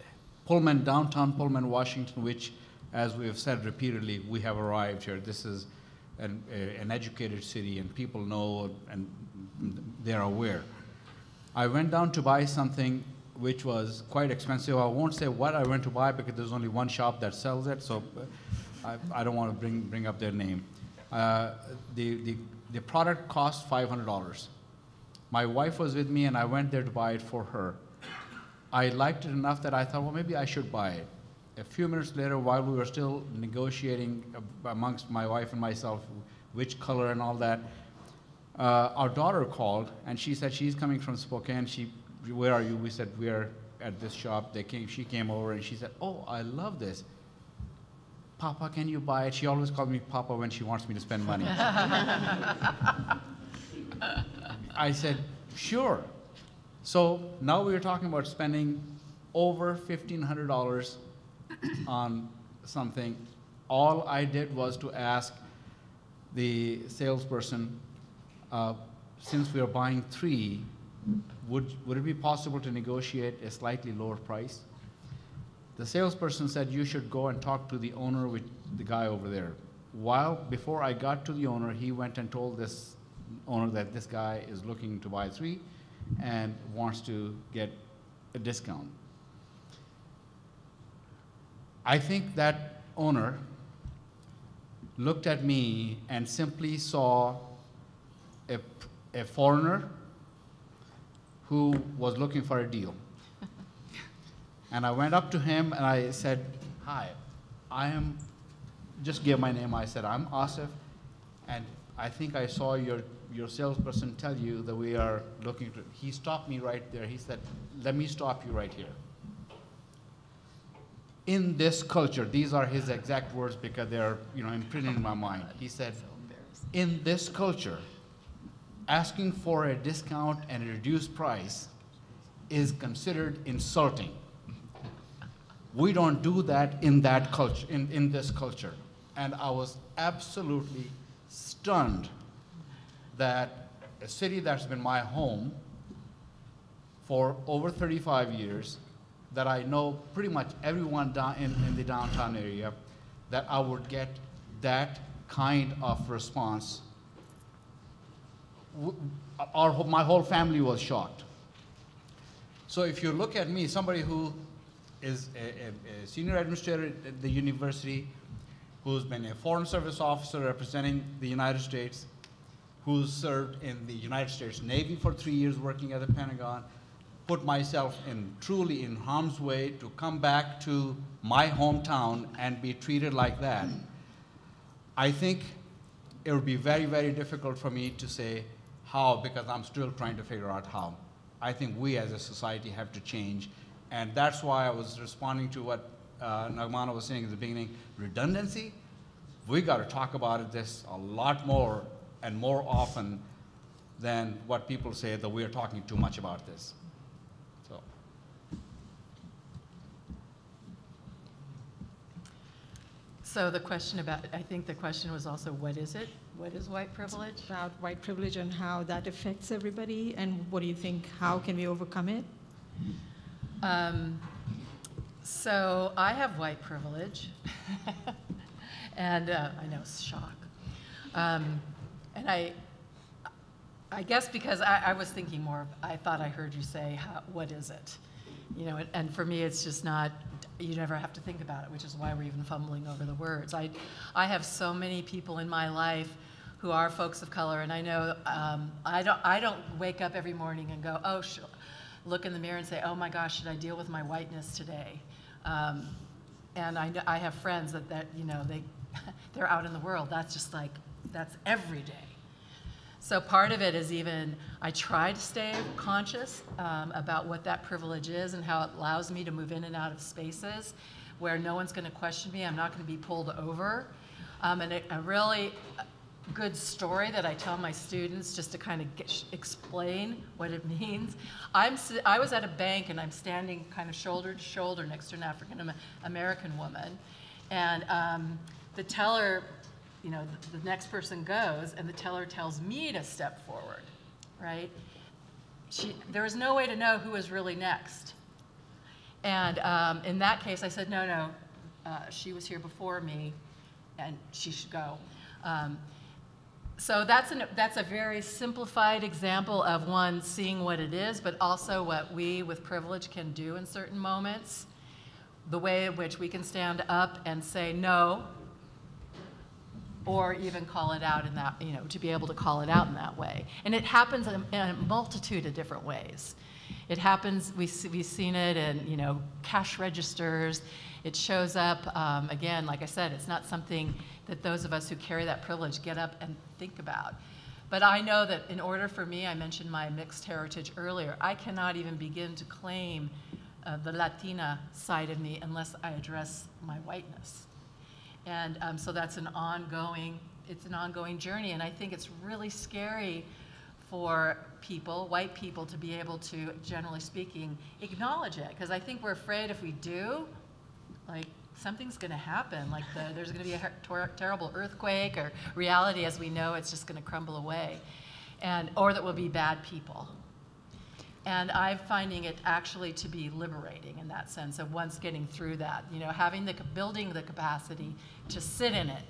Pullman, downtown Pullman, Washington, which, as we have said repeatedly, we have arrived here. This is an educated city, and people know and they're aware. I went down to buy something which was quite expensive. I won't say what I went to buy because there's only one shop that sells it, so I don't want to bring up their name. The product cost $500. My wife was with me, and I went there to buy it for her. I liked it enough that I thought, well, maybe I should buy it. A few minutes later, while we were still negotiating amongst my wife and myself which color and all that, our daughter called, and she said she's coming from Spokane. Where are you? We said, we are at this shop. She came over, and she said, oh, I love this. Papa, can you buy it? She always calls me Papa when she wants me to spend money. I said, sure. So now we are talking about spending over $1,500 on something. All I did was to ask the salesperson, since we are buying 3, would it be possible to negotiate a slightly lower price? The salesperson said, you should go and talk to the owner, with the guy over there. Before I got to the owner, he went and told this owner that this guy is looking to buy 3 and wants to get a discount. I think that owner looked at me and simply saw a foreigner who was looking for a deal. And I went up to him and I said, hi, just gave my name. I said, I'm Asif, and I think I saw your salesperson tell you that we are looking to, he stopped me right there. He said, let me stop you right here. In this culture, these are his exact words because they're imprinted in my mind. He said, in this culture, asking for a discount and a reduced price is considered insulting. We don't do that in that culture, in this culture. And I was absolutely stunned that a city that's been my home for over 35 years, that I know pretty much everyone down in the downtown area, that I would get that kind of response. My whole family was shocked. So if you look at me, somebody who is a senior administrator at the university, who's been a foreign service officer representing the United States, who's served in the United States Navy for 3 years working at the Pentagon, put myself truly in harm's way to come back to my hometown and be treated like that. I think it would be very, very difficult for me to say how, because I'm still trying to figure out how. I think we as a society have to change. And that's why I was responding to what Nagmana was saying at the beginning, redundancy. We got to talk about this a lot more and more often than what people say that we are talking too much about this.
So the question I think the question was also, what is it? What is white privilege?
It's about white privilege and how that affects everybody, and what do you think, how can we overcome it?
So I have white privilege, and I know, shock. And I guess because I was thinking more, I thought I heard you say, what is it? And for me, it's just not, you never have to think about it, which is why we're even fumbling over the words. I have so many people in my life who are folks of color, and I know I don't wake up every morning and go, oh, look in the mirror and say, oh my gosh, should I deal with my whiteness today? And I have friends that they're out in the world. That's just like, that's every day. So part of it is even, I try to stay conscious about what that privilege is and how it allows me to move in and out of spaces where no one's going to question me. I'm not going to be pulled over. And a really good story that I tell my students just to kind of explain what it means. I was at a bank and I'm standing kind of shoulder to shoulder next to an African American woman, and the teller, the next person goes and the teller tells me to step forward, right? There was no way to know who was really next. And in that case, I said, no, she was here before me and she should go. So that's a very simplified example of one, seeing what it is, but also what we with privilege can do in certain moments, the way in which we can stand up and say no, or even call it out in that, to be able to call it out in that way. And it happens in a multitude of different ways. It happens, we've seen it in, cash registers. It shows up, again, like I said, it's not something that those of us who carry that privilege get up and think about. But I know that in order for me, I mentioned my mixed heritage earlier, I cannot even begin to claim the Latina side of me unless I address my whiteness. And so that's an ongoing journey, and I think it's really scary for people, white people, to be able to, generally speaking, acknowledge it, because I think we're afraid if we do, like, something's going to happen, like there's going to be a terrible earthquake, or reality as we know it's just going to crumble away, or that we'll be bad people. And I'm finding it actually to be liberating in that sense of once getting through that, building the capacity to sit in it,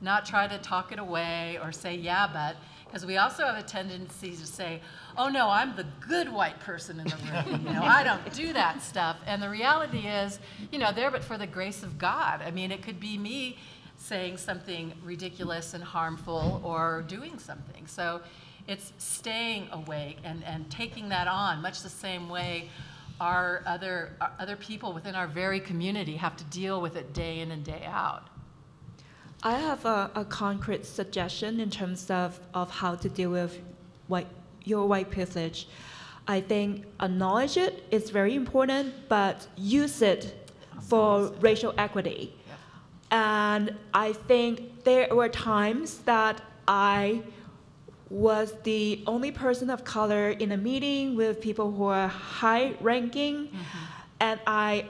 not try to talk it away or say, yeah, but, because we also have a tendency to say, oh no, I'm the good white person in the room, I don't do that stuff. And the reality is, there but for the grace of God. I mean, it could be me saying something ridiculous and harmful or doing something. So it's staying awake and taking that on, much the same way our other people within our very community have to deal with it day in and day out.
I have a concrete suggestion in terms of how to deal with your white privilege. I think acknowledge it is very important, but use it for racial equity. And I think there were times that I was the only person of color in a meeting with people who are high-ranking, and I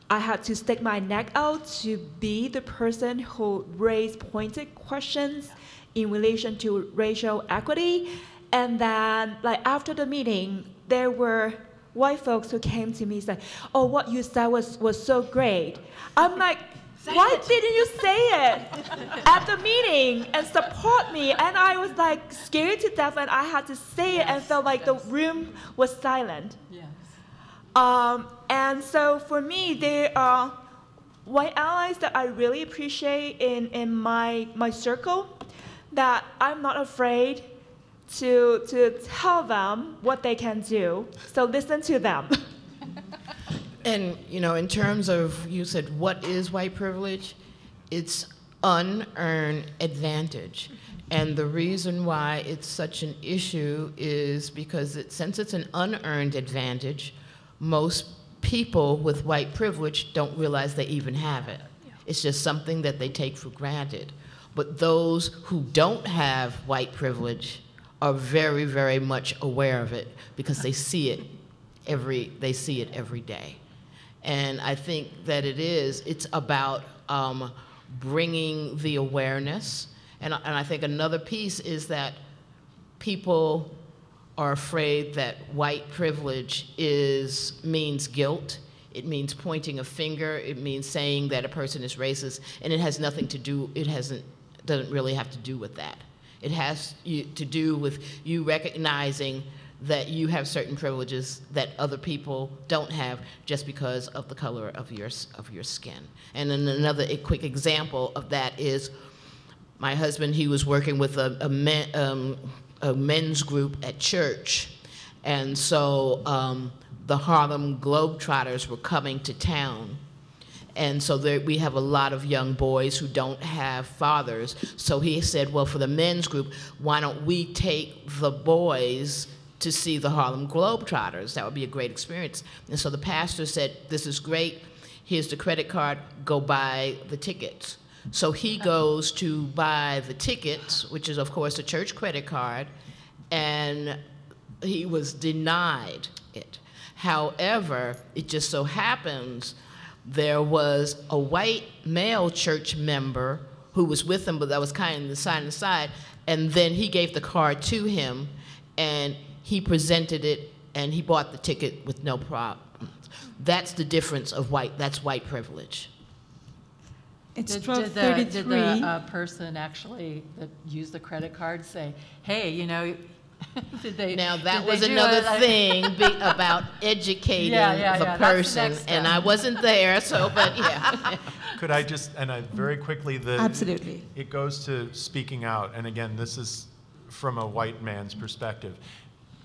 had to stick my neck out to be the person who raised pointed questions in relation to racial equity. And then, after the meeting, there were white folks who came to me and said, oh, what you said was so great. I'm like, why didn't you say it at the meeting and support me? And I was scared to death, and I had to say it and felt like the room was silent.
Yes.
And so for me, there are white allies that I really appreciate in my circle, that I'm not afraid to tell them what they can do. So listen to them.
And, in terms of, you said, what is white privilege? It's unearned advantage. And the reason why it's such an issue is because since it's an unearned advantage, most people with white privilege don't realize they even have it. It's just something that they take for granted. But those who don't have white privilege are very, very much aware of it because they see it every day. And I think that it's about bringing the awareness. And I think another piece is that people are afraid that white privilege means guilt. It means pointing a finger. It means saying that a person is racist, and it has nothing to do. Doesn't really have to do with that. It has to do with you recognizing that you have certain privileges that other people don't have just because of the color of your skin. And then another quick example of that is my husband. He was working with a men's group at church, and so the Harlem Globetrotters were coming to town. And so we have a lot of young boys who don't have fathers. So he said, well, for the men's group, why don't we take the boys to see the Harlem Globetrotters? That would be a great experience. And so the pastor said, this is great. Here's the credit card. Go buy the tickets. So he goes to buy the tickets, which is, of course, a church credit card, and he was denied it. However, it just so happens there was a white male church member who was with him, but that was kind of the side and side, and then he gave the card to him, and he presented it, and he bought the ticket with no problem. That's the difference of that's white privilege.
It's
Did
12:33.
Did the person actually that used the credit card say, hey, did they?
Now that
did
was
they do
another
it?
thing about educating the person, and I wasn't there, so but yeah.
Could I just, and I very quickly,
Absolutely.
It goes to speaking out, and again, this is from a white man's perspective.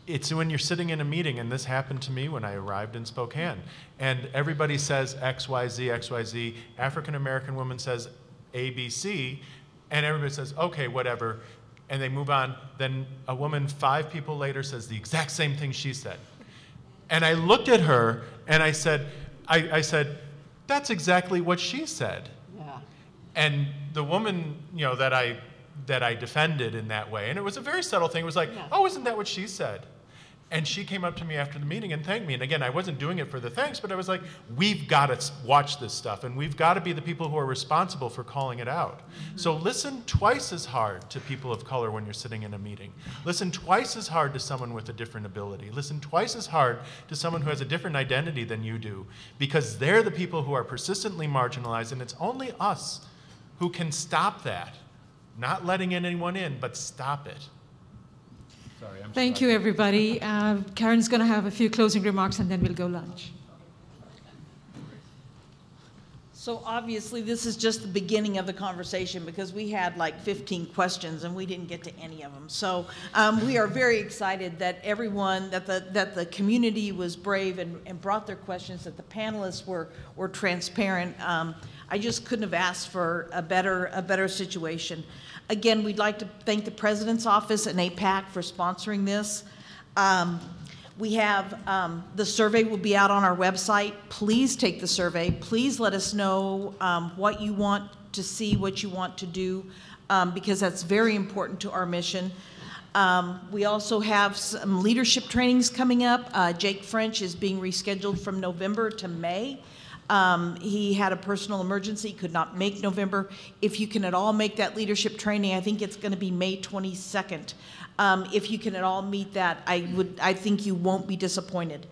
It's when you're sitting in a meeting, and this happened to me when I arrived in Spokane, and everybody says X, Y, Z, X, Y, Z. African American woman says ABC, and everybody says, okay, whatever. and they move on. Then a woman 5 people later says the exact same thing she said. And I looked at her and I said, that's exactly what she said.
Yeah.
And the woman, you know, that I defended in that way, and it was a very subtle thing, it was like, oh, isn't that what she said? And she came up to me after the meeting and thanked me. And again, I wasn't doing it for the thanks, but I was like, we've got to watch this stuff, and we've got to be the people who are responsible for calling it out. So listen twice as hard to people of color when you're sitting in a meeting. Listen twice as hard to someone with a different ability. Listen twice as hard to someone who has a different identity than you do, because they're the people who are persistently marginalized, and it's only us who can stop that. Not letting anyone in, but stop it.
Sorry,
Thank you, everybody. Karen's going to have a few closing remarks, and then we'll go lunch.
So obviously, this is just the beginning of the conversation, because we had like 15 questions and we didn't get to any of them. So we are very excited that everyone, that the community was brave and brought their questions, that the panelists were transparent. I just couldn't have asked for a better situation. Again, we'd like to thank the President's Office and APAC for sponsoring this. We have, the survey will be out on our website. Please take the survey. Please let us know what you want to see, what you want to do, because that's very important to our mission. We also have some leadership trainings coming up. Jake French is being rescheduled from November to May. He had a personal emergency, could not make November. If you can at all make that leadership training, I think it's going to be May 22nd. If you can at all meet that, I think you won't be disappointed.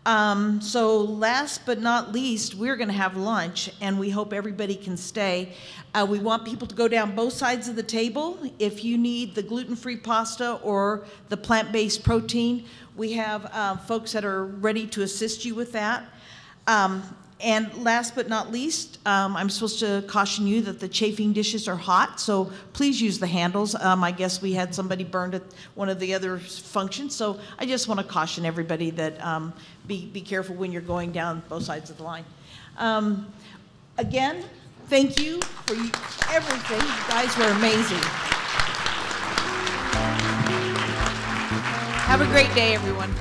So last but not least, we're going to have lunch, and we hope everybody can stay. We want people to go down both sides of the table. If you need the gluten-free pasta or the plant-based protein, we have folks that are ready to assist you with that. And last but not least, I'm supposed to caution you that the chafing dishes are hot, so please use the handles. I guess we had somebody burned at one of the other functions, so I just want to caution everybody that be careful when you're going down both sides of the line. Again, thank you for everything. You guys were amazing. Have a great day, everyone.